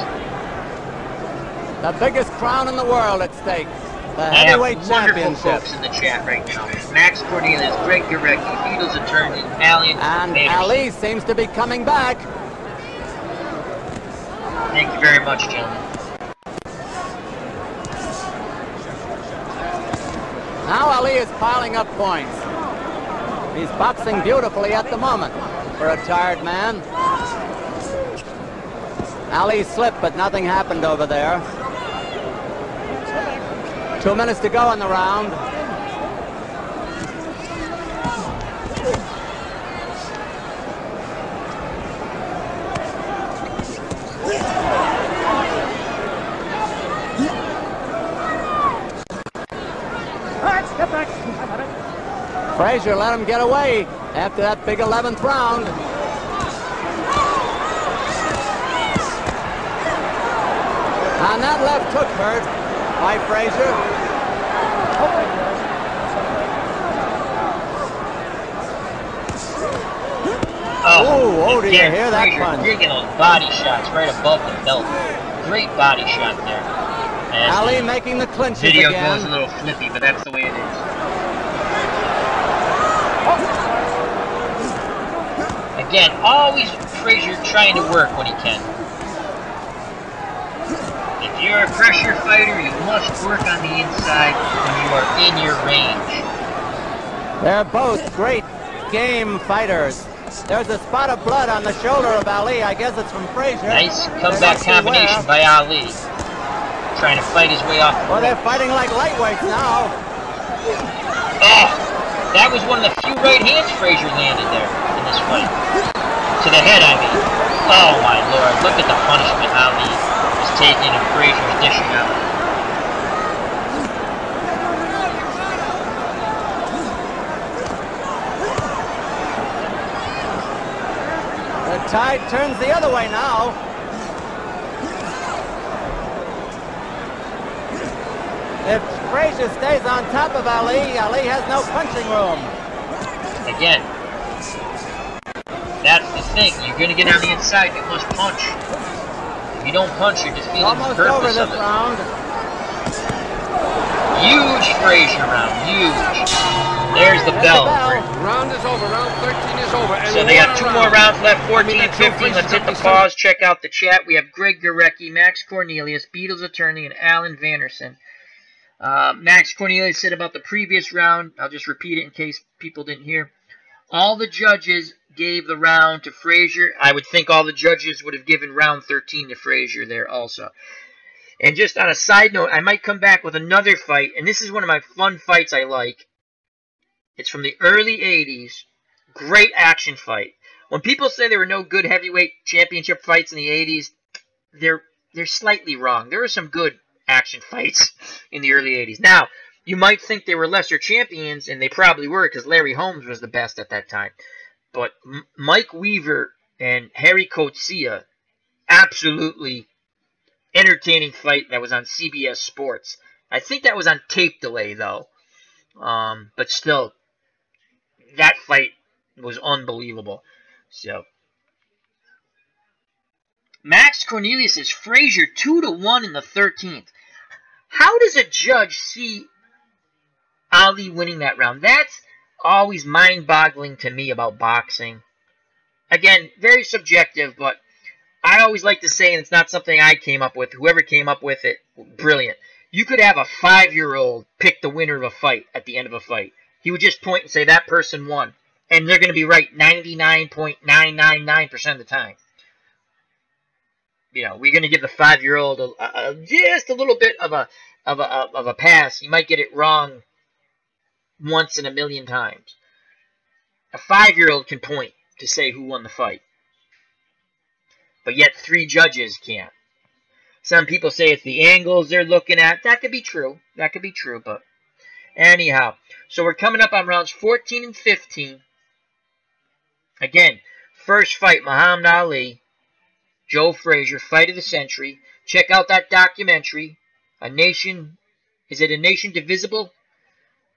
S4: The biggest crown in the world at stake. The
S1: I have
S4: heavyweight
S1: wonderful
S4: championship.
S1: folks in the chat right now. Max Cornelius, Greg Gurecki, Beatles attorney, Alan
S4: And
S1: Vanderson.
S4: Ali seems to be coming back.
S1: Thank you very much, gentlemen.
S4: Now Ali is piling up points. He's boxing beautifully at the moment for a tired man. Ali slipped, but nothing happened over there. 2 minutes to go in the round. Frazier let him get away after that big 11th round. And that left hook hurt by Frazier.
S1: Oh,
S4: Oh, did you
S1: Again,
S4: hear that
S1: Frazier
S4: punch?
S1: digging those body shots right above the belt. Great body shot there. And
S4: Ali making the clinches
S1: video
S4: again.
S1: goes a little flippy, but that's the way it is. Again, always Frazier trying to work when he can. If you're a pressure fighter, you must work on the inside when you are in your range.
S4: They're both great game fighters. There's a spot of blood on the shoulder of Ali. I guess it's from Frazier.
S1: Nice comeback combination by Ali. Trying to fight his way off the
S4: Well, they're fighting like lightweights now.
S1: Oh, that was one of the few right hands Frazier landed there in this fight. To the head, I mean. Oh my lord, look at the punishment Ali is taking and Frazier's dishing out.
S4: The tide turns the other way now. If Frazier stays on top of Ali, Ali has no punching room.
S1: Again, that's the thing. You're going to get on the inside, you must punch. If you don't punch, you're defeating the
S4: Almost over
S1: purpose
S4: this
S1: of it.
S4: round.
S1: Huge Frazier round, huge. There's the bell.
S2: Round is over. Round 13 is over. And
S1: So they got 2 more rounds left, 14 and
S2: Joe
S1: 15.
S2: Frazier's
S1: Let's hit the
S2: up to
S1: pause, check out the chat. We have Greg Gorecki, Max Cornelius, Beatles attorney, and Alan Vanderson. Max Cornelius said about the previous round, I'll just repeat it in case people didn't hear. All the judges gave the round to Frazier. I would think all the judges would have given round 13 to Frazier there also. And just on a side note, I might come back with another fight, and this is one of my fun fights I like. It's from the early 80s. Great action fight. When people say there were no good heavyweight championship fights in the 80s, they're slightly wrong. There were some good action fights in the early 80s. Now, you might think they were lesser champions, and they probably were because Larry Holmes was the best at that time. But Mike Weaver and Harry Coetzee, absolutely entertaining fight that was on CBS Sports. I think that was on tape delay, though. But still, that fight was unbelievable. So, Max Cornelius is Frazier 2-1 in the 13th. How does a judge see Ali winning that round? That's always mind-boggling to me about boxing. Again, very subjective, but I always like to say, and it's not something I came up with, whoever came up with it, brilliant. You could have a 5-year-old pick the winner of a fight at the end of a fight. He would just point and say, that person won. And they're going to be right 99.999% of the time. You know, we're going to give the 5-year-old just a little bit of a pass. You might get it wrong once in a million times. A 5-year-old can point to say who won the fight. But yet 3 judges can't. Some people say it's the angles they're looking at. That could be true. That could be true, but anyhow. So we're coming up on rounds 14 and 15. Again, first fight, Muhammad Ali, Joe Frazier, fight of the century. Check out that documentary. A Nation, is it A Nation Divisible?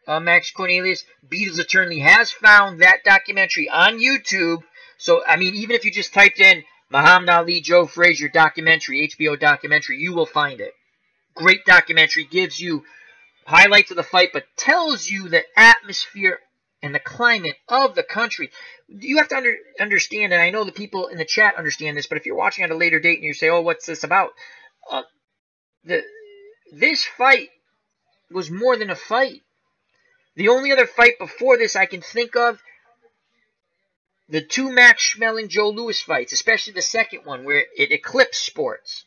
S1: Max Cornelius, Beatles attorney, has found that documentary on YouTube. So, I mean, even if you just typed in Muhammad Ali, Joe Frazier documentary, HBO documentary, you will find it. Great documentary, gives you highlights of the fight, but tells you the atmosphere and the climate of the country. You have to understand, and I know the people in the chat understand this, but if you're watching at a later date and you say, oh, what's this about? This fight was more than a fight. The only other fight before this I can think of, the 2 Max Schmeling Joe Louis fights, especially the second one where it eclipsed sports.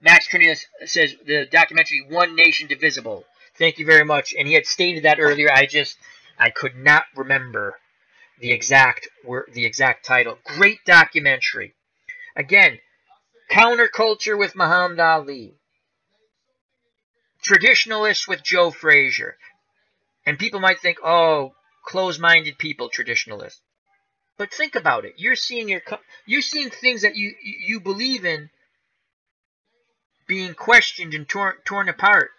S1: Max Cornelius says the documentary One Nation Divisible. Thank you very much. And he had stated that earlier. I could not remember the exact title. Great documentary. Again, counterculture with Muhammad Ali. Traditionalists with Joe Frazier. And people might think, oh, closed-minded people, traditionalists. But think about it. You're seeing things that you believe in being questioned and torn apart.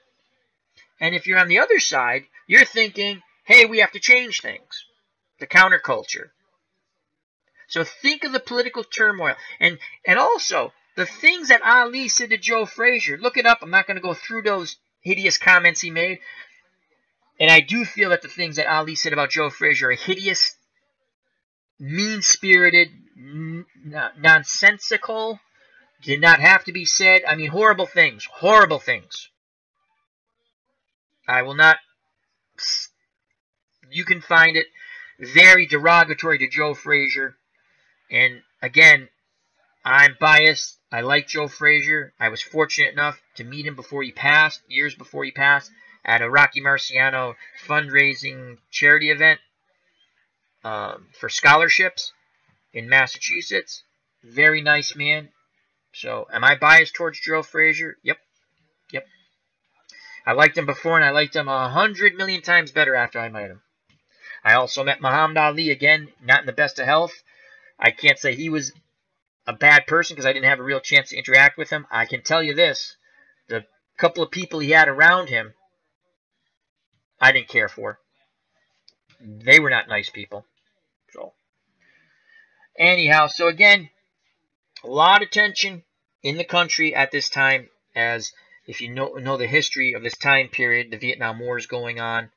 S1: And if you're on the other side, you're thinking, hey, we have to change things. the counterculture. So think of the political turmoil. And also, the things that Ali said to Joe Frazier. Look it up. I'm not going to go through those hideous comments he made. And I do feel that the things that Ali said about Joe Frazier are hideous, mean-spirited, nonsensical, did not have to be said. I mean, horrible things. Horrible things. I will not... You can find it very derogatory to Joe Frazier. And again, I'm biased. I like Joe Frazier. I was fortunate enough to meet him before he passed, years before he passed, at a Rocky Marciano fundraising charity event for scholarships in Massachusetts. Very nice man. So, am I biased towards Joe Frazier? Yep. Yep. I liked him before, and I liked him 100 million times better after I met him. I also met Muhammad Ali, again, not in the best of health. I can't say he was a bad person because I didn't have a real chance to interact with him. I can tell you this, the couple of people he had around him, I didn't care for. They were not nice people. So, anyhow, so again, a lot of tension in the country at this time, as if you know the history of this time period, the Vietnam War is going on.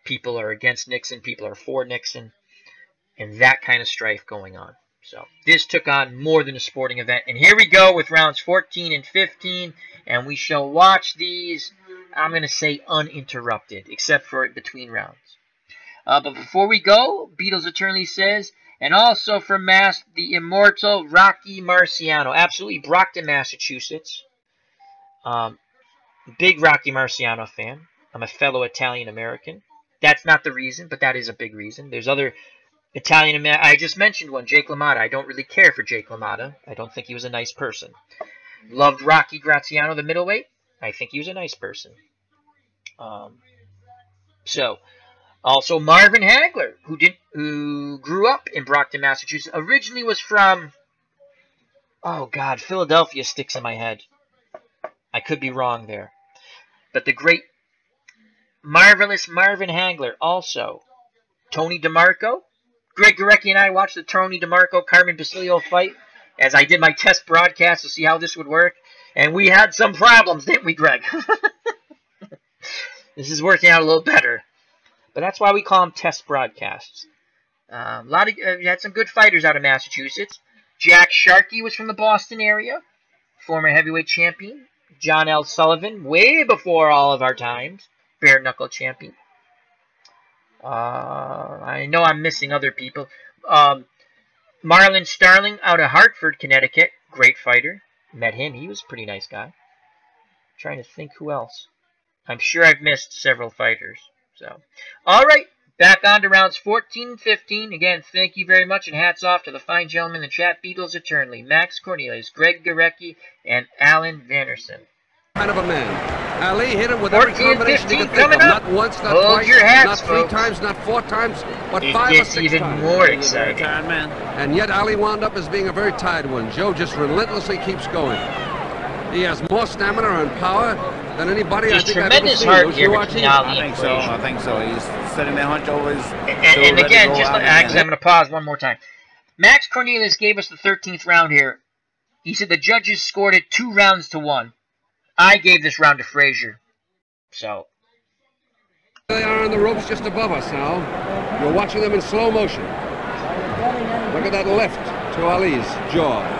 S1: People are against Nixon, people are for Nixon, and that kind of strife going on. So this took on more than a sporting event. And here we go with rounds 14 and 15, and we shall watch these, I'm going to say uninterrupted, except for between rounds. But before we go, Beatles Eternally says, and also from Mass, the immortal Rocky Marciano. Absolutely, Brockton, Massachusetts. Big Rocky Marciano fan. I'm a fellow Italian-American. That's not the reason, but that is a big reason. There's other Italian... I just mentioned one, Jake LaMotta. I don't really care for Jake LaMotta. I don't think he was a nice person. Loved Rocky Graziano, the middleweight. I think he was a nice person. Also Marvin Hagler, who grew up in Brockton, Massachusetts. Originally was from... Oh, God, Philadelphia sticks in my head. I could be wrong there. But the great, marvelous Marvin Hagler also. Tony DeMarco. Greg Gorecki and I watched the Tony DeMarco Carmen Basilio fight as I did my test broadcast to see how this would work. And we had some problems, didn't we, Greg? This is working out a little better. But that's why we call them test broadcasts. We had some good fighters out of Massachusetts. Jack Sharkey was from the Boston area. Former heavyweight champion. John L. Sullivan, way before all of our times. Bare knuckle champion. I know I'm missing other people. Marlon Starling out of Hartford, Connecticut. Great fighter. Met him. He was a pretty nice guy. Trying to think who else. I'm sure I've missed several fighters. So, all right. Back on to rounds 14 and 15. Again, thank you very much, and hats off to the fine gentlemen in the chat. Beatles Eternally, Max Cornelius, Greg Gorecki, and Alan Vanderson.
S2: Kind of a man. Ali hit him with every combination he could think of. Not once, not
S1: Hold
S2: twice,
S1: your hats,
S2: not three
S1: folks.
S2: times, not 4 times, but
S1: It
S2: 5 or
S1: gets
S2: 6
S1: even
S2: times.
S1: more exciting.
S2: And yet Ali wound up as being a very tired one. Joe just relentlessly keeps going. He has more stamina and power than anybody
S1: There's
S2: I think I've ever
S1: tremendous
S2: seen.
S1: heart
S2: Those
S1: here
S2: who
S1: between
S2: watch
S1: Ali
S6: I
S1: and
S6: think so.
S1: Frazier.
S6: I think so. He's setting that hunch over his...
S1: And again, just actually, I'm going to pause one more time. Max Cornelius gave us the 13th round here. He said the judges scored it 2 rounds to 1. I gave this round to Frazier. So.
S2: They are on the ropes just above us now. You're watching them in slow motion. Look at that left to Ali's jaw.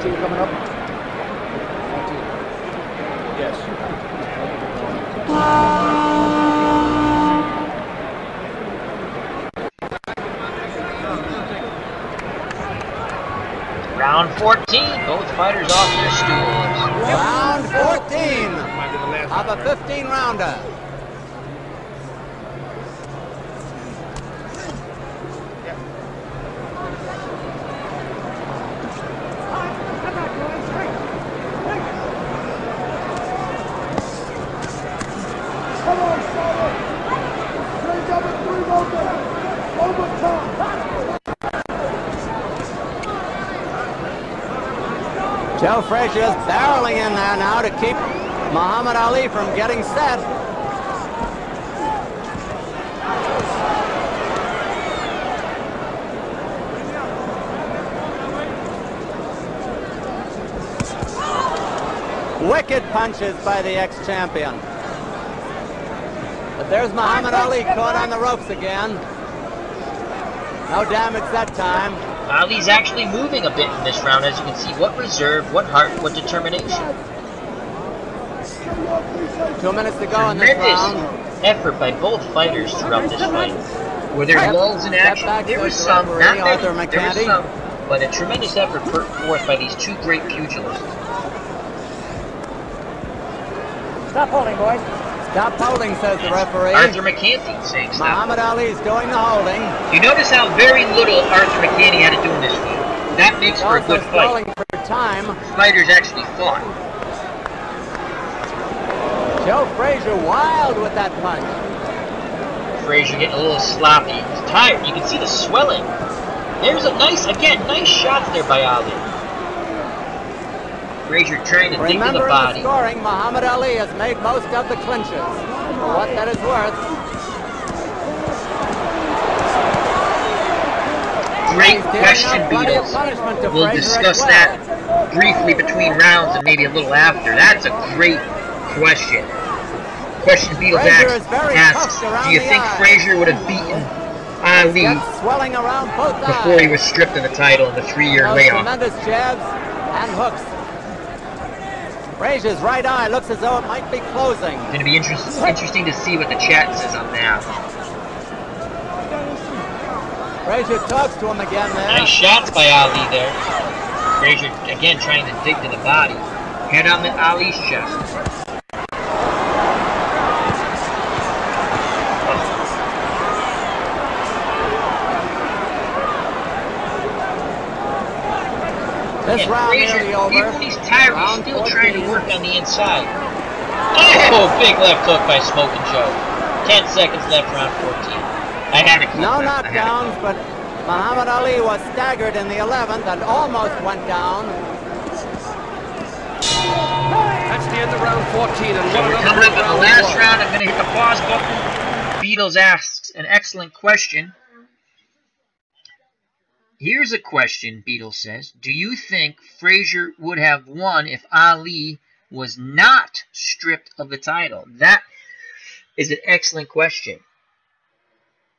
S7: Coming up. 14. Yes.
S1: Round 14. Both fighters off their stools.
S4: Round 14 of a 15-rounder. Joe Frazier is barreling in there now to keep Muhammad Ali from getting set. Wicked punches by the ex-champion. But there's Muhammad Ali caught on the ropes again. No damage that time.
S1: Ali's actually moving a bit in this round, as you can see. What reserve, what heart, what determination.
S4: 2 minutes to go in this round.
S1: Effort by both fighters throughout this fight. Were there lulls in action? There was some, not many, there was some, but a tremendous effort put forth by these two great pugilists.
S3: Stop holding, boys.
S4: Stop holding, says the referee.
S1: Arthur McCanty saying stop.
S4: Muhammad Ali's doing the holding.
S1: You notice how very little Arthur McCanty had to do in this fight. That makes for a good fight.
S4: For time.
S1: Fighters actually fought.
S4: Joe Frazier wild with that punch.
S1: Frazier getting a little sloppy. He's tired. You can see the swelling. There's a nice shots there by Ali. Frazier trying to dig to the body.
S4: Remember in the scoring, Muhammad Ali has made most of the clinches. For what that is worth.
S1: Great question, Beatles. We'll discuss that briefly between rounds and maybe a little after. That's a great question. Question Beatles asks, do you think Frazier would have beaten Ali before he was stripped of the title in the 3-year layoff?
S4: Tremendous jabs and hooks. Frazier's right eye looks as though it might be closing.
S1: It's going to be interesting to see what the chat says on that.
S4: Frazier talks to him again there.
S1: Nice shots by Ali there. Frazier again trying to dig to the body. Head on Ali's chest.
S4: This round nearly over.
S1: Even when he's tired, he's still trying to work on the inside. Oh, big left hook by Smoking Joe. 10 seconds left, round 14. I had to call
S4: no
S1: that.
S4: knockdowns, but Muhammad Ali was staggered in the 11th and almost went down.
S2: That's the end of round 14. And
S1: so we're coming up in the last round. I'm going to hit the pause button. Beatles asks an excellent question. Here's a question, Beatles says. Do you think Frazier would have won if Ali was not stripped of the title? That is an excellent question.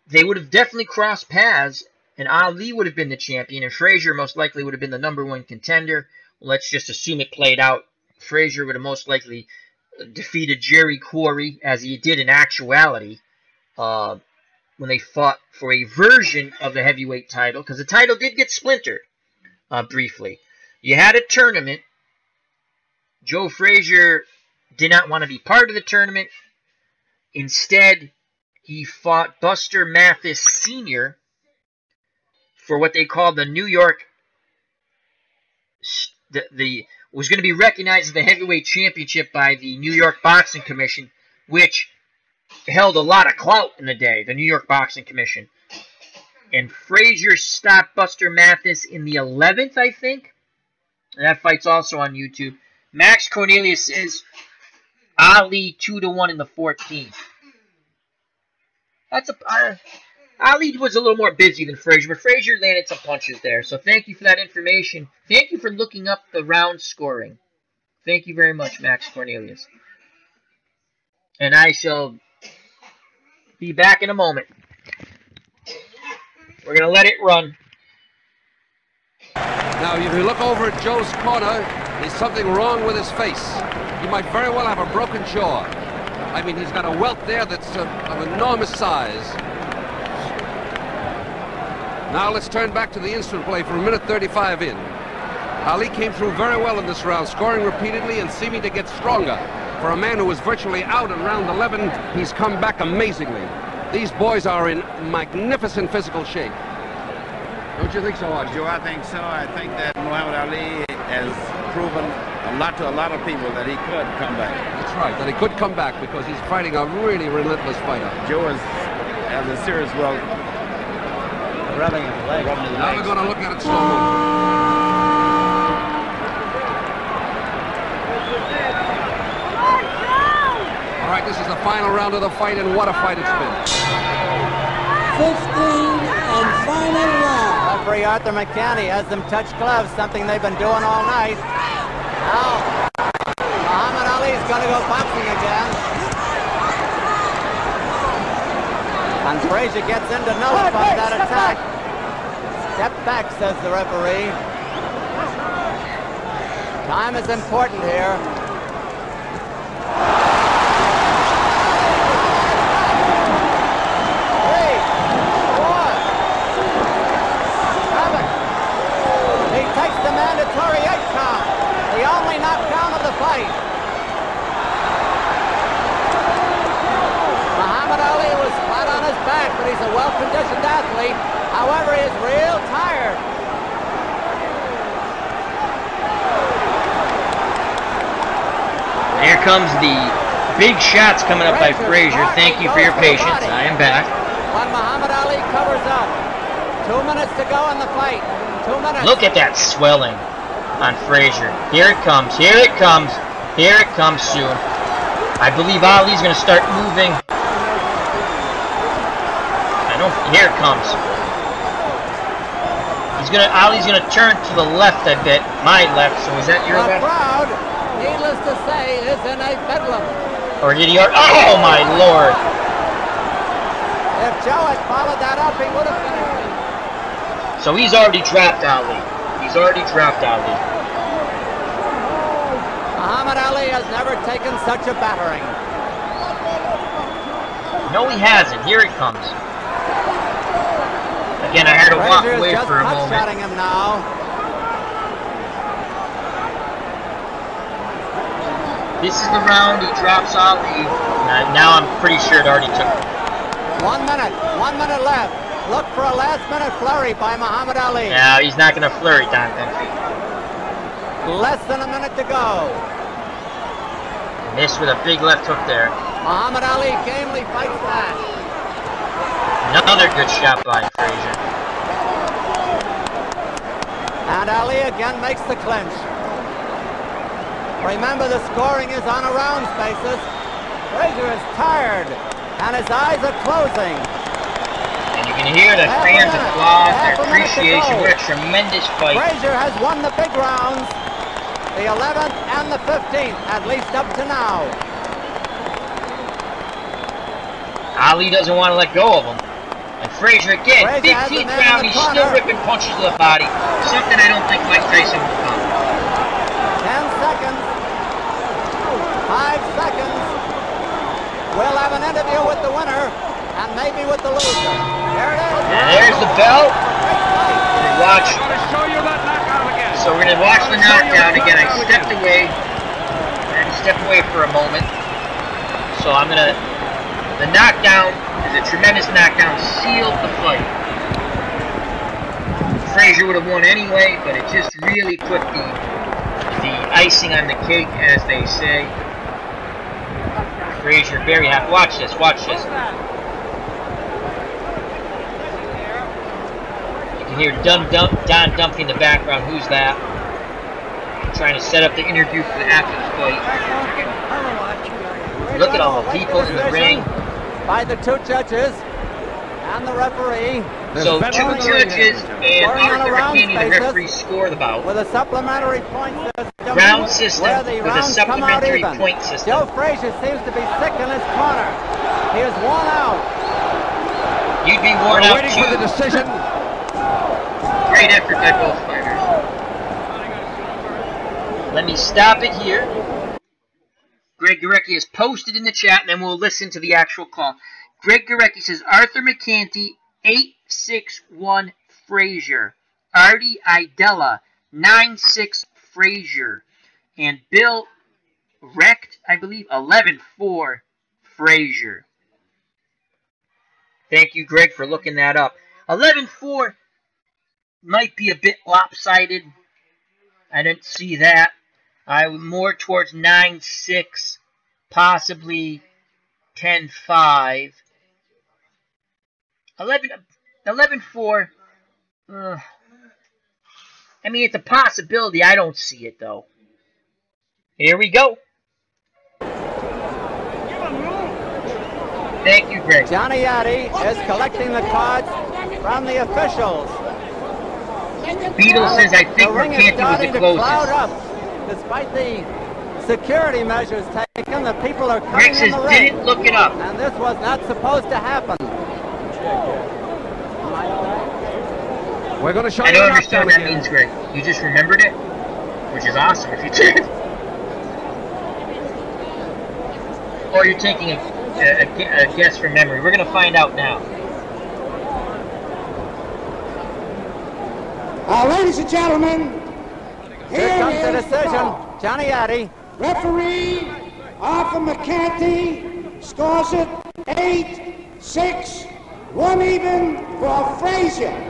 S1: They would have definitely crossed paths, and Ali would have been the champion, and Frazier most likely would have been the #1 contender. Let's just assume it played out. Frazier would have most likely defeated Jerry Quarry, as he did in actuality, when they fought for a version of the heavyweight title, because the title did get splintered briefly. You had a tournament. Joe Frazier did not want to be part of the tournament. Instead, he fought Buster Mathis Sr. for what they called the New York, was going to be recognized as the heavyweight championship by the New York Boxing Commission, which held a lot of clout in the day, the New York Boxing Commission. And Frazier stopped Buster Mathis in the 11th, I think. And that fight's also on YouTube. Max Cornelius says Ali 2-1 in the 14th. That's Ali was a little more busy than Frazier, but Frazier landed some punches there. So thank you for that information. Thank you for looking up the round scoring. Thank you very much, Max Cornelius. And I shall be back in a moment. We're going to let it run.
S2: Now, if you look over at Joe's corner, there's something wrong with his face. He might very well have a broken jaw. I mean, he's got a welt there that's of enormous size. Now let's turn back to the instant play for 1:35 in. Ali came through very well in this round, scoring repeatedly and seeming to get stronger. For a man who was virtually out in round 11, he's come back amazingly. These boys are in magnificent physical shape. Don't you think so, Archie?
S6: Joe, I think so. I think that Muhammad Ali has proven a lot to a lot of people that he could come back.
S2: That's right, that he could come back because he's fighting a really relentless fighter.
S6: Joe has a serious well.
S4: Rubbing his leg.
S2: Now we're going to look at it slow-mo. final round of the fight, and what a fight it's been.
S3: 15 and final round.
S4: Referee Arthur McCanny has them touch gloves, something they've been doing all night. Now, Muhammad Ali's going to go boxing again. And Frazier gets in to nullify that attack. Step back, says the referee. Time is important here. 8 count, the only knockdown of the fight. Muhammad Ali was flat on his back, but he's a well-conditioned athlete. However, he is real tired.
S1: Here comes the big shots coming up by Frazier. Thank you for your patience. I am back.
S4: When Muhammad Ali covers up. 2 minutes to go in the fight. 2 minutes.
S1: Look at that swelling on Frazier. Here it comes. Here it comes. Here it comes soon. I believe Ali's going to start moving. Here it comes. Ali's going to turn to the left, I bet. My left. So is that your left?
S4: The crowd, needless to say, is in a bedlam.
S1: Or did he already? Oh my Lord!
S4: If Joe had followed that up, he would have finished.
S1: So he's already dropped Ali. He's already dropped Ali.
S4: Muhammad Ali has never taken such a battering.
S1: No, he hasn't. Here it comes. Again, I had to walk away for a moment.
S4: Shotting him now.
S1: This is the round he drops Ali. Now I'm pretty sure it already took.
S4: 1 minute. 1 minute left. Look for a last-minute flurry by Muhammad Ali.
S1: No, he's not going to flurry, Don Dunphy.
S4: Less than a minute to go.
S1: Missed with a big left hook there.
S4: Muhammad Ali gamely fights back.
S1: Another good shot by Frazier.
S4: And Ali again makes the clinch. Remember, the scoring is on a rounds basis. Frazier is tired, and his eyes are closing.
S1: And you can hear the fans' applause, their appreciation. What a tremendous fight.
S4: Frazier has won the big rounds, the 11th and the 15th, at least up to now.
S1: Ali doesn't want to let go of him. And Frazier again, big teeth round, he's still ripping punches to the body. Something I don't think Mike Tyson will come.
S4: 10 seconds. 5 seconds. We'll have an interview with the winner and maybe with the loser. There it is.
S1: And there's the bell. Watch. So we're going to watch the knockdown again. I stepped away. I stepped away for a moment. So I'm going to... The knockdown is a tremendous knockdown. Sealed the fight. Frazier would have won anyway, but it just really put the icing on the cake, as they say. Frazier very happy. Watch this. Watch this. You can hear Don Dunphy in the background. Who's that? Trying to set up the interview for after the fight. Look at all the people in the ring.
S4: By the 2 judges and the referee.
S1: So 2 judges and Arthur McCanny, the referee, score the bout.
S4: With a supplementary point system.
S1: Round system with a supplementary point system.
S4: Joe Frazier seems to be sick in his corner. He is worn out.
S1: You'd be worn out
S2: waiting
S1: too.
S2: For the decision.
S1: Great effort by both fighters. Let me stop it here. Greg Gorecki has posted in the chat, and then we'll listen to the actual call. Greg Gorecki says, Arthur McCanty, 8-6-1 Frazier. Artie Idella, 9-6 Frazier. And Bill Recht, I believe, 11-4 Frazier. Thank you, Greg, for looking that up. 11-4 might be a bit lopsided. I didn't see that. I was more towards 9-6, possibly 10-5. 11-4. I mean, it's a possibility. I don't see it, though. Here we go. Thank you, Greg.
S4: Johnny Addy is collecting the cards from the officials.
S1: Beadle says, I think Mercanti was the closest.
S4: Cloud up. Despite the security measures taken, the people are coming
S1: Greg says,
S4: in the ring.
S1: didn't look it up.
S4: And this was not supposed to happen.
S2: We're going to show
S1: I
S2: you
S1: don't
S2: a
S1: understand
S2: knockdown
S1: what that
S2: again.
S1: means, Greg. You just remembered it, which is awesome if you did. Or you're taking a guess from memory. We're going to find out now.
S3: Ladies and gentlemen,
S4: Here comes the
S3: is
S4: decision. Johnny Addy.
S3: Referee Arthur McCarthy scores it 8-6, 1 even for Frazier.
S4: 1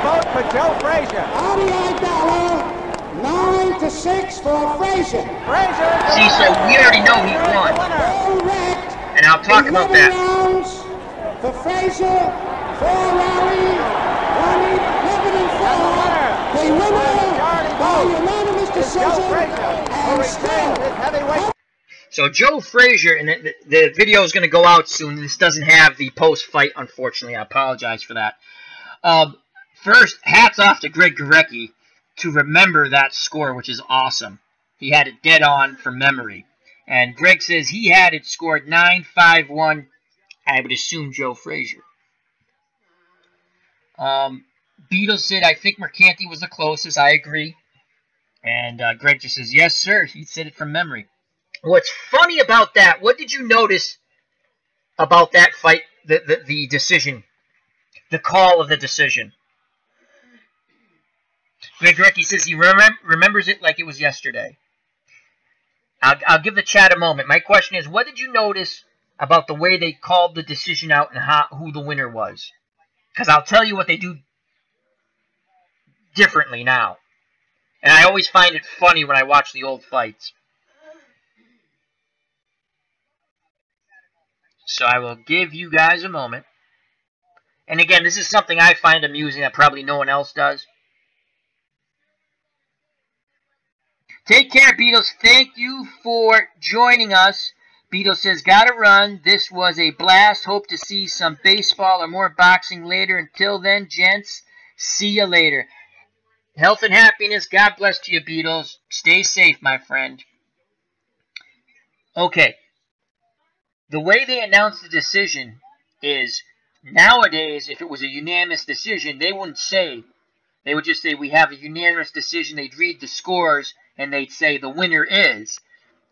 S4: vote for Joe Frazier.
S3: Ali Idala, 9-6 for Frazier.
S4: Frazier.
S1: See, so we already know he won.
S3: All wrecked.
S1: And I'll talk about
S3: 11
S1: that.
S3: rounds for Frazier, 4 Ali, 1 even, 11 and 4. The winner by unanimous decision, and still.
S1: So Joe Frazier, and the video is going to go out soon. This doesn't have the post-fight, unfortunately. I apologize for that. First, hats off to Greg Gurecki to remember that score, which is awesome. He had it dead on from memory. And Greg says he had it scored 9-5-1. I would assume Joe Frazier. Beadle said, I think Mercanti was the closest. I agree. And Greg just says, yes, sir. He said it from memory. What's funny about that, what did you notice about that fight, the decision, the call of the decision? Greg Gurecki says he remembers it like it was yesterday. I'll give the chat a moment. My question is, what did you notice about the way they called the decision out and who the winner was? Because I'll tell you what they do differently now. And I always find it funny when I watch the old fights. So I will give you guys a moment. And again, this is something I find amusing that probably no one else does. Take care, Beatles. Thank you for joining us. Beatles says, gotta run. This was a blast. Hope to see some baseball or more boxing later. Until then, gents, see you later. Health and happiness. God bless to you, Beatles. Stay safe, my friend. Okay. The way they announce the decision is, nowadays, if it was a unanimous decision, they wouldn't say. They would just say, we have a unanimous decision. They'd read the scores, and they'd say, the winner is.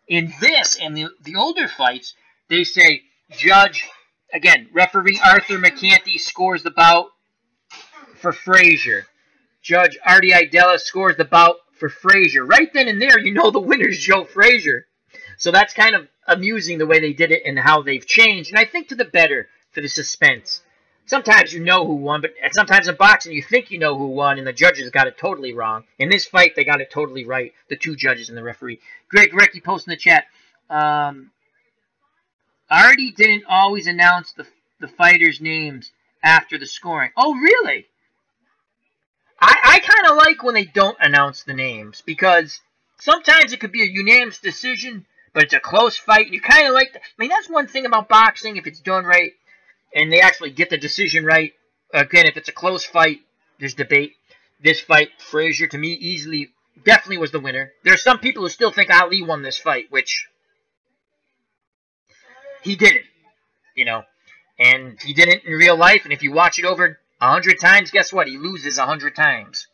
S1: In this, and the older fights, they say, judge, again, referee Arthur McCarthy scores the bout for Frazier. Judge Artie Idella scores the bout for Frazier. Right then and there, you know the winner's Joe Frazier. So that's kind of amusing the way they did it and how they've changed. And I think to the better for the suspense. Sometimes you know who won, but sometimes in boxing you think you know who won, and the judges got it totally wrong. In this fight, they got it totally right, the two judges and the referee. Greg Gurecki posted in the chat, Artie didn't always announce the fighters' names after the scoring. Oh, really? I kind of like when they don't announce the names, because sometimes it could be a unanimous decision, but it's a close fight. And you kind of like that. I mean, that's one thing about boxing, if it's done right, and they actually get the decision right. Again, if it's a close fight, there's debate. This fight, Frazier, to me, definitely was the winner. There are some people who still think Ali won this fight, which he didn't, you know. And he didn't in real life, and if you watch it over 100 times, guess what? He loses 100 times.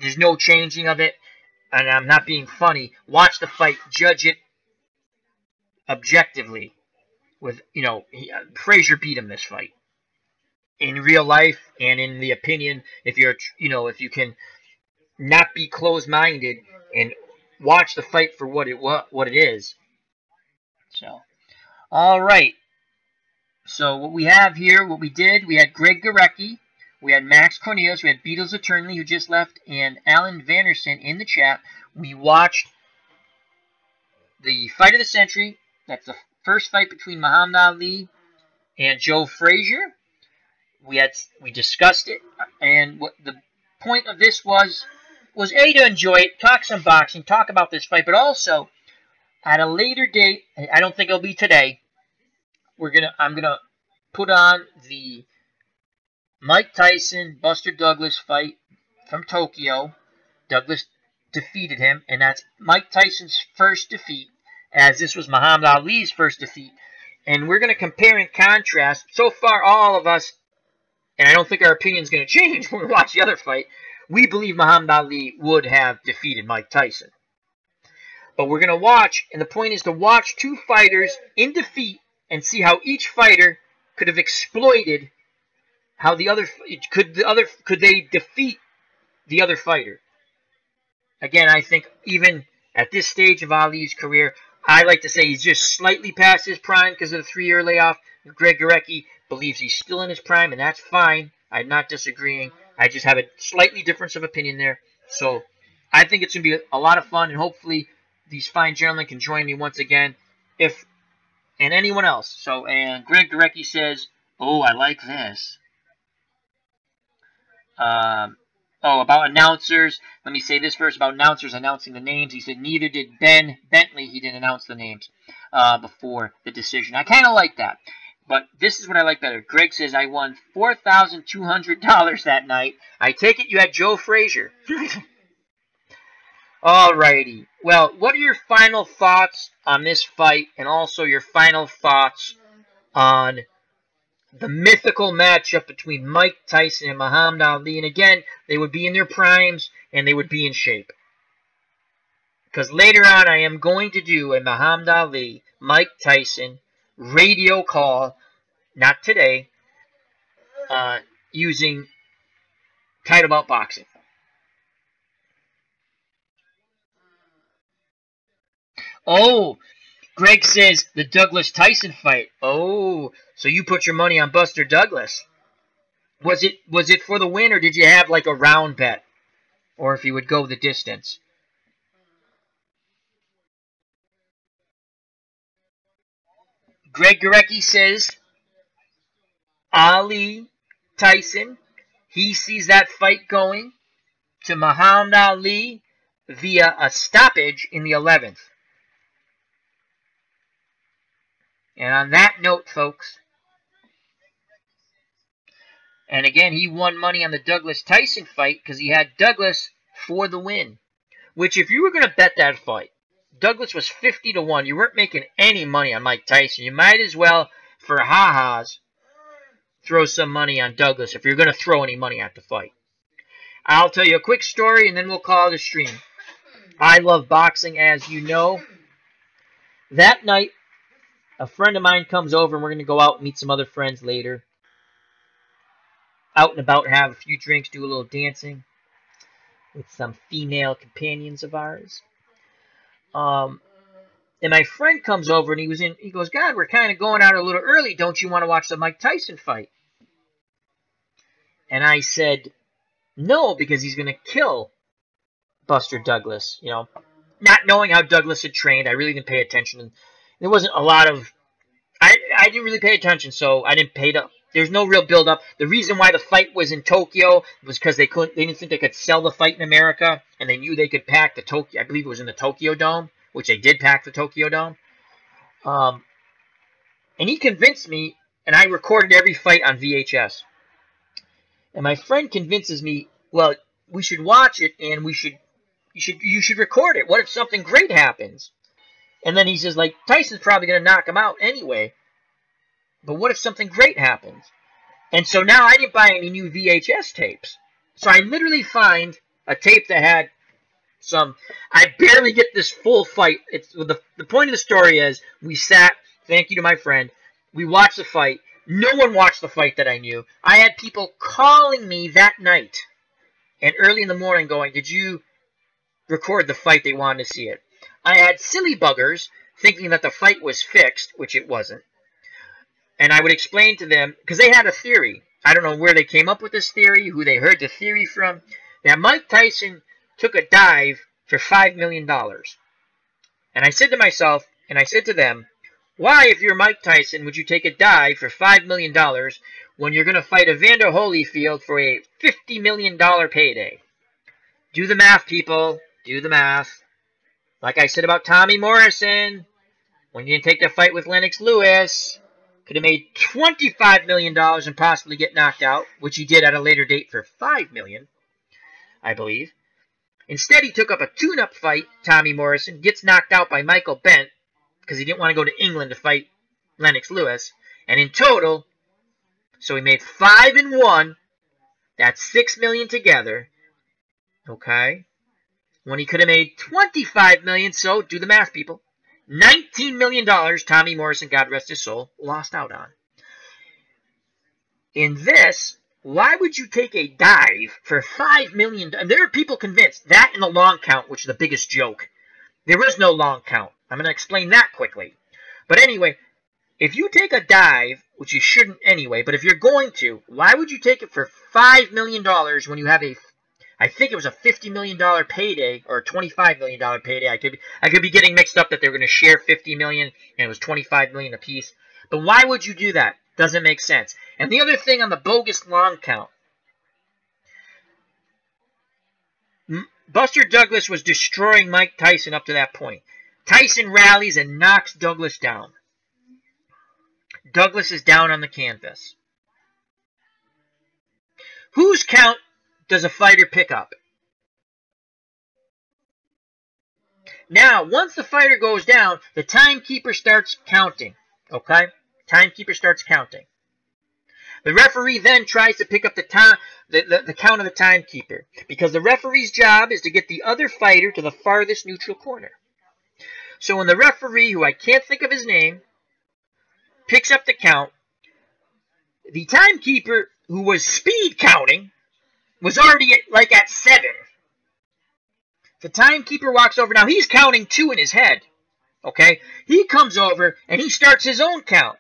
S1: There's no changing of it, and I'm not being funny. Watch the fight, judge it objectively. With, you know, Frazier beat him this fight. In real life and in the opinion, if you're, you know, if you can not be closed-minded and watch the fight for what it is. So, all right. So what we have here, what we did, we had Greg Gurecki, we had Max Cornelius, we had Beatles Attorney, who just left, and Alan Vanderson in the chat. We watched the fight of the century. That's the first fight between Muhammad Ali and Joe Frazier. We discussed it, and what the point of this was A, to enjoy it, talk some boxing, talk about this fight, but also at a later date, I don't think it'll be today, I'm gonna put on the Mike Tyson Buster Douglas fight from Tokyo. Douglas defeated him, and that's Mike Tyson's first defeat, as this was Muhammad Ali's first defeat. And we're going to compare and contrast. So far, all of us, and I don't think our opinion is going to change when we watch the other fight, we believe Muhammad Ali would have defeated Mike Tyson. But we're going to watch, and the point is to watch two fighters in defeat and see how each fighter could have exploited how the other could they defeat the other fighter. Again, I think even at this stage of Ali's career, I like to say he's just slightly past his prime because of the 3-year layoff. Greg Gurecki believes he's still in his prime, and that's fine. I'm not disagreeing. I just have a slightly difference of opinion there. So I think it's going to be a lot of fun, and hopefully these fine gentlemen can join me once again, and anyone else. So, and Greg Gurecki says, "Oh, I like this." About announcers. Let me say this first about announcers announcing the names. He said neither did Ben Bentley. He didn't announce the names before the decision. I kind of like that. But this is what I like better. Greg says, I won $4,200 that night. I take it you had Joe Frazier. Alrighty. Well, what are your final thoughts on this fight, and also your final thoughts on the mythical matchup between Mike Tyson and Muhammad Ali? And again, they would be in their primes, and they would be in shape. Because later on, I am going to do a Muhammad Ali, Mike Tyson radio call, not today, using Title Belt Boxing. Oh, Greg says the Douglas-Tyson fight. Oh, so you put your money on Buster Douglas. Was it for the win, or did you have like a round bet? Or if he would go the distance? Greg Gurecki says Ali Tyson. He sees that fight going to Muhammad Ali via a stoppage in the 11th. And on that note, folks, and again, he won money on the Douglas-Tyson fight because he had Douglas for the win. Which, if you were going to bet that fight, Douglas was 50-1. You weren't making any money on Mike Tyson. You might as well, for ha-has, throw some money on Douglas if you're going to throw any money at the fight. I'll tell you a quick story, and then we'll call it a stream. I love boxing, as you know. That night, a friend of mine comes over, and we're going to go out and meet some other friends later. Out and about, have a few drinks, do a little dancing with some female companions of ours. And my friend comes over, and he goes, God, we're kind of going out a little early. Don't you want to watch the Mike Tyson fight? And I said, no, because he's going to kill Buster Douglas. You know, not knowing how Douglas had trained, I really didn't pay attention. There wasn't a lot of, I didn't really pay attention, so I didn't pay up. There's no real build-up. The reason why the fight was in Tokyo was because they didn't think they could sell the fight in America, and they knew they could pack the Tokyo, I believe it was in the Tokyo Dome, which they did pack the Tokyo Dome. And he convinced me, and I recorded every fight on VHS. And my friend convinces me, well, we should watch it, and you should record it. What if something great happens? And then he says, like, Tyson's probably going to knock him out anyway. But what if something great happens? And so now I didn't buy any new VHS tapes. So I literally find a tape that had some... I barely get this full fight. The point of the story is we sat, thank you to my friend, we watched the fight. No one watched the fight that I knew. I had people calling me that night and early in the morning going, did you record the fight? They wanted to see it. I had silly buggers thinking that the fight was fixed, which it wasn't. And I would explain to them, because they had a theory. I don't know where they came up with this theory, who they heard the theory from. That Mike Tyson took a dive for $5 million. And I said to myself, and I said to them, why, if you're Mike Tyson, would you take a dive for $5 million when you're going to fight Evander Holyfield for a $50 million payday? Do the math, people. Do the math. Like I said about Tommy Morrison, when you didn't take the fight with Lennox Lewis, Could have made $25 million and possibly get knocked out, which he did at a later date for $5 million, I believe. Instead, he took up a tune-up fight, Tommy Morrison, gets knocked out by Michael Bent because he didn't want to go to England to fight Lennox Lewis. And in total, so he made 5-1. That's $6 million together. Okay? When he could have made $25 million, so do the math, people. $19 million Tommy Morrison, God rest his soul, lost out on. In this, why would you take a dive for $5 million? And there are people convinced that in the long count, which is the biggest joke. There is no long count. I'm going to explain that quickly. But anyway, if you take a dive, which you shouldn't anyway, but if you're going to, why would you take it for $5 million when you have a, I think it was a $50 million payday or a $25 million payday. I could be getting mixed up that they were going to share $50 million and it was $25 million apiece. But why would you do that? Doesn't make sense. And the other thing on the bogus long count, Buster Douglas was destroying Mike Tyson up to that point. Tyson rallies and knocks Douglas down. Douglas is down on the canvas. Whose count does a fighter pick up? Now, once the fighter goes down, the timekeeper starts counting. Okay? Timekeeper starts counting. The referee then tries to pick up the count of the timekeeper, because the referee's job is to get the other fighter to the farthest neutral corner. So when the referee, who I can't think of his name, picks up the count, the timekeeper, who was speed counting, was already at 7. The timekeeper walks over. Now, he's counting 2 in his head. Okay? He comes over, and he starts his own count.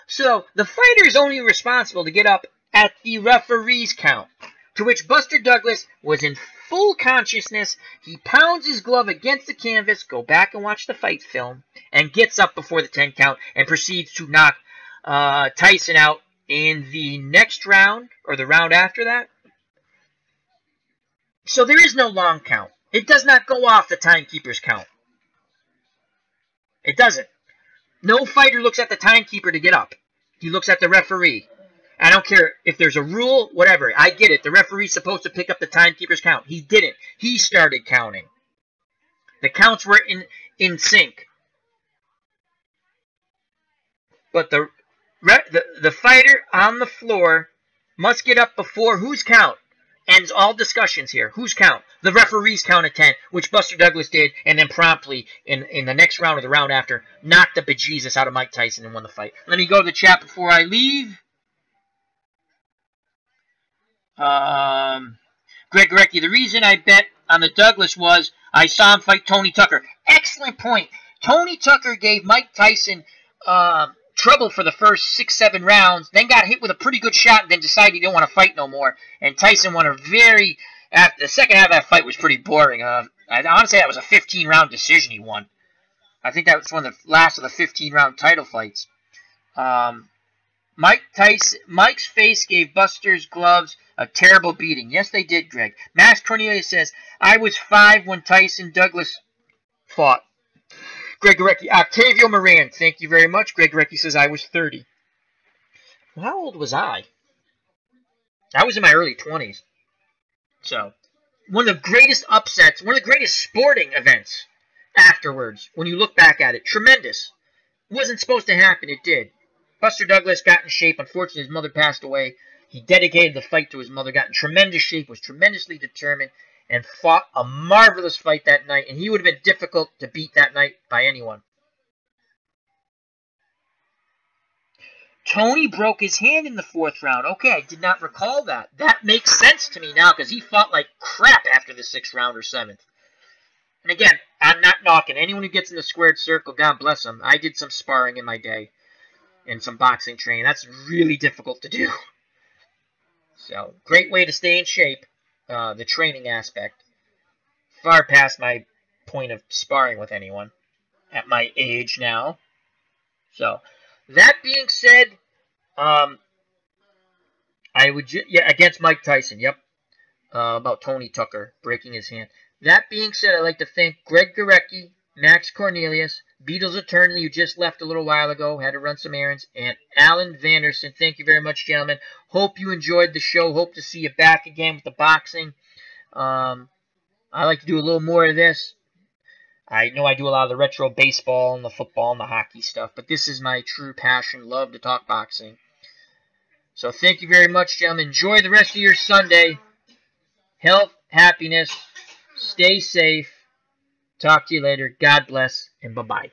S1: So, the fighter is only responsible to get up at the referee's count, to which Buster Douglas was in full consciousness. He pounds his glove against the canvas, go back and watch the fight film, and gets up before the 10 count and proceeds to knock Tyson out in the next round, or the round after that. So there is no long count. It does not go off the timekeeper's count. It doesn't. No fighter looks at the timekeeper to get up. He looks at the referee. I don't care if there's a rule, whatever. I get it. The referee's supposed to pick up the timekeeper's count. He didn't. He started counting. The counts were in sync. But the fighter on the floor must get up before whose count? Ends all discussions here. Whose count? The referee's count at 10, which Buster Douglas did, and then promptly, in the next round or the round after, knocked the bejesus out of Mike Tyson and won the fight. Let me go to the chat before I leave. Greg Gorecki, the reason I bet on the Douglas was I saw him fight Tony Tucker. Excellent point. Tony Tucker gave Mike Tyson trouble for the first 6-7 rounds, then got hit with a pretty good shot, and then decided he didn't want to fight no more. And Tyson won a very... the second half of that fight was pretty boring. I want to say that was a 15-round decision he won. I think that was one of the last of the 15-round title fights. Mike's face gave Buster's gloves a terrible beating. Yes, they did, Greg. Max Cornelius says, I was 5 when Tyson Douglas fought. Greg Gorecki, Octavio Moran, thank you very much. Greg Gorecki says I was 30. Well, how old was I? I was in my early 20s. So, one of the greatest upsets, one of the greatest sporting events afterwards, when you look back at it. Tremendous. Wasn't supposed to happen, it did. Buster Douglas got in shape. Unfortunately, his mother passed away. He dedicated the fight to his mother, got in tremendous shape, was tremendously determined, and fought a marvelous fight that night. And he would have been difficult to beat that night by anyone. Tony broke his hand in the 4th round. Okay, I did not recall that. That makes sense to me now, because he fought like crap after the 6th round or 7th. And again, I'm not knocking anyone who gets in the squared circle. God bless them. I did some sparring in my day and some boxing training. That's really difficult to do. So, great way to stay in shape. The training aspect. Far past my point of sparring with anyone at my age now. So, that being said, I would against Mike Tyson. Yep, about Tony Tucker breaking his hand. That being said, I'd like to thank Greg Gorecki, Max Cornelius, Beatles Eternally, who just left a little while ago, had to run some errands, and Alan Vanderson. Thank you very much, gentlemen. Hope you enjoyed the show. Hope to see you back again with the boxing. I like to do a little more of this. I know I do a lot of the retro baseball and the football and the hockey stuff, but this is my true passion. Love to talk boxing. So thank you very much, gentlemen. Enjoy the rest of your Sunday. Health, happiness, stay safe. Talk to you later. God bless, and bye-bye.